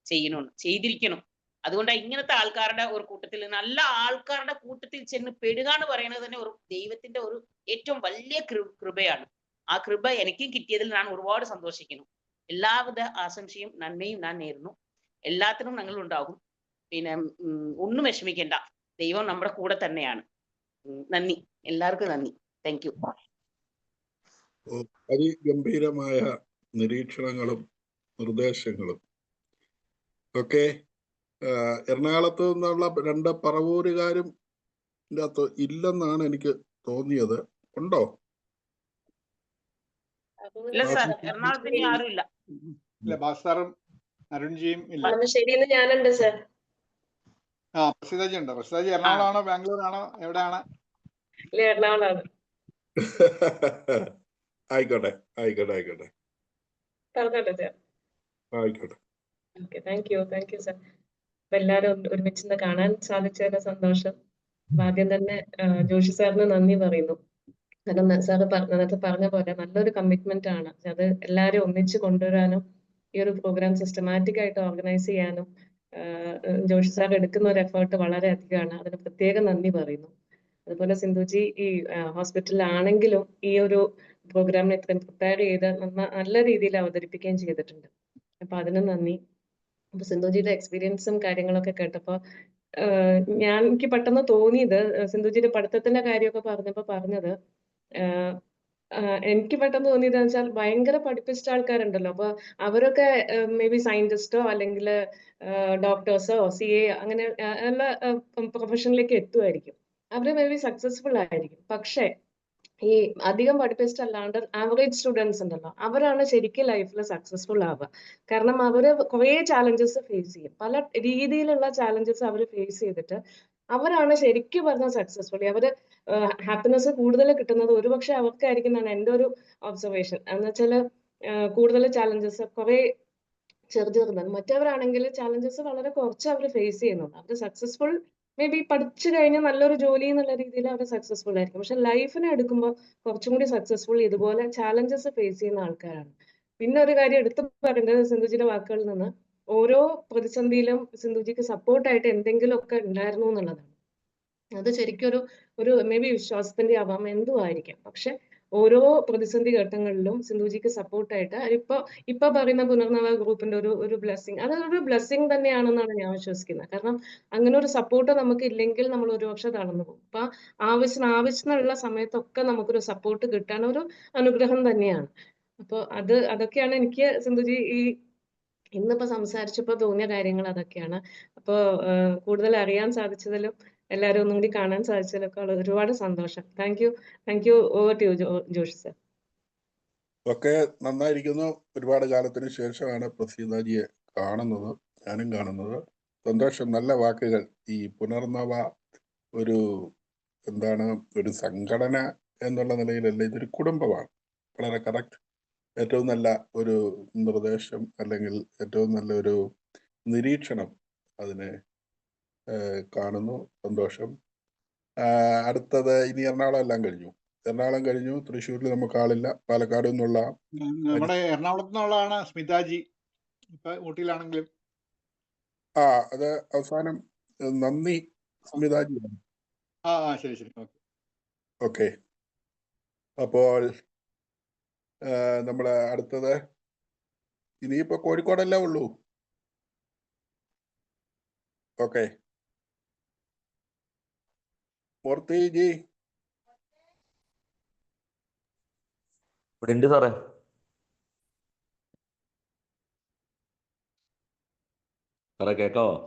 ചെയ്തിരിക്കണം. അതുകൊണ്ടാണ് ഇങ്ങനത്തെ ആൾക്കാരുടെ ഒരു കൂട്ടത്തിൽ, നല്ല ആൾക്കാരുടെ കൂട്ടത്തിൽ ചെന്ന് പെടുക എന്ന് പറയുന്നത് തന്നെ ഒരു ദൈവത്തിന്റെ ഒരു ഏറ്റവും വലിയ കൃപയാണ്. ആ കൃപ എനിക്കും കിട്ടിയതിൽ ഞാൻ ഒരുപാട് സന്തോഷിക്കുന്നു. എല്ലാവിധ ആശംസയും നന്മയും ഞാൻ നേരുന്നു. എല്ലാത്തിനും ഞങ്ങൾ ഉണ്ടാകും. പിന്നെ ഒന്നും വിഷമിക്കേണ്ട, ദൈവം നമ്മുടെ കൂടെ തന്നെയാണ്. നന്ദി, എല്ലാവർക്കും നന്ദി. Thank you. അതിഗംഭീരമായ നിരീക്ഷണങ്ങളും നിർദ്ദേശങ്ങളും ഒക്കെ. എറണാകുളത്ത് നിന്നുള്ള 2 പറവൂരുകാരും ഇതിനകത്ത് ഇല്ലെന്നാണ് എനിക്ക് തോന്നിയത്. ഉണ്ടോ? ഇല്ല സാർ, എറണാകുളത്ത് ഇനി ആരും ഇല്ല. ബാസാറും അരുൺജിയും ഇല്ല. ശരിയെന്ന് ഞാനുണ്ട് സാർ. പ്രസിദ്ധജി ഉണ്ടോ? പ്രസിദ്ധജി എറണാകുളമാണോ ബാംഗ്ലൂരാണോ എവിടെയാണ്? ഇല്ല, എറണാകുളമാണ്. ആയിക്കോട്ടെ. പറഞ്ഞോട്ടെ സാർ. ആയിക്കോട്ടെ. Okay, thank you sir. അപ്പൊ എല്ലാരും ഒരുമിച്ച് കാണാൻ സാധിച്ചതിന്റെ സന്തോഷം. ആദ്യം തന്നെ ജോഷി സാറിന് നന്ദി പറയുന്നു. കാരണം സാറ് നേരത്തെ പറഞ്ഞ പോലെ നല്ലൊരു കമ്മിറ്റ്മെന്റ് ആണ് അത്. എല്ലാരും ഒന്നിച്ച് കൊണ്ടുവരാനും ഈ ഒരു പ്രോഗ്രാം സിസ്റ്റമാറ്റിക് ആയിട്ട് ഓർഗനൈസ് ചെയ്യാനും ജോഷി സാർ എടുക്കുന്ന ഒരു എഫേർട്ട് വളരെ അധികമാണ്. അതിന് പ്രത്യേകം നന്ദി പറയുന്നു. അതുപോലെ സിന്ധുജി ഈ ഹോസ്പിറ്റലിലാണെങ്കിലും ഈ ഒരു പ്രോഗ്രാമിനെ ഇത്രയും പ്രിപ്പയർ ചെയ്ത് നല്ല രീതിയിൽ അവതരിപ്പിക്കുകയും ചെയ്തിട്ടുണ്ട്. അപ്പൊ അതിന് നന്ദി. അപ്പൊ സിന്ധുജിയുടെ എക്സ്പീരിയൻസും കാര്യങ്ങളൊക്കെ കേട്ടപ്പോ എനിക്ക് പെട്ടെന്ന് തോന്നിയത് സിന്ധുജിയുടെ പഠിത്തത്തിന്റെ കാര്യമൊക്കെ പറഞ്ഞത് എനിക്ക് പെട്ടെന്ന് തോന്നിയത് വെച്ചാൽ ഭയങ്കര പഠിപ്പിച്ച ആൾക്കാരുണ്ടല്ലോ, അപ്പൊ അവരൊക്കെ മേ ബി സയന്റിസ്റ്റോ അല്ലെങ്കിൽ ഡോക്ടേഴ്സോ CA അങ്ങനെ എല്ലാ പ്രൊഫഷനിലേക്ക് എത്തുമായിരിക്കും. അവര് മേ ബി സക്സസ്ഫുൾ ആയിരിക്കും. പക്ഷെ ഈ അധികം പഠിപ്പിച്ചിട്ടല്ലാണ്ട് ആവറേജ് സ്റ്റുഡൻസ് ഉണ്ടല്ലോ, അവരാണ് ശരിക്കും ലൈഫിൽ സക്സസ്ഫുൾ ആവുക. കാരണം അവര് കുറേ ചാലഞ്ചസ് ഫേസ് ചെയ്യും, പല രീതിയിലുള്ള ചാലഞ്ചസ് അവർ ഫേസ് ചെയ്തിട്ട് അവരാണ് ശരിക്കും പറഞ്ഞ സക്സസ്ഫുള്ളി. അവര് ഹാപ്പിനെസ് കൂടുതൽ കിട്ടുന്നത് ഒരുപക്ഷെ അവർക്കായിരിക്കും എന്നാണ് എൻ്റെ ഒരു ഒബ്സർവേഷൻ. എന്ന് വെച്ചാൽ കൂടുതൽ ചാലഞ്ചസ് കുറെ ചെറുതാണ്. മറ്റവരാണെങ്കിൽ ചാലഞ്ചസ് വളരെ കുറച്ച് അവർ ഫേസ് ചെയ്യുന്നുണ്ട്. അവർ സക്സസ്ഫുൾ മേ ബി പഠിച്ചു കഴിഞ്ഞാൽ നല്ലൊരു ജോലി എന്നുള്ള രീതിയിൽ അവർ സക്സസ്ഫുൾ ആയിരിക്കും. പക്ഷെ ലൈഫിനെ എടുക്കുമ്പോൾ കുറച്ചും കൂടി സക്സസ്ഫുൾ ഇതുപോലെ ചാലഞ്ചസ് ഫേസ് ചെയ്യുന്ന ആൾക്കാരാണ്. പിന്നെ ഒരു കാര്യം എടുത്തു പറയേണ്ടത് സിന്ധുജിയുടെ വാക്കുകളിൽ നിന്ന്, ഓരോ പ്രതിസന്ധിയിലും സിന്ധുജിക്ക് സപ്പോർട്ടായിട്ട് എന്തെങ്കിലുമൊക്കെ ഉണ്ടായിരുന്നു എന്നുള്ളതാണ്. അത് ശരിക്കും ഒരു മേ ബി വിശ്വാസത്തിന്റെ ആവാം, എന്തും ആയിരിക്കാം. പക്ഷെ ഓരോ പ്രതിസന്ധി ഘട്ടങ്ങളിലും സിന്ധുജിക്ക് സപ്പോർട്ടായിട്ട് ഇപ്പൊ പറയുന്ന പുനർനവ ഗ്രൂപ്പിന്റെ ഒരു ബ്ലെസ്സിങ്, അതൊരു ബ്ലെസ്സിങ് തന്നെയാണെന്നാണ് ഞാൻ വിശ്വസിക്കുന്നത്. കാരണം അങ്ങനെ ഒരു സപ്പോർട്ട് നമുക്ക് ഇല്ലെങ്കിൽ നമ്മൾ ഒരുപക്ഷെ തളർന്നു പോകും. അപ്പൊ ആവശ്യമുള്ള സമയത്തൊക്കെ നമുക്കൊരു സപ്പോർട്ട് കിട്ടാൻ ഒരു അനുഗ്രഹം തന്നെയാണ്. അപ്പൊ അതൊക്കെയാണ് എനിക്ക് സിന്ധുജി ഇന്നിപ്പോ സംസാരിച്ചപ്പോ തോന്നിയ കാര്യങ്ങൾ അതൊക്കെയാണ്. അപ്പൊ കൂടുതൽ അറിയാൻ സാധിച്ചതിലും എല്ലാവരും ഒന്നും കൂടി കാണാൻ സാധിച്ചതിലൊക്കെ ഒരുപാട് സന്തോഷം. Thank you. Over to you Joshi sir. ഒക്കെ നന്നായിരിക്കുന്നു. ഒരുപാട് കാലത്തിന് ശേഷമാണ് പ്രസീതാജിയെ കാണുന്നത്, ഞാനും കാണുന്നത്. സന്തോഷം. നല്ല വാക്കുകൾ. ഈ പുനർനവ ഒരു ഒരു സംഘടന എന്നുള്ള നിലയിലല്ല, ഇതൊരു കുടുംബമാണ്. വളരെ കറക്റ്റ്. ഏറ്റവും നല്ല ഒരു നിർദ്ദേശം അല്ലെങ്കിൽ ഏറ്റവും നല്ല ഒരു നിരീക്ഷണം അതിനെ കാണുന്നു. സന്തോഷം. അടുത്തത് ഇനി എറണാകുളം എല്ലാം കഴിഞ്ഞു. എറണാകുളം കഴിഞ്ഞു. തൃശ്ശൂരിൽ നമുക്ക് ആളില്ല. പാലക്കാട് നിന്നുള്ള നമ്മുടെ എറണാകുളത്ത് നിന്നുള്ളതാണ് സ്മിതാജി. ഇപ്പൊ ഊട്ടിയിലാണെങ്കിലും അത് അവസാനം നന്ദി സ്മിതാജി. ശരി. ഓക്കെ. അപ്പോൾ നമ്മള് അടുത്തത് ഇനിയിപ്പോ കോഴിക്കോടല്ലേ ഉള്ളൂ. ഓക്കെ. മൂർത്തി ജി ഇവിടെ ഉണ്ട് സാറേ. സാറേ കേക്കാവോ?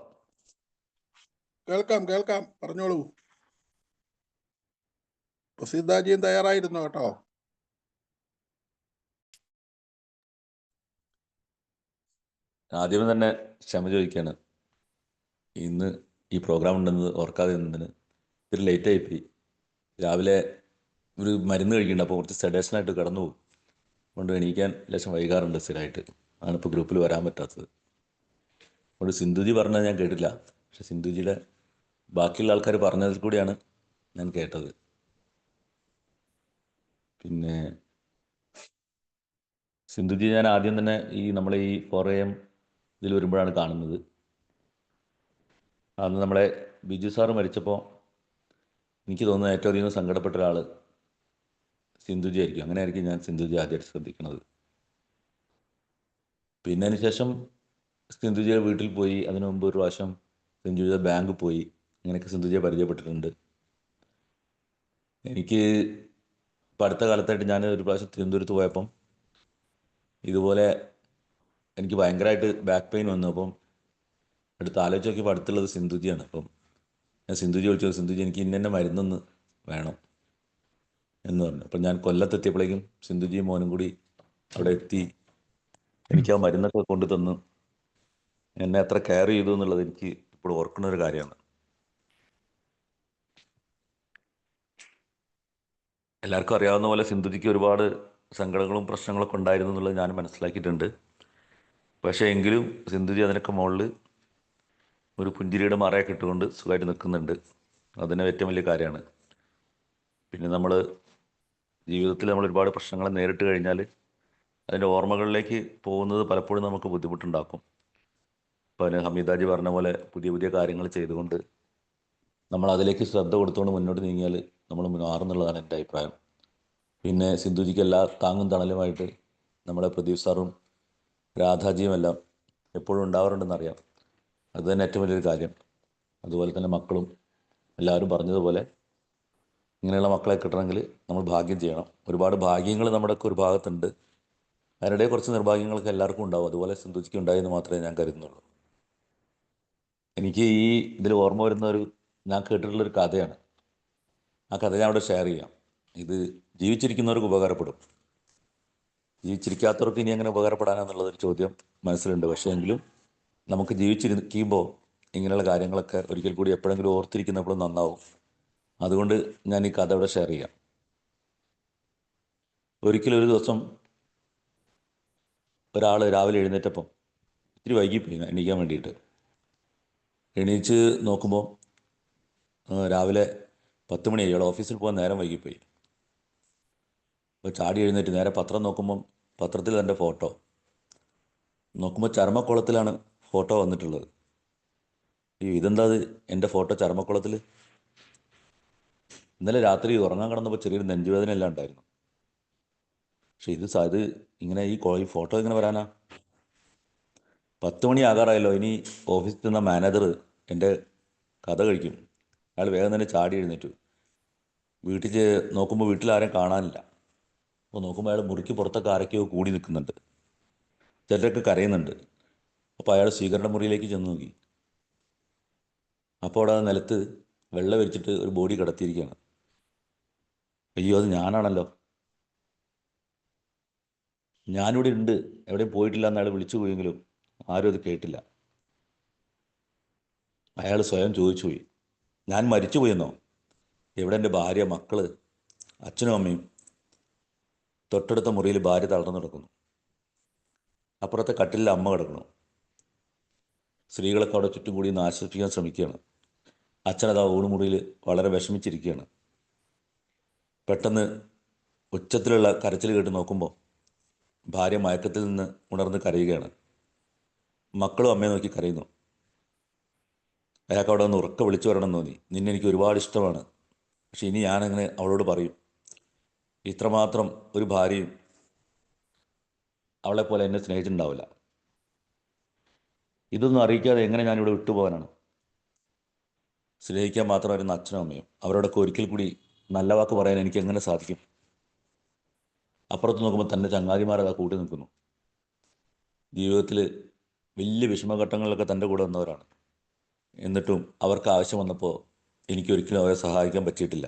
കേൾക്കാം. പറഞ്ഞോളൂ. പ്രസിദ്ധാജിയും തയ്യാറായിരുന്നു കേട്ടോ. ആദ്യമേ തന്നെ ക്ഷമ ചോദിക്കുകയാണ്. ഇന്ന് ഈ പ്രോഗ്രാം ഉണ്ടെന്ന് ഓർക്കാതെ നിന്നതിന് ഇത്തിരി ലേറ്റായി പോയി. രാവിലെ ഒരു മരുന്ന് കഴിക്കുന്നുണ്ട്, അപ്പോൾ കുറച്ച് സെഡേഷനായിട്ട് കിടന്നു പോകും. അതുകൊണ്ട് എണീക്കാൻ ലക്ഷം വൈകാറുണ്ട് സ്ഥിരമായിട്ട്. ആണിപ്പോൾ ഗ്രൂപ്പിൽ വരാൻ പറ്റാത്തത്. അതുകൊണ്ട് സിന്ധുജി പറഞ്ഞത് ഞാൻ കേട്ടില്ല. പക്ഷെ സിന്ധുജിയുടെ ബാക്കിയുള്ള ആൾക്കാർ പറഞ്ഞതിൽ കൂടിയാണ് ഞാൻ കേട്ടത്. പിന്നെ സിന്ധുജി ഞാൻ ആദ്യം തന്നെ നമ്മളെ ഈ 4 AM ഇതിൽ വരുമ്പോഴാണ് കാണുന്നത്. അന്ന് നമ്മളെ ബിജു സാറ് മരിച്ചപ്പോൾ എനിക്ക് തോന്നുന്നത് ഏറ്റവും അധികം സങ്കടപ്പെട്ട ഒരാൾ സിന്ധുജി ആയിരിക്കും. അങ്ങനെ ആയിരിക്കും ഞാൻ സിന്ധുജി ആദ്യമായിട്ട് ശ്രദ്ധിക്കുന്നത്. പിന്നെ അതിന് ശേഷം സിന്ധുജിയുടെ വീട്ടിൽ പോയി. അതിനു മുമ്പ് ഒരു പ്രാവശ്യം സിന്ധുജിയുടെ ബാങ്കിൽ പോയി. അങ്ങനെയൊക്കെ സിന്ധുജിയെ പരിചയപ്പെട്ടിട്ടുണ്ട്. എനിക്ക് ഇപ്പം അടുത്ത കാലത്തായിട്ട് ഞാൻ ഒരു പ്രാവശ്യം തിരുവനന്തപുരത്ത് പോയപ്പം ഇതുപോലെ എനിക്ക് ഭയങ്കരമായിട്ട് ബാക്ക് പെയിൻ വന്നു. അപ്പം അടുത്ത് ആലോചിച്ച് നോക്കിയപ്പോൾ അടുത്തുള്ളത് സിന്ധുജിയാണ്. അപ്പം ഞാൻ സിന്ധുജി വിളിച്ചു, സിന്ധുജി എനിക്ക് ഇന്നെ മരുന്നൊന്ന് വേണം എന്ന് പറഞ്ഞു. അപ്പം ഞാൻ കൊല്ലത്തെത്തിയപ്പോഴേക്കും സിന്ധുജിയും മോനും കൂടി അവിടെ എത്തി. എനിക്ക് ആ മരുന്നൊക്കെ കൊണ്ടു തന്നു. എന്നെ എത്ര കെയർ ചെയ്തു എന്നുള്ളത് എനിക്ക് ഇപ്പോൾ ഓർക്കുന്ന ഒരു കാര്യമാണ്. എല്ലാവർക്കും അറിയാവുന്ന പോലെ സിന്ധുജിക്ക് ഒരുപാട് സങ്കടങ്ങളും പ്രശ്നങ്ങളൊക്കെ ഉണ്ടായിരുന്നു എന്നുള്ളത് ഞാൻ മനസ്സിലാക്കിയിട്ടുണ്ട്. പക്ഷേ എങ്കിലും സിന്ധുജി അതിനൊക്കെ മുകളിൽ ഒരു പുഞ്ചിരിയുടെ മറയൊക്കെ ഇട്ടുകൊണ്ട് സുഖമായിട്ട് നിൽക്കുന്നുണ്ട്. അതിന് ഏറ്റവും വലിയ കാര്യമാണ്. പിന്നെ നമ്മൾ ജീവിതത്തിൽ നമ്മൾ ഒരുപാട് പ്രശ്നങ്ങൾ നേരിട്ട് കഴിഞ്ഞാൽ അതിൻ്റെ ഓർമ്മകളിലേക്ക് പോകുന്നത് പലപ്പോഴും നമുക്ക് ബുദ്ധിമുട്ടുണ്ടാക്കും. അപ്പോൾ അതിന് ഹമീദാജി പറഞ്ഞ പോലെ പുതിയ കാര്യങ്ങൾ ചെയ്തുകൊണ്ട് നമ്മൾ അതിലേക്ക് ശ്രദ്ധ കൊടുത്തുകൊണ്ട് മുന്നോട്ട് നീങ്ങിയാൽ നമ്മൾ മാറുന്നുള്ളതാണ് എൻ്റെ അഭിപ്രായം. പിന്നെ സിന്ധുജിക്ക് എല്ലാ താങ്ങും തണലുമായിട്ട് നമ്മുടെ പ്രദീപ് സാറും രാധാജിയും എല്ലാം എപ്പോഴും ഉണ്ടാവാറുണ്ടെന്നറിയാം. അത് തന്നെ ഏറ്റവും വലിയൊരു കാര്യം. അതുപോലെ തന്നെ മക്കളും എല്ലാവരും പറഞ്ഞതുപോലെ ഇങ്ങനെയുള്ള മക്കളെ കിട്ടണമെങ്കിൽ നമ്മൾ ഭാഗ്യം ചെയ്യണം. ഒരുപാട് ഭാഗ്യങ്ങൾ നമ്മുടെയൊക്കെ ഒരു ഭാഗത്തുണ്ട്. അതിനിടെ കുറച്ച് നിർഭാഗ്യങ്ങളൊക്കെ എല്ലാവർക്കും ഉണ്ടാവും. അതുപോലെ സിന്ധുജിക്ക് ഉണ്ടായെന്ന് മാത്രമേ ഞാൻ കരുതുന്നുള്ളൂ. എനിക്ക് ഈ ഇതിൽ ഓർമ്മ വരുന്ന ഞാൻ കേട്ടിട്ടുള്ളൊരു കഥയാണ്. ആ കഥ ഞാൻ അവിടെ ഷെയർ ചെയ്യാം. ഇത് ജീവിച്ചിരിക്കുന്നവർക്ക് ഉപകാരപ്പെടും. ജീവിച്ചിരിക്കാത്തവർക്ക് ഇനി എങ്ങനെ ഉപകാരപ്പെടാനെന്നുള്ളതൊരു ചോദ്യം മനസ്സിലുണ്ട്. പക്ഷേ എങ്കിലും നമുക്ക് ജീവിച്ചിരിക്കുമ്പോൾ ഇങ്ങനെയുള്ള കാര്യങ്ങളൊക്കെ ഒരിക്കൽ കൂടി എപ്പോഴെങ്കിലും ഓർത്തിരിക്കുന്നപ്പോഴും നന്നാവും. അതുകൊണ്ട് ഞാൻ ഈ കഥ ഇവിടെ ഷെയർ ചെയ്യാം. ഒരിക്കലും ഒരു ദിവസം ഒരാൾ രാവിലെ എഴുന്നേറ്റപ്പം ഇത്തിരി വൈകിപ്പോയി എണീക്കാൻ വേണ്ടിയിട്ട്. എണീച്ച് നോക്കുമ്പോൾ രാവിലെ 10 മണിയായി. ഇയാൾ ഓഫീസിൽ പോകാൻ നേരം വൈകിപ്പോയി. അപ്പോൾ ചാടി എഴുന്നേറ്റ് നേരെ പത്രം നോക്കുമ്പം പത്രത്തിൽ എൻ്റെ ഫോട്ടോ നോക്കുമ്പോൾ ചർമ്മക്കുളത്തിലാണ് ഫോട്ടോ വന്നിട്ടുള്ളത്. ഇതെന്താ അത്, എൻ്റെ ഫോട്ടോ ചർമ്മക്കുളത്തിൽ? ഇന്നലെ രാത്രി ഉറങ്ങാൻ കിടന്നപ്പോൾ ചെറിയൊരു നെഞ്ചുവേദന എല്ലാം ഉണ്ടായിരുന്നു. പക്ഷെ ഇത് ഇങ്ങനെ ഈ ഫോട്ടോ ഇങ്ങനെ വരാനാ? 10 മണി ആകാറായല്ലോ. ഇനി ഓഫീസിൽ നിന്ന മാനേജർ എൻ്റെ കഥ കഴിക്കും. അയാൾ വേഗം തന്നെ ചാടി എഴുന്നേറ്റു. വീട്ടിൽ നോക്കുമ്പോൾ വീട്ടിൽ ആരെയും കാണാനില്ല. അപ്പോൾ നോക്കുമ്പോൾ അയാൾ മുറിക്ക് പുറത്തൊക്കെ ആരൊക്കെയോ കൂടി നിൽക്കുന്നുണ്ട്. ചിലരൊക്കെ കരയുന്നുണ്ട്. അപ്പോൾ അയാൾ സ്വീകരണ മുറിയിലേക്ക് ചെന്ന് നോക്കി. അപ്പോൾ അവിടെ നിലത്ത് വെള്ളം വെച്ചിട്ട് ഒരു ബോഡി കിടത്തിയിരിക്കുകയാണ്. അയ്യോ, അത് ഞാനാണല്ലോ, ഞാനിവിടെ ഉണ്ട്, എവിടെയും പോയിട്ടില്ല എന്ന് അയാൾ വിളിച്ചു പോയെങ്കിലും ആരും അത് കേട്ടില്ല. അയാൾ സ്വയം ചോദിച്ചു പോയി, ഞാൻ മരിച്ചു പോയെന്നോ? എവിടെ എൻ്റെ ഭാര്യ, മക്കള്, അച്ഛനും അമ്മയും? തൊട്ടടുത്ത മുറിയിൽ ഭാര്യ തളർന്നു കിടക്കുന്നു. അപ്പുറത്തെ കട്ടിലിൽ അമ്മ കിടക്കുന്നു. സ്ത്രീകളൊക്കെ അവിടെ ചുറ്റും കൂടി ഒന്ന് ആശ്വസിപ്പിക്കാൻ ശ്രമിക്കുകയാണ്. അച്ഛനതാ ഊണുമുറിയിൽ വളരെ വിഷമിച്ചിരിക്കുകയാണ്. പെട്ടെന്ന് ഉച്ചത്തിലുള്ള കരച്ചിൽ കേട്ട് നോക്കുമ്പോൾ ഭാര്യ മയക്കത്തിൽ നിന്ന് ഉണർന്ന് കരയുകയാണ്. മക്കളും അമ്മയെ നോക്കി കരയുന്നു. അയാൾക്ക് അവിടെ ഒന്ന് ഉറക്കെ വിളിച്ചു വരണം തോന്നി. നിന്നെ എനിക്ക് ഒരുപാട് ഇഷ്ടമാണ്, പക്ഷെ ഇനി ഞാനങ്ങനെ അവളോട് പറയും? ഇത്രമാത്രം ഒരു ഭാര്യയും അവളെപ്പോലെ എന്നെ സ്നേഹിച്ചിട്ടുണ്ടാവില്ല. ഇതൊന്നും അറിയിക്കാതെ എങ്ങനെ ഞാനിവിടെ വിട്ടുപോകാനാണ്? സ്നേഹിക്കാൻ മാത്രം വരുന്ന അച്ഛനും അമ്മയും, അവരോടൊക്കെ ഒരിക്കൽ കൂടി നല്ല വാക്ക് പറയാൻ എനിക്ക് എങ്ങനെ സാധിക്കും? അപ്പുറത്ത് നോക്കുമ്പോൾ തൻ്റെ ചങ്ങാതിമാരതാ കൂട്ടി നിൽക്കുന്നു. ജീവിതത്തിൽ വലിയ വിഷമഘട്ടങ്ങളിലൊക്കെ തൻ്റെ കൂടെ വന്നവരാണ്. എന്നിട്ടും അവർക്ക് ആവശ്യം വന്നപ്പോൾ എനിക്കൊരിക്കലും അവരെ സഹായിക്കാൻ പറ്റിയിട്ടില്ല.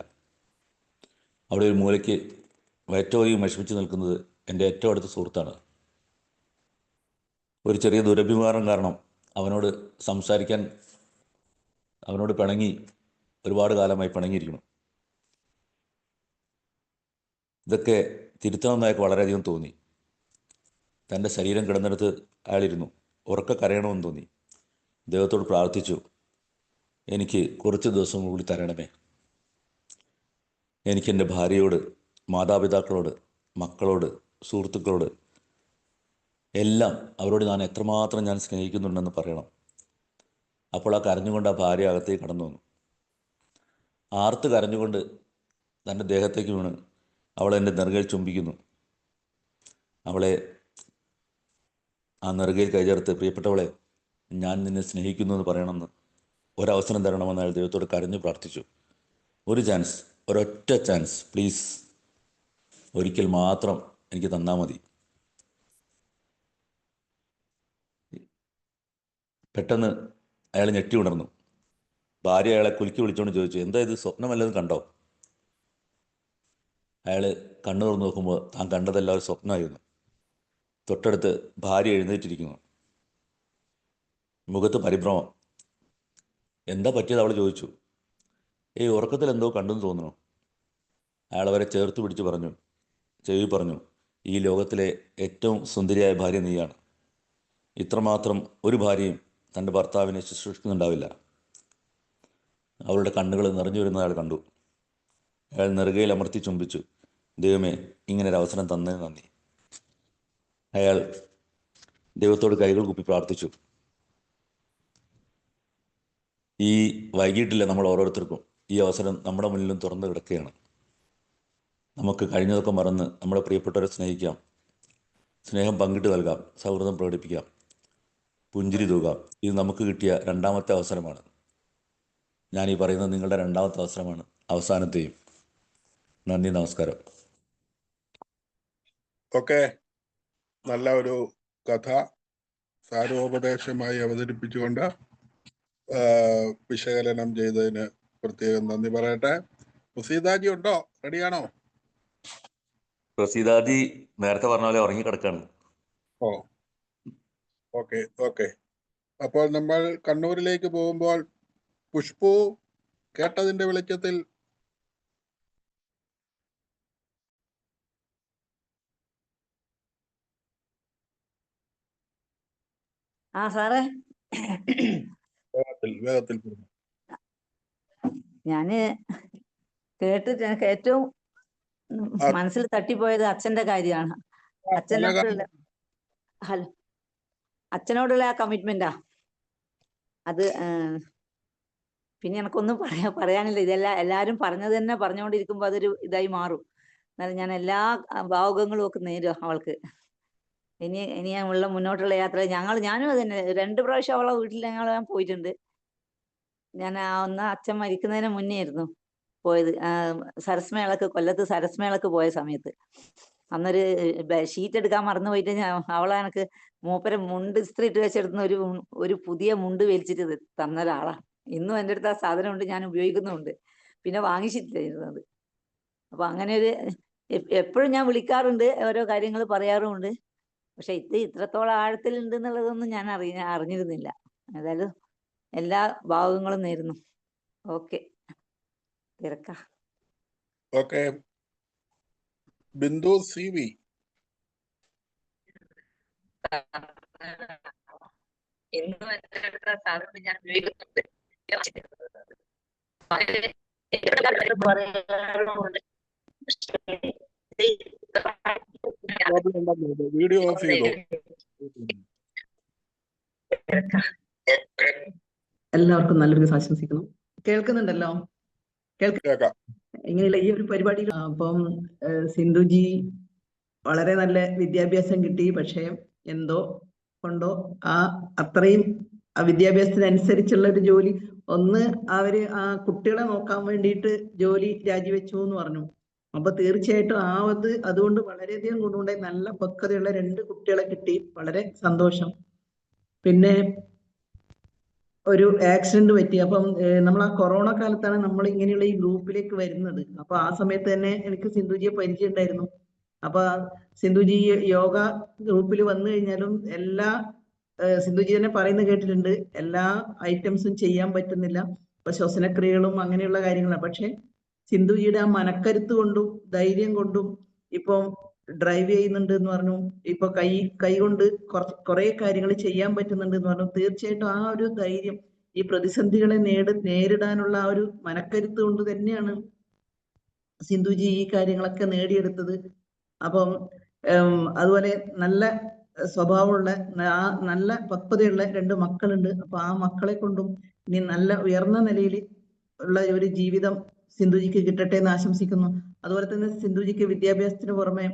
അവിടെ ഒരു മൂലയ്ക്ക് ഏറ്റവും അധികം വിഷമിച്ച് നിൽക്കുന്നത് എൻ്റെ ഏറ്റവും അടുത്ത സുഹൃത്താണ്. ഒരു ചെറിയ ദുരഭിമാനം കാരണം അവനോട് സംസാരിക്കാൻ, അവനോട് പിണങ്ങി ഒരുപാട് കാലമായി പിണങ്ങിയിരിക്കുന്നു. ഇതൊക്കെ തിരുത്തണമെന്ന് അയാൾക്ക് വളരെയധികം തോന്നി. തൻ്റെ ശരീരം കിടന്നിടത്ത് അയാളിരുന്നു. ഉറക്കെ കരയണമെന്ന് തോന്നി. ദൈവത്തോട് പ്രാർത്ഥിച്ചു, എനിക്ക് കുറച്ച് ദിവസം കൂടി തരണമേ. എനിക്കെൻ്റെ ഭാര്യയോട്, മാതാപിതാക്കളോട്, മക്കളോട്, സുഹൃത്തുക്കളോട് എല്ലാം അവരോട് ഞാൻ എത്രമാത്രം ഞാൻ സ്നേഹിക്കുന്നുണ്ടെന്ന് പറയണം. അപ്പോൾ ആ കരഞ്ഞുകൊണ്ട് ആ ഭാര്യ അകത്തേക്ക് കടന്നു വന്നു. ആർത്ത് കരഞ്ഞുകൊണ്ട് തൻ്റെ ദേഹത്തേക്ക് വീണ് അവളെ എൻ്റെ നെറുകയിൽ ചുംബിക്കുന്നു. അവളെ ആ നെറുകയിൽ കൈചേർത്ത്, പ്രിയപ്പെട്ടവളെ, ഞാൻ നിന്നെ സ്നേഹിക്കുന്നു എന്ന് പറയണമെന്ന് ഒരവസരം തരണമെന്ന് അയാൾ ദൈവത്തോട് കരഞ്ഞു പ്രാർത്ഥിച്ചു. ഒരു ചാൻസ്, ഒരൊറ്റ ചാൻസ് പ്ലീസ്, ഒരിക്കൽ മാത്രം എനിക്ക് തന്നാൽ മതി. പെട്ടെന്ന് അയാൾ ഞെട്ടി ഉണർന്നു. ഭാര്യ അയാളെ കുലുക്കി വിളിച്ചുകൊണ്ട് ചോദിച്ചു, എന്താ ഇത്, സ്വപ്നമല്ലതും കണ്ടോ? അയാൾ കണ്ണു തുറന്ന് നോക്കുമ്പോൾ താൻ കണ്ടതെല്ലാം ഒരു സ്വപ്നമായിരുന്നു. തൊട്ടടുത്ത് ഭാര്യ എഴുന്നേറ്റിരിക്കുന്നു, മുഖത്ത് പരിഭ്രമം. എന്താ പറ്റിയത് അവൾ ചോദിച്ചു. ഉറക്കത്തിൽ എന്തോ കണ്ടെന്ന് തോന്നുന്നു. അയാൾ അവരെ ചേർത്ത് പിടിച്ച് പറഞ്ഞു, ചെവി പറഞ്ഞു, ഈ ലോകത്തിലെ ഏറ്റവും സുന്ദരിയായ ഭാര്യ നീയാണ്. ഇത്രമാത്രം ഒരു ഭാര്യയും തൻ്റെ ഭർത്താവിനെ ശുശ്രൂഷിക്കുന്നുണ്ടാവില്ല. അവളുടെ കണ്ണുകൾ നിറഞ്ഞു വരുന്ന അയാൾ കണ്ടു. അയാൾ നെറുകയിൽ അമർത്തി ചുംബിച്ചു. ദൈവമേ, ഇങ്ങനൊരു അവസരം തന്നതിന് നന്ദി. അയാൾ ദൈവത്തോട് കൈകൾ കുപ്പി പ്രാർത്ഥിച്ചു. ഈ വൈകിട്ടില്ല നമ്മൾ ഓരോരുത്തർക്കും ഈ അവസരം നമ്മുടെ മുന്നിലും തുറന്നു കിടക്കുകയാണ്. നമുക്ക് കഴിഞ്ഞതൊക്കെ മറന്ന് നമ്മുടെ പ്രിയപ്പെട്ടവരെ സ്നേഹിക്കാം, സ്നേഹം പങ്കിട്ട് നൽകാം, സൗഹൃദം പ്രകടിപ്പിക്കാം, പുഞ്ചിരി തൂകാം. ഇത് നമുക്ക് കിട്ടിയ രണ്ടാമത്തെ അവസരമാണ്. ഞാൻ ഈ പറയുന്നത് നിങ്ങളുടെ രണ്ടാമത്തെ അവസരമാണ്, അവസാനത്തെയും. നന്ദി, നമസ്കാരം. ഓക്കെ, നല്ല ഒരു കഥ സാരോപദേശമായി അവതരിപ്പിച്ചുകൊണ്ട് വിശകലനം ചെയ്തതിന് പ്രത്യേകം നന്ദി പറയട്ടെ. പ്രസീതാജി ഉണ്ടോ? റെഡിയാണോ? പ്രസീതാജി നേരത്തെ പറഞ്ഞ പോലെ ഉറങ്ങിക്കിടക്കാണ്. ഓ, ഓക്കെ ഓക്കെ. അപ്പോൾ നമ്മൾ കണ്ണൂരിലേക്ക് പോകുമ്പോൾ പുഷ്പു കേട്ടതിന്റെ വെളിച്ചത്തിൽ സാറേ, വേഗത്തിൽ ഞാന് കേട്ടിട്ട് എനിക്ക് ഏറ്റവും മനസ്സിൽ തട്ടിപ്പോയത് അച്ഛന്റെ കാര്യമാണ്. അച്ഛനോടുള്ള ആ കമ്മിറ്റ്മെന്റാ അത്. പിന്നെ എനക്കൊന്നും പറയാനില്ല. എല്ലാരും പറഞ്ഞത് തന്നെ പറഞ്ഞുകൊണ്ടിരിക്കുമ്പോ അതൊരു ഇതായി മാറും. എന്നാലും ഞാൻ എല്ലാ ഭാവുകങ്ങളും ഒക്കെ നേരും അവൾക്ക്. ഇനി ഉള്ള മുന്നോട്ടുള്ള യാത്ര ഞാനും അത് തന്നെ 2 പ്രാവശ്യം അവളെ വീട്ടിൽ ഞാൻ പോയിട്ടുണ്ട്. ഞാൻ അച്ഛൻ മരിക്കുന്നതിന് മുന്നേ ആയിരുന്നു പോയത്. കൊല്ലത്ത് സരസ്മേളക്ക് പോയ സമയത്ത് അന്നൊരു ഷീറ്റ് എടുക്കാൻ മറന്നു പോയിട്ട് അവളെ എനിക്ക് മൂപ്പരെ മുണ്ട് ഇസ്ത്രി ഇട്ട് വെച്ചെടുത്തുന്ന ഒരു പുതിയ മുണ്ട് വലിച്ചിട്ട് തന്ന ഒരാളാ. ഇന്നും എൻ്റെ അടുത്ത് ആ സാധനം ഉണ്ട്, ഞാൻ ഉപയോഗിക്കുന്നുമുണ്ട്. പിന്നെ വാങ്ങിച്ചിട്ടിരുന്നത്. അപ്പൊ അങ്ങനെ എപ്പോഴും ഞാൻ വിളിക്കാറുണ്ട്, ഓരോ കാര്യങ്ങൾ പറയാറുമുണ്ട്. പക്ഷെ ഇത്രത്തോളം ആഴത്തിലുണ്ട് എന്നുള്ളതൊന്നും ഞാൻ അറിഞ്ഞിരുന്നില്ല. ഏതായാലും എല്ലാ ഭാഗങ്ങളും നേരുന്നു. ഓക്കെ, തിരക്ക. Okay, Bindu C V. ഇന്നും എൻ്റെ അടുത്ത സാധനം ഞാൻ ഉപയോഗിക്കുന്നുണ്ട്. വീഡിയോ ഓഫ് ചെയ്തോ? എല്ലാവർക്കും നല്ലൊരു ദിവസം ആശംസിക്കുന്നു. കേൾക്കുന്നുണ്ടല്ലോ? കേൾക്കാം. ഇങ്ങനെയുള്ള ഈ ഒരു പരിപാടിയിൽ അപ്പം സിന്ധുജി വളരെ നല്ല വിദ്യാഭ്യാസം കിട്ടി. പക്ഷെ എന്തോ കൊണ്ടോ അത്രയും വിദ്യാഭ്യാസത്തിനനുസരിച്ചുള്ള ഒരു ജോലി അവര് കുട്ടികളെ നോക്കാൻ വേണ്ടിയിട്ട് ജോലി രാജിവെച്ചു എന്ന് പറഞ്ഞു. അപ്പൊ തീർച്ചയായിട്ടും അതുകൊണ്ട് വളരെയധികം ഗുണമുണ്ടായി. നല്ല പക്വതയുള്ള 2 കുട്ടികളെ കിട്ടി, വളരെ സന്തോഷം. പിന്നെ ഒരു ആക്സിഡന്റ് പറ്റി. അപ്പം നമ്മൾ കൊറോണ കാലത്താണ് നമ്മൾ ഇങ്ങനെയുള്ള ഈ ഗ്രൂപ്പിലേക്ക് വരുന്നത്. അപ്പൊ ആ സമയത്ത് തന്നെ എനിക്ക് സിന്ധുജിയെ പരിചയം ഉണ്ടായിരുന്നു. അപ്പൊ സിന്ധുജി യോഗ ഗ്രൂപ്പിൽ വന്നു കഴിഞ്ഞാലും സിന്ധുജി തന്നെ പറയുന്നത് കേട്ടിട്ടുണ്ട്, എല്ലാ ഐറ്റംസും ചെയ്യാൻ പറ്റുന്നില്ല, ഇപ്പൊ ശ്വസനക്രിയകളും അങ്ങനെയുള്ള കാര്യങ്ങളാണ്. പക്ഷെ സിന്ധുജിയുടെ ആ മനക്കരുത്ത് കൊണ്ടും ധൈര്യം കൊണ്ടും ഇപ്പൊ ഡ്രൈവ് ചെയ്യുന്നുണ്ട് എന്ന് പറഞ്ഞു. ഇപ്പൊ കൈ കൊണ്ട് കുറെ കാര്യങ്ങൾ ചെയ്യാൻ പറ്റുന്നുണ്ട് എന്ന് പറഞ്ഞു. തീർച്ചയായിട്ടും ആ ഒരു ധൈര്യം, ഈ പ്രതിസന്ധികളെ നേരിടാനുള്ള ആ ഒരു മനക്കരുത്ത് കൊണ്ട് തന്നെയാണ് സിന്ധുജി ഈ കാര്യങ്ങളൊക്കെ നേടിയെടുത്തത്. അപ്പം അതുപോലെ നല്ല സ്വഭാവമുള്ള നല്ല പക്വതയുള്ള 2 മക്കളുണ്ട്. അപ്പൊ ആ മക്കളെ കൊണ്ടും ഇനി നല്ല ഉയർന്ന നിലയിൽ ഉള്ള ഒരു ജീവിതം സിന്ധുജിക്ക് കിട്ടട്ടെ എന്ന് ആശംസിക്കുന്നു. അതുപോലെ തന്നെ സിന്ധുജിക്ക് വിദ്യാഭ്യാസത്തിന് പുറമെ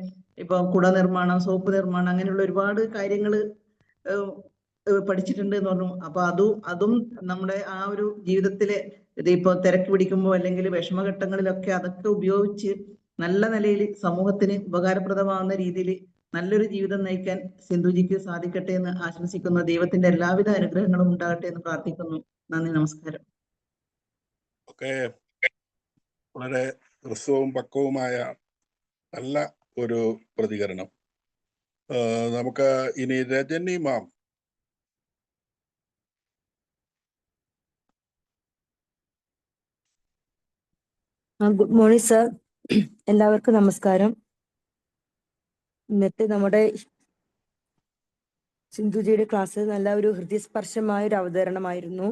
ഇപ്പൊ കുട നിർമ്മാണം, സോപ്പ് നിർമ്മാണം, അങ്ങനെയുള്ള ഒരുപാട് കാര്യങ്ങൾ പഠിച്ചിട്ടുണ്ട് എന്ന് പറഞ്ഞു. അപ്പൊ അതും നമ്മുടെ ആ ഒരു ജീവിതത്തിലെ ഇപ്പൊ തിരക്ക് പിടിക്കുമ്പോൾ അല്ലെങ്കിൽ വിഷമഘട്ടങ്ങളിലൊക്കെ അതൊക്കെ ഉപയോഗിച്ച് നല്ല നിലയിൽ സമൂഹത്തിന് ഉപകാരപ്രദമാകുന്ന രീതിയിൽ നല്ലൊരു ജീവിതം നയിക്കാൻ സിന്ധുജിക്ക് സാധിക്കട്ടെ എന്ന് ആശംസിക്കുന്നു. ദൈവത്തിന്റെ എല്ലാവിധ അനുഗ്രഹങ്ങളും ഉണ്ടാകട്ടെ എന്ന് പ്രാർത്ഥിക്കുന്നു. നന്ദി, നമസ്കാരം. ഓക്കെ, വളരെ ഹ്രസ്വവും പക്വവുമായ നല്ല ഒരു പ്രതികരണം. നമുക്ക് ഇനി രജനി മാം. ഗുഡ് മോർണിംഗ് സർ, എല്ലാവർക്കും നമസ്കാരം. ഇന്നത്തെ നമ്മുടെ സിന്ധുജിയുടെ ക്ലാസ് നല്ല ഒരു ഹൃദയസ്പർശമായ ഒരു അവതരണമായിരുന്നു.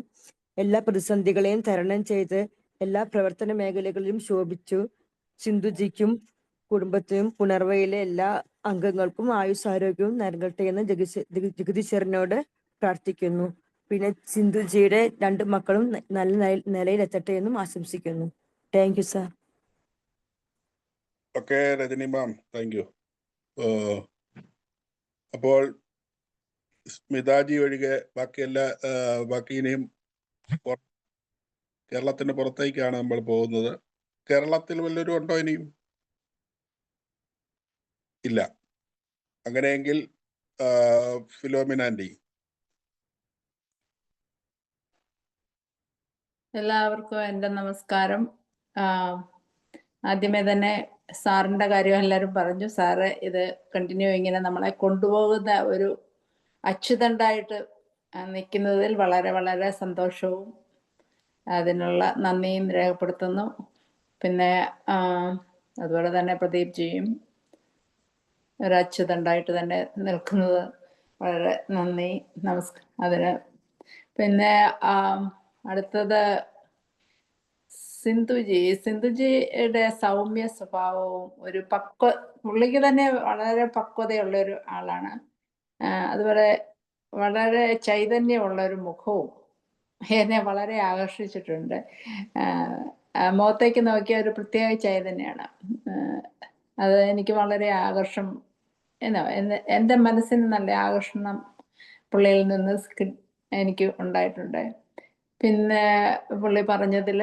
എല്ലാ പ്രതിസന്ധികളെയും തരണം ചെയ്ത് എല്ലാ പ്രവർത്തന മേഖലകളിലും ശോഭിച്ചു. സിന്ധുജിക്കും കുടുംബത്തിനും പുണർവയിലെ എല്ലാ അംഗങ്ങൾക്കും ആയുസ്സാരോഗ്യവും നൽകട്ടെ എന്ന് ജഗദീശ്വരനോട് പ്രാർത്ഥിക്കുന്നു. പിന്നെ സിന്ധുജിയുടെ 2 മക്കളും നല്ല നിലയിൽ എത്തട്ടെ എന്നും ആശംസിക്കുന്നു. Thank you sir. Okay Rajani ma'am, thank you. അപ്പോൾ സ്മിതാജി ഒഴികെ ബാക്കി ഇനിയും കേരളത്തിന് പുറത്തേക്കാണ് നമ്മൾ പോകുന്നത്. കേരളത്തിൽ വല്ലവരും ഉണ്ടോ ഇനിയും? ഇല്ല. അങ്ങനെയെങ്കിൽ ഫിലോമിനാൻഡി. എല്ലാവർക്കും എൻ്റെ നമസ്കാരം. ആദ്യമേ തന്നെ സാറിൻ്റെ കാര്യം എല്ലാവരും പറഞ്ഞു. സാറ് ഇത് കണ്ടിന്യൂ ഇങ്ങനെ നമ്മളെ കൊണ്ടുപോകുന്ന ഒരു അച്ചുതണ്ടായിട്ട് നിൽക്കുന്നതിൽ വളരെ വളരെ സന്തോഷവും അതിനുള്ള നന്ദിയും രേഖപ്പെടുത്തുന്നു. പിന്നെ അതുപോലെ തന്നെ പ്രദീപ് ജിയും ഒരു അച്ചുതണ്ടായിട്ട് തന്നെ നിൽക്കുന്നത് വളരെ നന്ദി, അതിന്. പിന്നെ അടുത്തത് സിന്ധുജിയുടെ സൗമ്യ സ്വഭാവവും ഒരു പുള്ളിക്ക് തന്നെ വളരെ പക്വതയുള്ള ഒരു ആളാണ്. അതുപോലെ വളരെ ചൈതന്യമുള്ള ഒരു മുഖവും എന്നെ വളരെ ആകർഷിച്ചിട്ടുണ്ട്. മുഖത്തേക്ക് നോക്കിയ ഒരു പ്രത്യേക ചൈതന്യമാണ്. അത് എനിക്ക് വളരെ എൻ്റെ മനസ്സിന് നല്ല ആകർഷണം പുള്ളിയിൽ നിന്ന് എനിക്ക് ഉണ്ടായിട്ടുണ്ട്. പിന്നെ പുള്ളി പറഞ്ഞതിൽ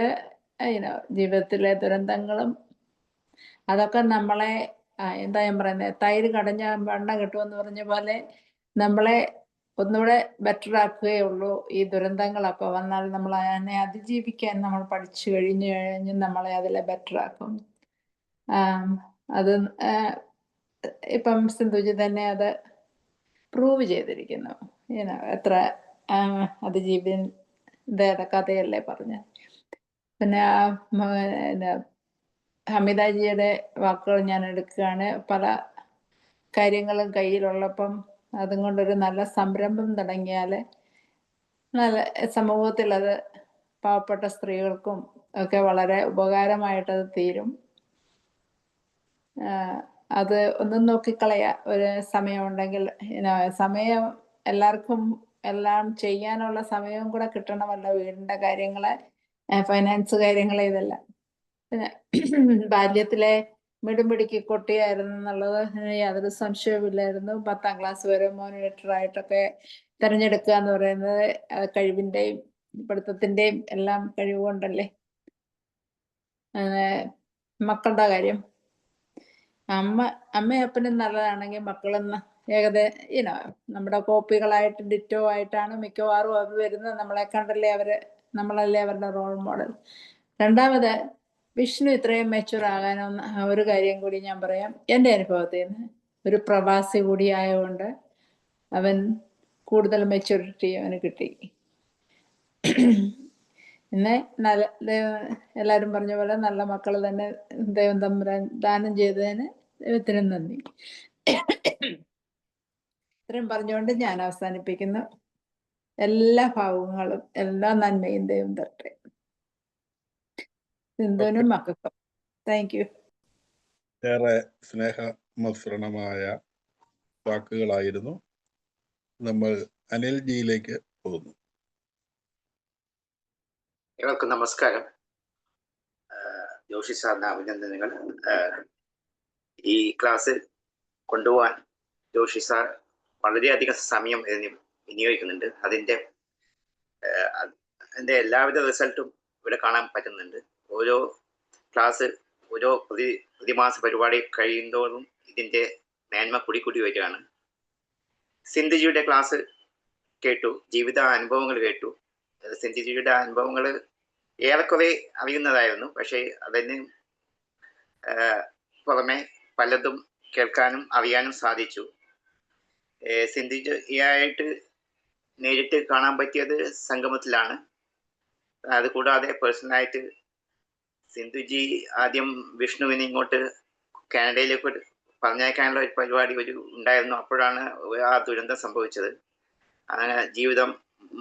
ജീവിതത്തിലെ ദുരന്തങ്ങളും അതൊക്കെ നമ്മളെ എന്താ ഞാൻ പറയുന്നത്, തൈര് കടഞ്ഞ വെണ്ണ കിട്ടുമെന്ന് പറഞ്ഞ പോലെ നമ്മളെ ഒന്നുകൂടെ ബെറ്റർ ആക്കുകയുള്ളൂ. ഈ ദുരന്തങ്ങളൊക്കെ വന്നാൽ നമ്മൾ അതിനെ അതിജീവിക്കാൻ നമ്മൾ പഠിച്ചു കഴിഞ്ഞ് നമ്മളെ അതിലെ ബെറ്റർ ആക്കും. അത് ഇപ്പം സിന്ധുജി തന്നെ അത് പ്രൂവ് ചെയ്തിരിക്കുന്നു. എത്ര അതിജീവിതയുടെ കഥയല്ലേ പറഞ്ഞത്. പിന്നെ ഹമിദാജിയുടെ വാക്കുകൾ ഞാൻ എടുക്കുകയാണ്. പല കാര്യങ്ങളും കയ്യിലുള്ളപ്പം അതും കൊണ്ടൊരു നല്ല സംരംഭം തുടങ്ങിയാൽ നല്ല സമൂഹത്തിൽ അത് പാവപ്പെട്ട സ്ത്രീകൾക്കും ഒക്കെ വളരെ ഉപകാരമായിട്ടത് തീരും. അത് ഒന്നും നോക്കിക്കളയാ ഒരു സമയമുണ്ടെങ്കിൽ സമയം എല്ലാവർക്കും എല്ലാം ചെയ്യാനുള്ള സമയവും കൂടെ കിട്ടണമല്ലോ. വീടിൻ്റെ കാര്യങ്ങള്, ഫൈനാൻസ് കാര്യങ്ങള്, ഇതെല്ലാം. പിന്നെ ബാല്യത്തിലെ മിടുമിടുക്കി കുട്ടിയായിരുന്നു എന്നുള്ളത് യാതൊരു സംശയവുമില്ലായിരുന്നു. 10ാം ക്ലാസ് വരെ മോണിറ്ററായിട്ടൊക്കെ തിരഞ്ഞെടുക്കുക എന്ന് പറയുന്നത് കഴിവിൻ്റെയും പഠിത്തത്തിൻ്റെയും എല്ലാം കഴിവുകൊണ്ടല്ലേ. മക്കളുടെ കാര്യം അമ്മയും അപ്പനും നല്ലതാണെങ്കിൽ മക്കളെന്ന് നമ്മുടെ കോപ്പികളായിട്ട് ഡിറ്റോ ആയിട്ടാണ് മിക്കവാറും അവർ വരുന്നത്. നമ്മളെ കണ്ടല്ലേ നമ്മളല്ലേ അവരുടെ റോൾ മോഡൽ. രണ്ടാമത് വിഷ്ണു ഇത്രയും മെച്ചൂർ ആകാനൊന്ന് ഒരു കാര്യം കൂടി ഞാൻ പറയാം. എൻ്റെ അനുഭവത്തിൽ നിന്ന് ഒരു പ്രവാസി കൂടി ആയതുകൊണ്ട് അവൻ കൂടുതൽ മെച്ചൂരിറ്റി അവന് കിട്ടി. പിന്നെ എല്ലാവരും പറഞ്ഞ പോലെ നല്ല മക്കൾ തന്നെ ദൈവം തമ്പുരാൻ ദാനം ചെയ്തതിന് ദൈവത്തിന് നന്ദി. ഇത്രയും പറഞ്ഞുകൊണ്ട് ഞാൻ അവസാനിപ്പിക്കുന്നു. എല്ലാ ഭാവങ്ങളും എല്ലാ നന്മയും ദൈവം തരട്ടെ. സിന്ധുവിനും മക്കൾക്കും താങ്ക് യു. ഏറെ സ്നേഹമസൃണമായ വാക്കുകളായിരുന്നു. നമ്മൾ അനിൽ ജിയിലേക്ക് പോകുന്നു. ഏവർക്കും നമസ്കാരം. ജോഷി സാറിന് അഭിനന്ദനങ്ങൾ. ഈ ക്ലാസ് കൊണ്ടുപോകാൻ ജോഷി സാർ വളരെയധികം സമയം വിനിയോഗിക്കുന്നുണ്ട്. അതിൻ്റെ എല്ലാവിധ റിസൾട്ടും ഇവിടെ കാണാൻ പറ്റുന്നുണ്ട്. ഓരോ ക്ലാസ് ഓരോ പ്രതിമാസ പരിപാടി കഴിയുന്തോറും ഇതിൻ്റെ മേന്മ കൂടി വരികയാണ്. സിന്ധുജിയുടെ ക്ലാസ് കേട്ടു, ജീവിത അനുഭവങ്ങൾ കേട്ടു. സിന്ധുജിയുടെ അനുഭവങ്ങൾ ഏറെക്കുറെ അറിയുന്നതായിരുന്നു. പക്ഷേ അതിന് പുറമെ പലതും കേൾക്കാനും അറിയാനും സാധിച്ചു. സിന്ധുജിയായിട്ട് നേരിട്ട് കാണാൻ പറ്റിയത് സംഗമത്തിലാണ്. അതുകൂടാതെ പേഴ്സണലായിട്ട് സിന്ധുജി ആദ്യം വിഷ്ണുവിനെ ഇങ്ങോട്ട് കാനഡയിലേക്ക് പറഞ്ഞയക്കാനുള്ള ഒരു പരിപാടി ഉണ്ടായിരുന്നു. അപ്പോഴാണ് ആ ദുരന്തം സംഭവിച്ചത്. അങ്ങനെ ജീവിതം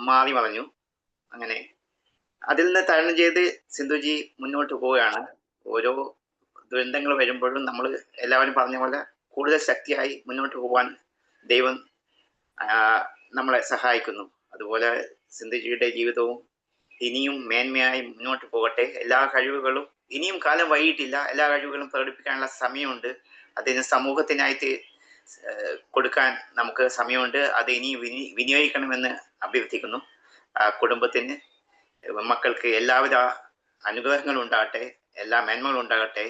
മാറി മറിഞ്ഞു. അങ്ങനെ അതിൽ നിന്ന് തരണം ചെയ്ത് സിന്ധുജി മുന്നോട്ട് പോവുകയാണ്. ഓരോ ദുരന്തങ്ങൾ വരുമ്പോഴും നമ്മൾ എല്ലാവരും പറഞ്ഞ പോലെ കൂടുതൽ ശക്തിയായി മുന്നോട്ട് പോകാൻ ദൈവം നമ്മളെ സഹായിക്കുന്നു. അതുപോലെ സിന്ധുജിയുടെ ജീവിതവും ഇനിയും മേന്മയായി മുന്നോട്ട് പോകട്ടെ. എല്ലാ കഴിവുകളും ഇനിയും കാലം വൈകിട്ടില്ല, എല്ലാ കഴിവുകളും പ്രകടിപ്പിക്കാനുള്ള സമയമുണ്ട്. അതിന് സമൂഹത്തിനായിട്ട് കൊടുക്കാൻ നമുക്ക് സമയമുണ്ട്. അത് ഇനി വിനിയോഗിക്കണമെന്ന് അഭ്യർത്ഥിക്കുന്നു. കുടുംബത്തിന്, മക്കൾക്ക് എല്ലാവിധ അനുഗ്രഹങ്ങളും ഉണ്ടാകട്ടെ, എല്ലാ മേന്മകളും ഉണ്ടാകട്ടെ,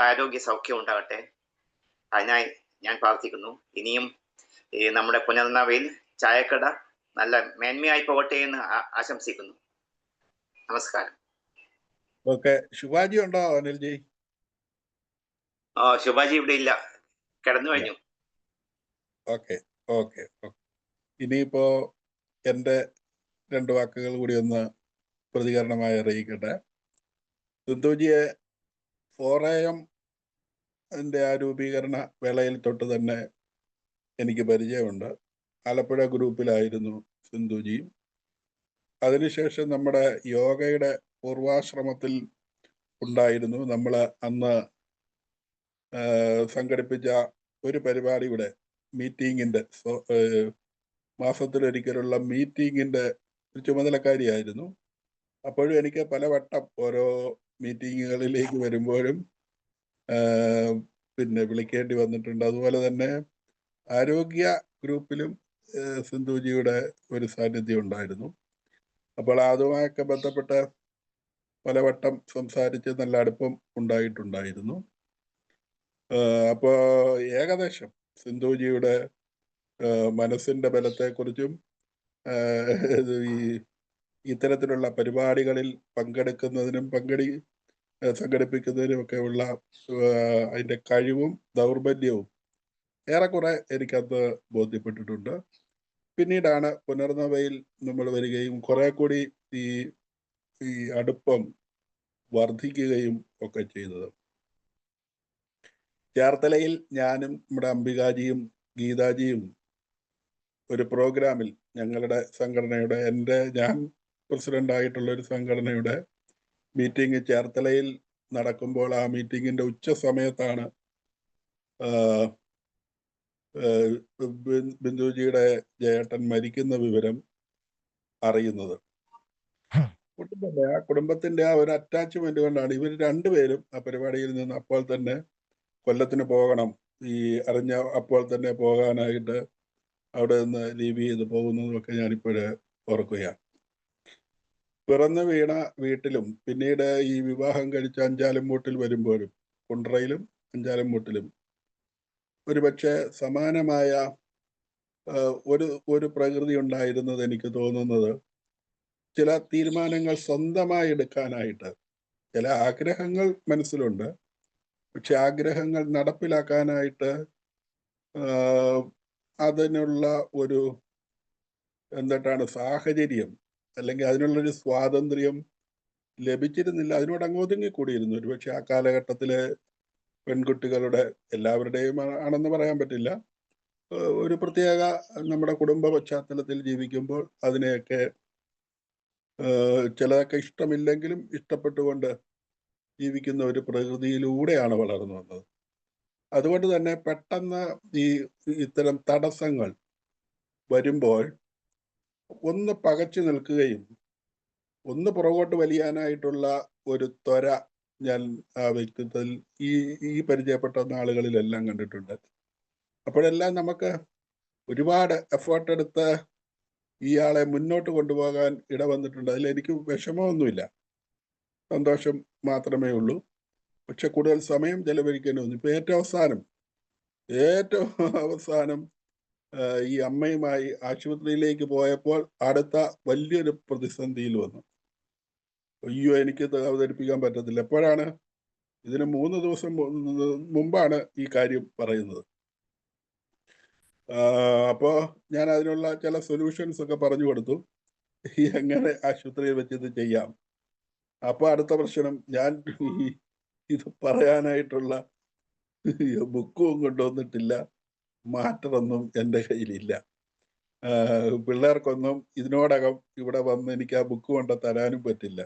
ആരോഗ്യ സൗഖ്യം ഉണ്ടാകട്ടെ. അതിനായി ഞാൻ പ്രാർത്ഥിക്കുന്നു. ഇനിയും നമ്മുടെ പുനർനവയിൽ ചായക്കട നല്ല മേന്മയായി പോകട്ടെ എന്ന് ആശംസിക്കുന്നു. നമസ്കാരം. ഓക്കെ, ശുഭാജി ഉണ്ടോ അനിൽജി? ശുഭാജി ഇവിടെ ഇല്ല, കിടന്നു കഴിഞ്ഞു. Okay okay okay. ഇനിയിപ്പോ എൻ്റെ 2 വാക്കുകൾ കൂടി ഒന്ന് പ്രതികരണമായി അറിയിക്കട്ടെ. സിന്ധുജിയെ 4AM ആ രൂപീകരണ വേളയിൽ തൊട്ട് തന്നെ എനിക്ക് പരിചയമുണ്ട്. ആലപ്പുഴ ഗ്രൂപ്പിലായിരുന്നു സിന്ധുജിയും. അതിനുശേഷം നമ്മുടെ യോഗയുടെ പൂർവാശ്രമത്തിൽ ഉണ്ടായിരുന്നു. നമ്മൾ അന്ന് സംഘടിപ്പിച്ച ഒരു പരിപാടിയുടെ മീറ്റിങ്ങിൻ്റെ മാസത്തിലൊരിക്കലുള്ള മീറ്റിങ്ങിൻ്റെ ഒരു ചുമതലക്കാരിയായിരുന്നു. അപ്പോഴും എനിക്ക് പലവട്ടം ഓരോ മീറ്റിങ്ങുകളിലേക്ക് വരുമ്പോഴും പിന്നെ വിളിക്കേണ്ടി വന്നിട്ടുണ്ട്. അതുപോലെ തന്നെ ആരോഗ്യ ഗ്രൂപ്പിലും സിന്ധുജിയുടെ ഒരു സാന്നിധ്യം ഉണ്ടായിരുന്നു. അപ്പോൾ അതുമായൊക്കെ ബന്ധപ്പെട്ട് പലവട്ടം സംസാരിച്ച് നല്ല അടുപ്പം ഉണ്ടായിട്ടുണ്ടായിരുന്നു. അപ്പോൾ ഏകദേശം സിന്ധുജിയുടെ മനസ്സിൻ്റെ ബലത്തെക്കുറിച്ചും ഇത്തരത്തിലുള്ള പരിപാടികളിൽ പങ്കെടുക്കുന്നതിനും സംഘടിപ്പിക്കുന്നതിനും ഒക്കെ ഉള്ള അതിൻ്റെ കഴിവും ദൗർബല്യവും ഏറെക്കുറെ എനിക്കത് ബോധ്യപ്പെട്ടിട്ടുണ്ട്. പിന്നീടാണ് പുനർനവയിൽ നമ്മൾ വരികയും കുറെ കൂടി ഈ അടുപ്പം വർദ്ധിക്കുകയും ഒക്കെ ചെയ്തത്. ചേർത്തലയിൽ ഞാനും നമ്മുടെ അംബികാജിയും ഗീതാജിയും ഒരു പ്രോഗ്രാമിൽ ഞങ്ങളുടെ സംഘടനയുടെ ഞാൻ പ്രസിഡന്റ് ആയിട്ടുള്ള ഒരു സംഘടനയുടെ മീറ്റിംഗ് ചേർത്തലയിൽ നടക്കുമ്പോൾ ആ മീറ്റിങ്ങിന്റെ ഉച്ച സമയത്താണ് ബിന്ദുജിയുടെ ജയേട്ടൻ മരിക്കുന്ന വിവരം അറിയുന്നത്. ആ കുടുംബത്തിന്റെ ആ ഒരു അറ്റാച്ച്മെന്റ് കൊണ്ടാണ് ഇവർ രണ്ടുപേരും ആ പരിപാടിയിൽ നിന്ന് അപ്പോൾ തന്നെ കൊല്ലത്തിന് പോകണം, അറിഞ്ഞ അപ്പോൾ തന്നെ പോകാനായിട്ട് അവിടെ നിന്ന് ലീവ് ചെയ്ത് പോകുന്നതൊക്കെ ഞാനിപ്പോഴേ ഓർക്കുകയാണ്. പിറന്നു വീണ വീട്ടിലും പിന്നീട് ഈ വിവാഹം കഴിച്ച അഞ്ചാലുംമൂട്ടിൽ വരുമ്പോഴും കുണ്ട്രയിലും അഞ്ചാലുംമൂട്ടിലും ഒരുപക്ഷെ സമാനമായ ഒരു പ്രകൃതി ഉണ്ടായിരുന്നത് എനിക്ക് തോന്നുന്നത്, ചില തീരുമാനങ്ങൾ സ്വന്തമായി എടുക്കാനായിട്ട് ചില ആഗ്രഹങ്ങൾ മനസ്സിലുണ്ട്, പക്ഷെ ആഗ്രഹങ്ങൾ നടപ്പിലാക്കാനായിട്ട് അതിനുള്ള ഒരു സാഹചര്യം അല്ലെങ്കിൽ അതിനുള്ളൊരു സ്വാതന്ത്ര്യം ലഭിച്ചിരുന്നില്ല. അതിനോട് അങ്ങ് ഒതുങ്ങിക്കൂടിയിരുന്നു. ഒരുപക്ഷെ ആ കാലഘട്ടത്തിലെ പെൺകുട്ടികളുടെ, എല്ലാവരുടെയും ആണെന്ന് പറയാൻ പറ്റില്ല, ഒരു പ്രത്യേക നമ്മുടെ കുടുംബ പശ്ചാത്തലത്തിൽ ജീവിക്കുമ്പോൾ അതിനെയൊക്കെ ചിലതൊക്കെ ഇഷ്ടമില്ലെങ്കിലും ഇഷ്ടപ്പെട്ടുകൊണ്ട് ജീവിക്കുന്ന ഒരു പ്രകൃതിയിലൂടെയാണ് വളർന്നു വന്നത്. അതുകൊണ്ട് തന്നെ പെട്ടെന്ന് ഇത്തരം തടസ്സങ്ങൾ വരുമ്പോൾ ഒന്ന് പകച്ചു നിൽക്കുകയും ഒന്ന് പുറകോട്ട് വലിയാനായിട്ടുള്ള ഒരു ത്വര ഞാൻ ആ വ്യക്തിത്വത്തിൽ ഈ പരിചയപ്പെട്ട നാളുകളിലെല്ലാം കണ്ടിട്ടുണ്ട്. അപ്പോഴെല്ലാം നമുക്ക് ഒരുപാട് എഫേർട്ട് എടുത്ത് ഇയാളെ മുന്നോട്ട് കൊണ്ടുപോകാൻ ഇടവന്നിട്ടുണ്ട്. അതിലെനിക്ക് വിഷമമൊന്നുമില്ല, സന്തോഷം മാത്രമേ ഉള്ളൂ. പക്ഷെ കൂടുതൽ സമയം ചെലവഴിക്കേണ്ടി വന്നു. ഇപ്പൊ ഏറ്റവും അവസാനം ഈ അമ്മയുമായി ആശുപത്രിയിലേക്ക് പോയപ്പോൾ അടുത്ത വലിയൊരു പ്രതിസന്ധിയിൽ വന്നു. അയ്യോ, എനിക്കത് അവതരിപ്പിക്കാൻ പറ്റത്തില്ല. എപ്പോഴാണ്? ഇതിന് 3 ദിവസം മുമ്പാണ് ഈ കാര്യം പറയുന്നത്. അപ്പോൾ ഞാൻ അതിനുള്ള ചില സൊല്യൂഷൻസ് ഒക്കെ പറഞ്ഞു കൊടുത്തു, എങ്ങനെ ആശുപത്രിയിൽ വെച്ച് ഇത് ചെയ്യാം. അപ്പോൾ അടുത്ത പ്രശ്നം, ഞാൻ ഇത് പറയാനായിട്ടുള്ള ബുക്കും കൊണ്ടുവന്നിട്ടില്ല, മാറ്ററൊന്നും എൻ്റെ കയ്യിലില്ല. പിള്ളേർക്കൊന്നും ഇതിനോടകം ഇവിടെ വന്ന് എനിക്ക് ആ ബുക്ക് കൊണ്ട് തരാനും പറ്റില്ല.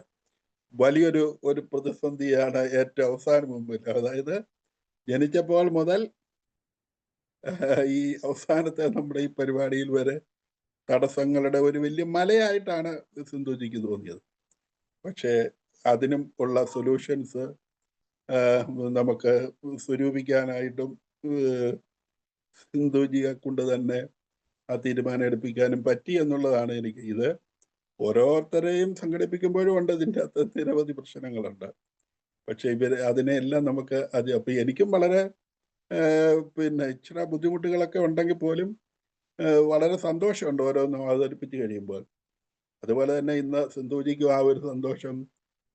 വലിയൊരു പ്രതിസന്ധിയാണ് ഏറ്റവും അവസാനം മുമ്പിൽ. അതായത് ജനിച്ചപ്പോൾ മുതൽ ഈ അവസാനത്തെ നമ്മുടെ ഈ പരിപാടിയിൽ വരെ തടസ്സങ്ങളുടെ ഒരു വലിയ മലയായിട്ടാണ് സിന്ധുജിക്ക് തോന്നിയത്. പക്ഷേ അതിനും ഉള്ള സൊല്യൂഷൻസ് നമുക്ക് സ്വരൂപിക്കാനായിട്ടും സിന്ധുജിയെ കൊണ്ട് തന്നെ ആ തീരുമാനം എടുപ്പിക്കാനും പറ്റി എന്നുള്ളതാണ് എനിക്ക്. ഇത് ഓരോരുത്തരെയും സംഘടിപ്പിക്കുമ്പോഴും ഉണ്ട് ഇതിൻ്റെ അകത്ത് നിരവധി പ്രശ്നങ്ങളുണ്ട്. പക്ഷെ അതിനെല്ലാം നമുക്ക് അപ്പൊ എനിക്കും വളരെ ഇച്ചിരി ബുദ്ധിമുട്ടുകളൊക്കെ ഉണ്ടെങ്കിൽ പോലും വളരെ സന്തോഷമുണ്ട് ഓരോന്നും അവതരിപ്പിച്ച് കഴിയുമ്പോൾ. അതുപോലെ തന്നെ ഇന്ന് സിന്ധുജിക്കും ആ ഒരു സന്തോഷം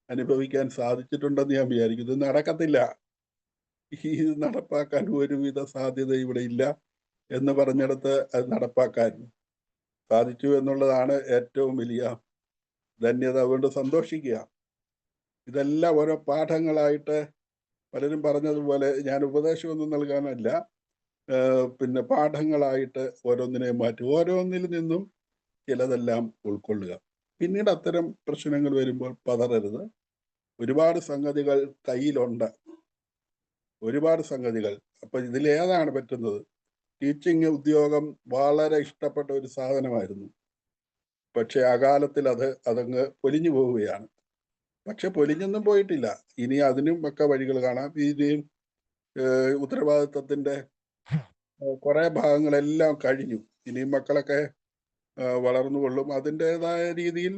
അനുഭവിക്കാൻ സാധിച്ചിട്ടുണ്ടെന്ന് ഞാൻ വിചാരിക്കും. ഇത് നടക്കത്തില്ല, ഇത് നടപ്പാക്കാൻ ഒരുവിധ സാധ്യത ഇവിടെ ഇല്ല എന്ന് പറഞ്ഞിടത്ത് അത് നടപ്പാക്കാൻ സാധിച്ചു എന്നുള്ളതാണ് ഏറ്റവും വലിയ ധന്യത. അതുകൊണ്ട് സന്തോഷിക്കുക. ഇതെല്ലാം ഓരോ പാഠങ്ങളായിട്ട് പലരും പറഞ്ഞതുപോലെ ഞാൻ ഉപദേശമൊന്നും നൽകാനല്ല, പാഠങ്ങളായിട്ട് ഓരോന്നിനെയും മാറ്റി ഓരോന്നിൽ നിന്നും ചിലതെല്ലാം ഉൾക്കൊള്ളുക. പിന്നീട് അത്തരം പ്രശ്നങ്ങൾ വരുമ്പോൾ പതറരുത്. ഒരുപാട് സംഗതികൾ കയ്യിലുണ്ട്, ഒരുപാട് സംഗതികൾ. അപ്പൊ ഇതിലേതാണ് പറ്റുന്നത്? ടീച്ചിങ് ഉദ്യോഗം വളരെ ഇഷ്ടപ്പെട്ട ഒരു സാധനമായിരുന്നു. പക്ഷെ അകാലത്തിൽ അതങ്ങ് പൊലിഞ്ഞു പോവുകയാണ്. പക്ഷെ പൊലിഞ്ഞൊന്നും പോയിട്ടില്ല. ഇനി അതിനും ഒക്കെ വഴികൾ കാണാം. ഇനിയും ഉത്തരവാദിത്വത്തിന്റെ കുറെ ഭാഗങ്ങളെല്ലാം കഴിഞ്ഞു. ഇനിയും മക്കളൊക്കെ വളർന്നുകൊള്ളും. അതിൻ്റെതായ രീതിയിൽ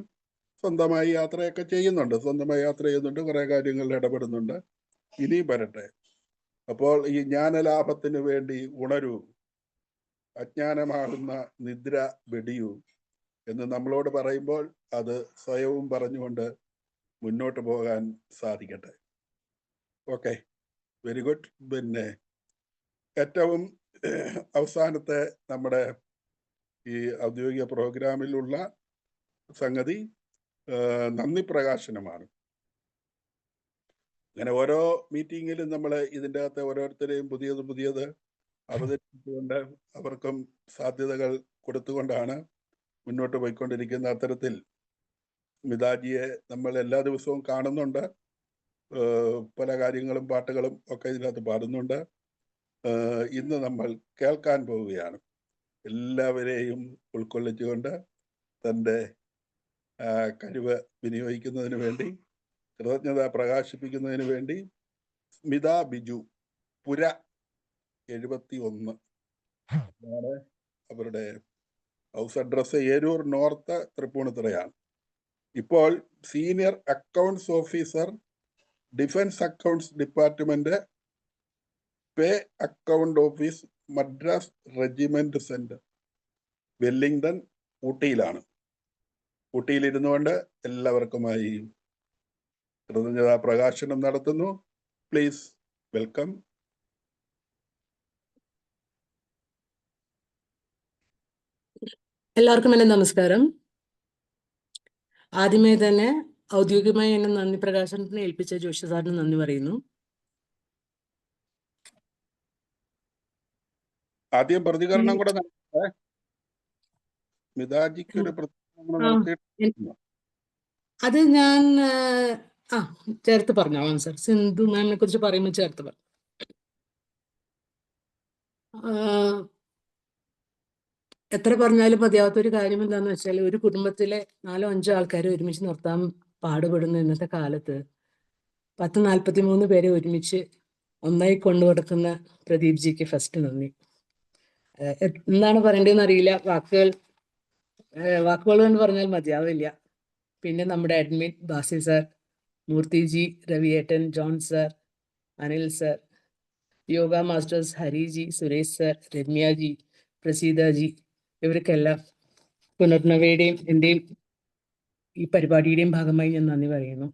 സ്വന്തമായി യാത്രയൊക്കെ ചെയ്യുന്നുണ്ട്, കുറെ കാര്യങ്ങളിൽ ഇടപെടുന്നുണ്ട്. ഇനിയും വരട്ടെ. അപ്പോൾ ഈ ജ്ഞാനലാഭത്തിന് വേണ്ടി ഉണരൂ, അജ്ഞാനമാകുന്ന നിദ്ര വെടിയൂ എന്ന് നമ്മളോട് പറയുമ്പോൾ അത് സ്വയവും പറഞ്ഞുകൊണ്ട് മുന്നോട്ട് പോകാൻ സാധിക്കട്ടെ. Okay, very good. ഏറ്റവും അവസാനത്തെ നമ്മുടെ ഈ ഔദ്യോഗിക പ്രോഗ്രാമിലുള്ള സംഗതി നന്ദി പ്രകാശനമാണ്. അങ്ങനെ ഓരോ മീറ്റിങ്ങിലും നമ്മൾ ഇതിൻ്റെ അകത്ത് ഓരോരുത്തരെയും പുതിയത് അവതരിപ്പിച്ചുകൊണ്ട് അവർക്കും സാധ്യതകൾ കൊടുത്തുകൊണ്ടാണ് മുന്നോട്ട് പോയിക്കൊണ്ടിരിക്കുന്ന. അത്തരത്തിൽ മിതാജിയെ നമ്മൾ എല്ലാ ദിവസവും കാണുന്നുണ്ട്. പല കാര്യങ്ങളും പാട്ടുകളും ഒക്കെ ഇതിനകത്ത് പാടുന്നുണ്ട്. ഇന്ന് നമ്മൾ കേൾക്കാൻ പോവുകയാണ്. എല്ലാവരെയും ഉൾക്കൊള്ളിച്ചുകൊണ്ട് തൻ്റെ കഴിവ് വിനിയോഗിക്കുന്നതിന് വേണ്ടി, കൃതജ്ഞത പ്രകാശിപ്പിക്കുന്നതിന് വേണ്ടി സ്മിത ബിജു, പുര 71 ആണ് അവരുടെ ഹൗസ് അഡ്രസ്. ഏരൂർ നോർത്ത്, തൃപ്പൂണിത്തുറയാണ്. ഇപ്പോൾ senior accounts officer, defence accounts department, pay account office, Madras regiment centre, Wellington, ഊട്ടിയിലാണ്. ഊട്ടിയിൽ കൊണ്ട് എല്ലാവർക്കുമായി കൃതജ്ഞതാ പ്രകാശനം നടത്തുന്നു. Please welcome. എല്ലാവർക്കും എൻ്റെ നമസ്കാരം. ആദ്യമേ തന്നെ ഔദ്യോഗികമായി എന്നെ നന്ദി പ്രകാശനത്തിന് ഏൽപ്പിച്ച ജോഷി സാറിന് നന്ദി പറയുന്നു. ആദ്യം പ്രതികരണം കൂടെ നടത്തേ. മിതാജിക്ക് ഒരു പ്രതികരണം നടത്തിയിട്ടുണ്ട്. അത് ഞാൻ ചേർത്ത് പറഞ്ഞോളാം സാർ. സിന്ധു മാമിനെ കുറിച്ച് പറയുമ്പോൾ ചേർത്ത് പറഞ്ഞു. എത്ര പറഞ്ഞാലും മതിയാവാത്തൊരു കാര്യം എന്താണെന്ന് വെച്ചാൽ, ഒരു കുടുംബത്തിലെ 4-5 ആൾക്കാരെ ഒരുമിച്ച് നിർത്താൻ പാടുപെടുന്ന ഇന്നത്തെ കാലത്ത് 10-43 പേരെ ഒരുമിച്ച് ഒന്നായി കൊണ്ടുകൊടുക്കുന്ന പ്രദീപ് ജിക്ക് ഫസ്റ്റ് നന്ദി. എന്താണ് പറയേണ്ടതെന്ന് അറിയില്ല. വാക്കുകൾ കൊണ്ട് പറഞ്ഞാൽ മതിയാവില്ല. പിന്നെ നമ്മുടെ അഡ്മിൻ ബാസി സാർ, മൂർത്തിജി, രവിയേട്ടൻ, John sir, Anil sir, yoga masters Hariji, Suresh sir, Ramyaji, Praseethaji, ഇവർക്കെല്ലാം പുനർനവയുടെയും എൻ്റെയും ഈ പരിപാടിയുടെയും ഭാഗമായി ഞാൻ നന്ദി പറയുന്നു.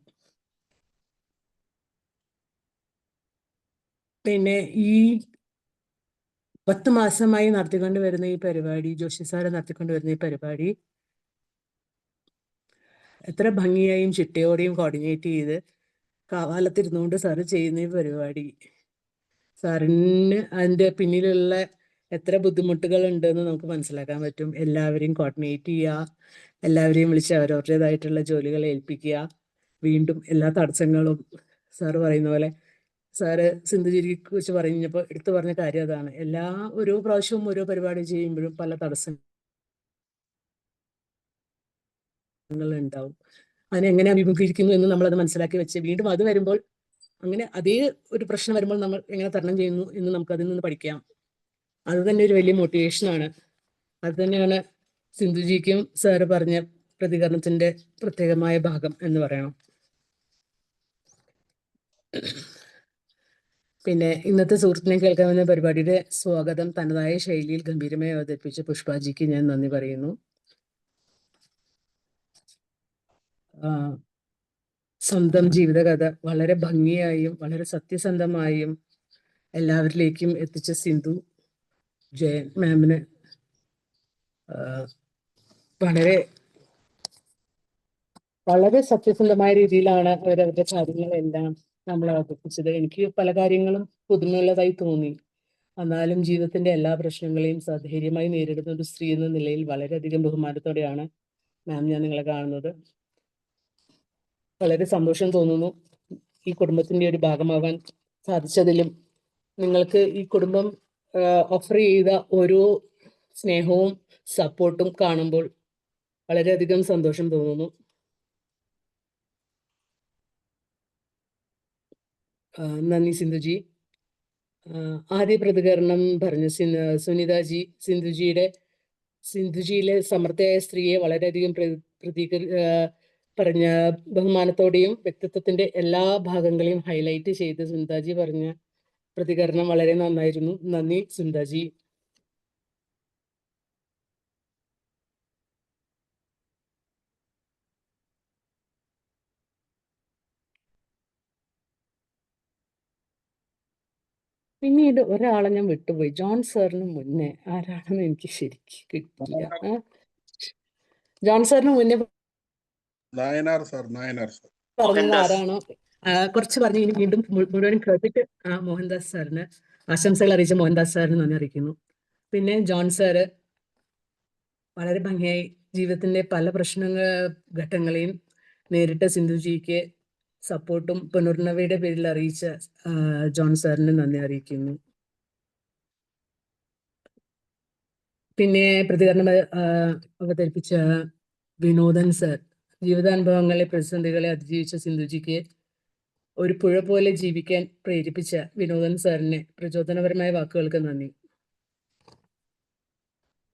പിന്നെ ഈ 10 മാസമായി നടത്തിക്കൊണ്ട് വരുന്ന ഈ പരിപാടി, ജോഷി സാറ് നടത്തിക്കൊണ്ട് വരുന്ന ഈ പരിപാടി എത്ര ഭംഗിയായും ചിട്ടയോടെയും കോർഡിനേറ്റ് ചെയ്ത് കാവാലത്തിരുന്നുകൊണ്ട് സാറ് ചെയ്യുന്ന ഈ പരിപാടി, സാറിന് അതിൻ്റെ പിന്നിലുള്ള എത്ര ബുദ്ധിമുട്ടുകൾ ഉണ്ടെന്ന് നമുക്ക് മനസ്സിലാക്കാൻ പറ്റും. എല്ലാവരെയും കോർഡിനേറ്റ് ചെയ്യുക, എല്ലാവരെയും വിളിച്ച് അവരവരുടേതായിട്ടുള്ള ജോലികളെ ഏൽപ്പിക്കുക, വീണ്ടും എല്ലാ തടസ്സങ്ങളും സാറ് പറയുന്ന പോലെ, സാറ് സിന്ധുജിയെ കുറിച്ച് പറഞ്ഞപ്പോൾ എടുത്തു പറഞ്ഞ കാര്യം അതാണ്. ഓരോ പ്രാവശ്യവും ഓരോ പരിപാടി ചെയ്യുമ്പോഴും പല തടസ്സങ്ങൾ ഉണ്ടാവും. അതിനെങ്ങനെ അഭിമുഖീകരിക്കുന്നു എന്ന് നമ്മളത് മനസ്സിലാക്കി വെച്ച് വീണ്ടും അത് വരുമ്പോൾ അങ്ങനെ അതേ ഒരു പ്രശ്നം വരുമ്പോൾ നമ്മൾ എങ്ങനെ തരണം ചെയ്യുന്നു എന്ന് നമുക്ക് അതിൽ നിന്ന് പഠിക്കാം. അത് തന്നെ ഒരു വലിയ മോട്ടിവേഷനാണ്. അത് തന്നെയാണ് സിന്ധുജിക്കും സാറ് പറഞ്ഞ പ്രതികരണത്തിന്റെ പ്രത്യേകമായ ഭാഗം എന്ന് പറയണം. പിന്നെ ഇന്നത്തെ സുഹൃത്തിനെ കേൾക്കാവുന്ന പരിപാടിയുടെ സ്വാഗതം തനതായ ശൈലിയിൽ ഗംഭീരമായി അവതരിപ്പിച്ച പുഷ്പാജിക്ക് ഞാൻ നന്ദി പറയുന്നു. സ്വന്തം ജീവിതകഥ വളരെ ഭംഗിയായും വളരെ സത്യസന്ധമായും എല്ലാവരിലേക്കും എത്തിച്ച സിന്ധു ജയൻ മാമിന് വളരെ വളരെ സത്യസന്ധമായ രീതിയിലാണ് അവരവരുടെ കാര്യങ്ങളെല്ലാം നമ്മൾ അവതരിപ്പിച്ചത്. എനിക്ക് പല കാര്യങ്ങളും പുതുമയുള്ളതായി തോന്നി. എന്നാലും ജീവിതത്തിന്റെ എല്ലാ പ്രശ്നങ്ങളെയും സധൈര്യമായി നേരിടുന്ന ഒരു സ്ത്രീ എന്ന നിലയിൽ വളരെയധികം ബഹുമാനത്തോടെയാണ് മാം ഞാൻ നിങ്ങളെ കാണുന്നത്. വളരെ സന്തോഷം തോന്നുന്നു ഈ കുടുംബത്തിന്റെ ഒരു ഭാഗമാകാൻ സാധിച്ചതിലും. നിങ്ങൾക്ക് ഈ കുടുംബം ഓഫർ ചെയ്ത ഓരോ സ്നേഹവും സപ്പോർട്ടും കാണുമ്പോൾ വളരെയധികം സന്തോഷം തോന്നുന്നു. നന്ദി സിന്ധുജി. ആദ്യ പ്രതികരണം പറഞ്ഞ സുനിതാജി സിന്ധുജിയിലെ സമർത്ഥയായ സ്ത്രീയെ വളരെയധികം പറഞ്ഞ ബഹുമാനത്തോടെയും വ്യക്തിത്വത്തിന്റെ എല്ലാ ഭാഗങ്ങളെയും ഹൈലൈറ്റ് ചെയ്ത് സുനിതാജി പറഞ്ഞ പ്രതികരണം വളരെ നന്നായിരുന്നു. നന്ദി സുനിതാജി. പിന്നീട് ഒരാളെ ഞാൻ വിട്ടുപോയി, ജോൺ സാറിന് മുന്നേ ആരാണെന്ന് എനിക്ക് ശരിക്കും കിട്ടില്ല. ജോൺ സാറിന് മുന്നേ നായനാർ സാർ പറഞ്ഞത് ആരാണോ കുറച്ച് പറഞ്ഞു. ഇനി വീണ്ടും മുഴുവൻ കേട്ടിട്ട് മോഹൻദാസ് സാറിന് ആശംസകൾ അറിയിച്ച മോഹൻദാസ് സാറിന് നന്ദി അറിയിക്കുന്നു. പിന്നെ ജോൺ സാറ് വളരെ ഭംഗിയായി ജീവിതത്തിന്റെ പല ഘട്ടങ്ങളെയും നേരിട്ട സിന്ധുജിക്ക് സപ്പോർട്ടും പുനർനവയുടെ പേരിൽ അറിയിച്ച ജോൺ സാറിന് നന്ദി അറിയിക്കുന്നു. പിന്നെ പ്രതികരണം അവതരിപ്പിച്ച വിനോദൻ സർ, ജീവിതാനുഭവങ്ങളെ പ്രതിസന്ധികളെ അതിജീവിച്ച സിന്ധുജിക്ക് ഒരു പുഴ പോലെ ജീവിക്കാൻ പ്രേരിപ്പിച്ച വിനോദൻ സാറിന് പ്രചോദനപരമായ വാക്കുകൾക്ക് നന്ദി.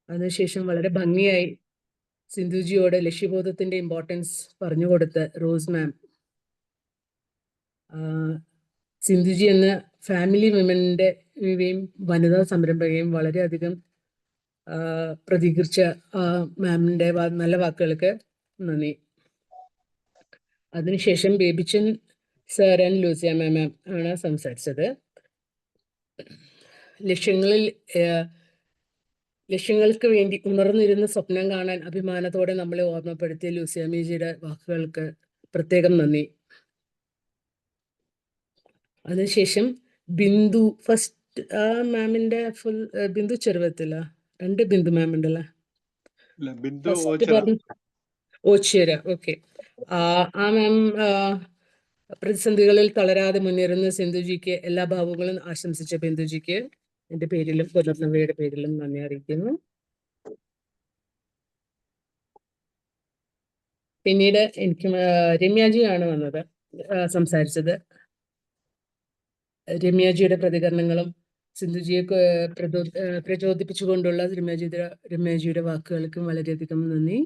അതിനുശേഷം വളരെ ഭംഗിയായി സിന്ധുജിയോട് ലക്ഷ്യബോധത്തിന്റെ ഇമ്പോർട്ടൻസ് പറഞ്ഞുകൊടുത്ത റോസ് മാം, സിന്ധുജി എന്ന ഫാമിലി വിമന്റെയും വനിതാ സംരംഭകയും വളരെയധികം പ്രതികരിച്ച മാമിന്റെ നല്ല വാക്കുകൾക്ക് നന്ദി. അതിനുശേഷം ബേബിച്ചൻ സർ ആൻഡ് ലൂസിയ മാം ആണ് സംസാരിച്ചത്. ലക്ഷ്യങ്ങൾക്ക് വേണ്ടി ഉണർന്നിരുന്ന സ്വപ്നം കാണാൻ അഭിമാനത്തോടെ നമ്മളെ ഓർമ്മപ്പെടുത്തിയ ലൂസിയ മേജിയുടെ വാക്കുകൾക്ക് പ്രത്യേകം നന്ദി. അതിനുശേഷം ബിന്ദു ഫസ്റ്റ് മാമിന്റെ ഫുൾ ബിന്ദു ചെറുവത്തില്ല, രണ്ട് ബിന്ദു മാം ഉണ്ടല്ലേ, ഓച്ചിറ. ഓക്കെ. ആ മാം പ്രതിസന്ധികളിൽ തളരാതെ മുന്നേറുന്ന സിന്ധുജിക്ക് എല്ലാ ഭാവങ്ങളും ആശംസിച്ച ബിന്ദുജിക്ക് എന്റെ പേരിലും പുനർനവയുടെ പേരിലും നന്ദി അറിയിക്കുന്നു. പിന്നീട് എനിക്ക് രമ്യാജിയാണ് വന്നത് സംസാരിച്ചത്. രമ്യാജിയുടെ പ്രതികരണങ്ങളും സിന്ധുജിയെ പ്രചോദിപ്പിച്ചുകൊണ്ടുള്ള രമ്യാജിയുടെ വാക്കുകൾക്കും വളരെയധികം നന്ദി.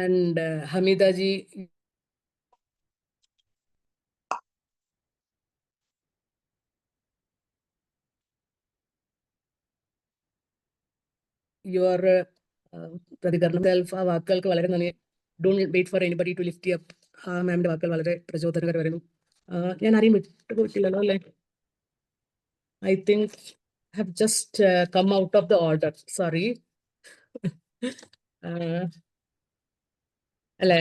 ആൻഡ് ഹമീദാജി, യുവർ പ്രതികരണം ആ വാക്കുകൾക്ക് വളരെ നന്ദി. Don't wait for anybody to lift up. ആ മാമിന്റെ വാക്കുകൾ വളരെ പ്രചോദനകരമായിരുന്നു. ഞാൻ ആരെയും വിട്ടുപോയിട്ടില്ലല്ലോ അല്ലേ? I think have just come out of the order, sorry. അല്ലേ?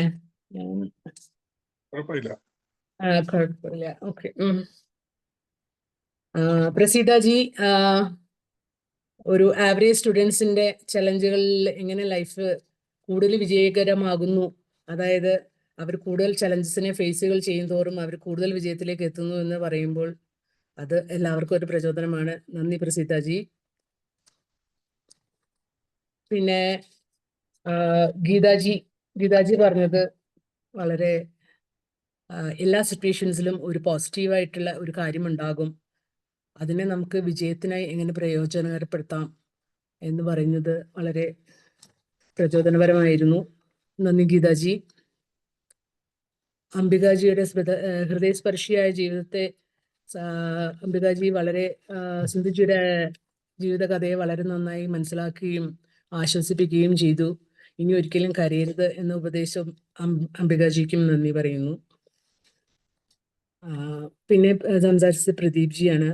കുഴപ്പമില്ല. ഓക്കെ. പ്രസീതാജി, ഒരു ആവറേജ് സ്റ്റുഡൻസിന്റെ ചലഞ്ചുകളിൽ എങ്ങനെ ലൈഫ് കൂടുതൽ വിജയകരമാകുന്നു, അതായത് അവർ കൂടുതൽ ചലഞ്ചസിനെ ഫേസുകൾ ചെയ്യുന്തോറും അവർ കൂടുതൽ വിജയത്തിലേക്ക് എത്തുന്നു എന്ന് പറയുമ്പോൾ അത് എല്ലാവർക്കും ഒരു പ്രചോദനമാണ്. നന്ദി പ്രസീതാജി. പിന്നെ ഗീതാജി പറഞ്ഞത് വളരെ എല്ലാ സിറ്റുവേഷൻസിലും ഒരു പോസിറ്റീവായിട്ടുള്ള ഒരു കാര്യം ഉണ്ടാകും, അതിനെ നമുക്ക് വിജയത്തിനായി എങ്ങനെ പ്രയോജനകരപ്പെടുത്താം എന്ന് പറയുന്നത് വളരെ പ്രചോദനപരമായിരുന്നു. നന്ദി ഗീതാജി. അംബികാജിയുടെ ഹൃദയസ്പർശിയായ ജീവിതത്തെ അംബികാജി വളരെ സിന്ധുജിയുടെ ജീവിതകഥയെ വളരെ നന്നായി മനസ്സിലാക്കുകയും ആശ്വസിപ്പിക്കുകയും ചെയ്തു. ഇനി ഒരിക്കലും കരയരുത് എന്ന ഉപദേശം അംബികാജിക്കും നന്ദി പറയുന്നു. പിന്നെ സംസാരിച്ചത് പ്രദീപ് ജിയാണ്.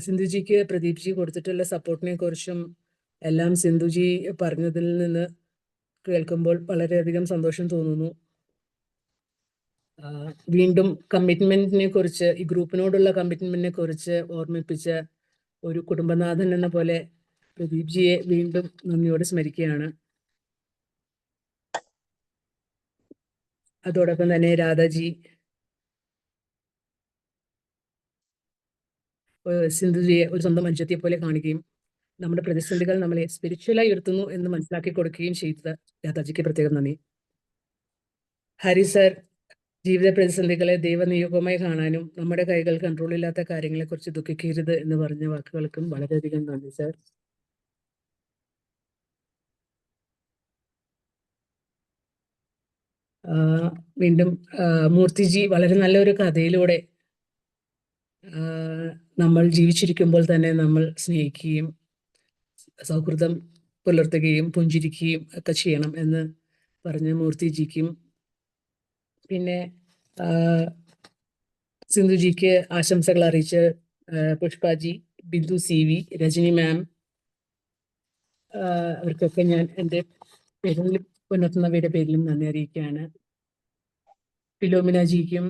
സിന്ധുജിക്ക് പ്രദീപ് ജി കൊടുത്തിട്ടുള്ള സപ്പോർട്ടിനെ കുറിച്ചും എല്ലാം സിന്ധുജി പറഞ്ഞതിൽ നിന്ന് കേൾക്കുമ്പോൾ വളരെയധികം സന്തോഷം തോന്നുന്നു. വീണ്ടും കമ്മിറ്റ്മെന്റിനെ കുറിച്ച്, ഈ ഗ്രൂപ്പിനോടുള്ള കമ്മിറ്റ്മെന്റിനെ കുറിച്ച് ഓർമ്മിപ്പിച്ച ഒരു കുടുംബനാഥൻ എന്ന പോലെ പ്രദീപ് ജിയെ വീണ്ടും നന്ദിയോടെ സ്മരിക്കുകയാണ്. അതോടൊപ്പം തന്നെ രാധാജി, സിന്ധുജിയെ ഒരു സ്വന്തം അനുജത്തിയെ പോലെ കാണുകയും നമ്മുടെ പ്രതിസന്ധികൾ നമ്മളെ സ്പിരിച്വലായി ഉയർത്തുന്നു എന്ന് മനസ്സിലാക്കി കൊടുക്കുകയും ചെയ്തത് രാധാജിക്ക് പ്രത്യേകം നന്ദി. ഹരി സർ, ജീവിത പ്രതിസന്ധികളെ ദൈവനിയോഗമായി കാണാനും നമ്മുടെ കൈകൾ കൺട്രോൾ ഇല്ലാത്ത കാര്യങ്ങളെ കുറിച്ച് ദുഃഖിക്കരുത് എന്ന് പറഞ്ഞ വാക്കുകൾക്കും വളരെയധികം നന്ദി സർ. വീണ്ടും മൂർത്തിജി വളരെ നല്ലൊരു കഥയിലൂടെ നമ്മൾ ജീവിച്ചിരിക്കുമ്പോൾ തന്നെ നമ്മൾ സ്നേഹിക്കുകയും സൗഹൃദം പുലർത്തുകയും പുഞ്ചിരിക്കുകയും ഒക്കെ ചെയ്യണം എന്ന് പറഞ്ഞ മൂർത്തിജിക്കും, പിന്നെ സിന്ധുജിക്ക് ആശംസകൾ അറിയിച്ച് പുഷ്പാജി, ബിന്ദു CV, രജനി മാം, അവർക്കൊക്കെ ഞാൻ എൻ്റെ പേരിലും പുനർത്തുന്നവയുടെ പേരിലും നന്ദി അറിയിക്കുകയാണ്. ഫിലോമിനാജിക്കും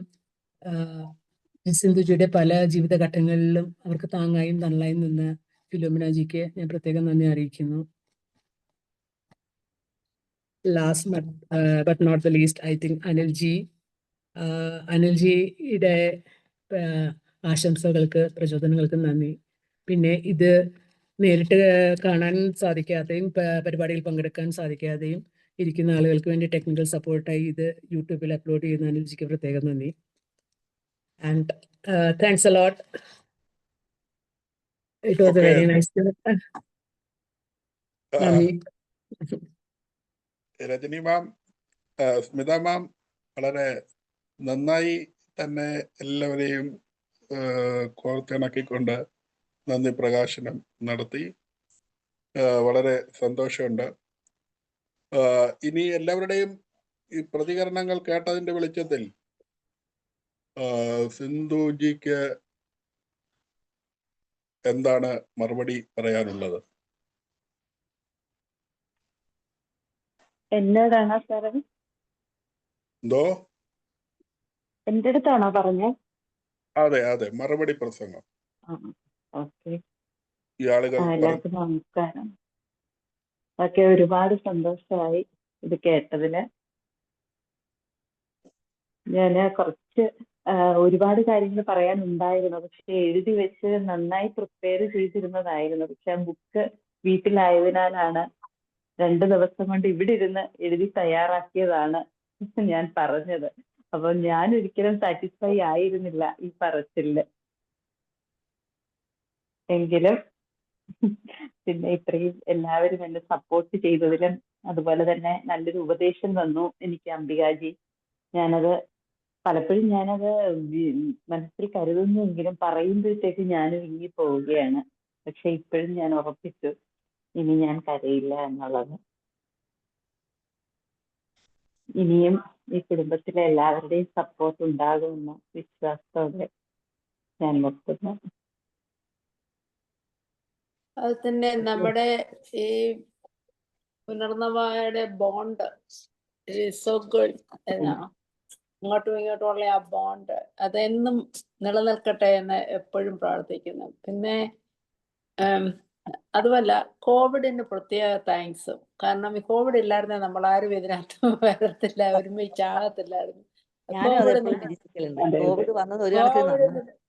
സിന്ധുജിയുടെ പല ജീവിതഘട്ടങ്ങളിലും അവർക്ക് താങ്ങായും തണലായും നിന്ന് ഫിലോമിനാജിക്ക് ഞാൻ പ്രത്യേകം നന്ദി അറിയിക്കുന്നു. Last but not the least, I think അനിൽജിയുടെ ആശംസകൾക്ക് പ്രചോദനങ്ങൾക്ക് നന്ദി. പിന്നെ ഇത് നേരിട്ട് കാണാൻ സാധിക്കാതെയും പരിപാടിയിൽ പങ്കെടുക്കാൻ സാധിക്കാതെയും ഇരിക്കുന്ന ആളുകൾക്ക് വേണ്ടി ടെക്നിക്കൽ സപ്പോർട്ടായി ഇത് യൂട്യൂബിൽ അപ്ലോഡ് ചെയ്യുന്ന അനിൽജിക്ക് പ്രത്യേകം നന്ദി. And thanks a lot. It was a very nice നന്ദി. രജനി മാം, സ്മിത മാം വളരെ നന്നായി തന്നെ എല്ലാവരെയും കോർത്തിണക്കിക്കൊണ്ട് നന്ദി പ്രകാശനം നടത്തി. വളരെ സന്തോഷമുണ്ട്. ഇനി എല്ലാവരുടെയും ഈ പ്രതികരണങ്ങൾ കേട്ടതിന്റെ വെളിച്ചത്തിൽ സിന്ധുജിക്ക് എന്താണ് മറുപടി പറയാനുള്ളത്? എന്നോടാണോ സാറേ? എന്തോ? എന്റെ അടുത്താണോ പറഞ്ഞേ? അതെ അതെ, മറുപടി പ്രസംഗം. ഓക്കെ. ഈ ആളുകൾ എല്ലാവർക്കും നമസ്കാരം. ഓക്കെ, ഒരുപാട് സന്തോഷമായി ഇത് കേട്ടതില്. ഞാന് കുറച്ച് ഒരുപാട് കാര്യങ്ങൾ പറയാനുണ്ടായിരുന്നു, പക്ഷെ എഴുതി വെച്ച് നന്നായി പ്രിപ്പയർ ചെയ്തിരുന്നതായിരുന്നു. പക്ഷെ ആ ബുക്ക് വീട്ടിലായതിനാലാണ് 2 ദിവസം കൊണ്ട് ഇവിടെ ഇരുന്ന് എഴുതി തയ്യാറാക്കിയതാണ് ഞാൻ പറഞ്ഞത്. അപ്പൊ ഞാൻ ഒരിക്കലും സാറ്റിസ്ഫൈ ആയിരുന്നില്ല ഈ പറച്ചില്. എങ്കിലും പിന്നെ ഇത്രയും എല്ലാവരും എന്നെ സപ്പോർട്ട് ചെയ്തതിലും അതുപോലെ തന്നെ നല്ലൊരു ഉപദേശം തന്നു എനിക്ക് അംബികാജി. പലപ്പോഴും ഞാനത് മനസ്സിൽ കരുതുന്നെങ്കിലും പറയുമ്പോഴത്തേക്ക് ഞാനും ഇങ്ങി പോവുകയാണ്. പക്ഷെ ഇപ്പോഴും ഞാൻ ഉറപ്പിച്ചു ഇനി ഞാൻ കരയില്ല എന്നുള്ളത്. ഇനിയും ഈ കുടുംബത്തിലെ എല്ലാവരുടെയും സപ്പോർട്ട് ഉണ്ടാകുമെന്ന വിശ്വാസത്തോടെ ഞാൻ നിർത്തുന്നു. അത് തന്നെ നമ്മുടെ ഈ പുനർനവയുടെ ബോണ്ട് സോ ഗുഡ് എന്നാണ്. അങ്ങോട്ടും ഇങ്ങോട്ടുമുള്ള ആ ബോണ്ട് അതെന്നും നിലനിൽക്കട്ടെ എന്ന് എപ്പോഴും പ്രാർത്ഥിക്കുന്നു. പിന്നെ അതുമല്ല, കോവിഡിന് പ്രത്യേക താങ്ക്സും. കാരണം ഈ കോവിഡ് ഇല്ലായിരുന്നെ നമ്മളാരും ഇതിനകത്ത് വരത്തില്ല, ഒരുമിച്ചാകത്തില്ലായിരുന്നു.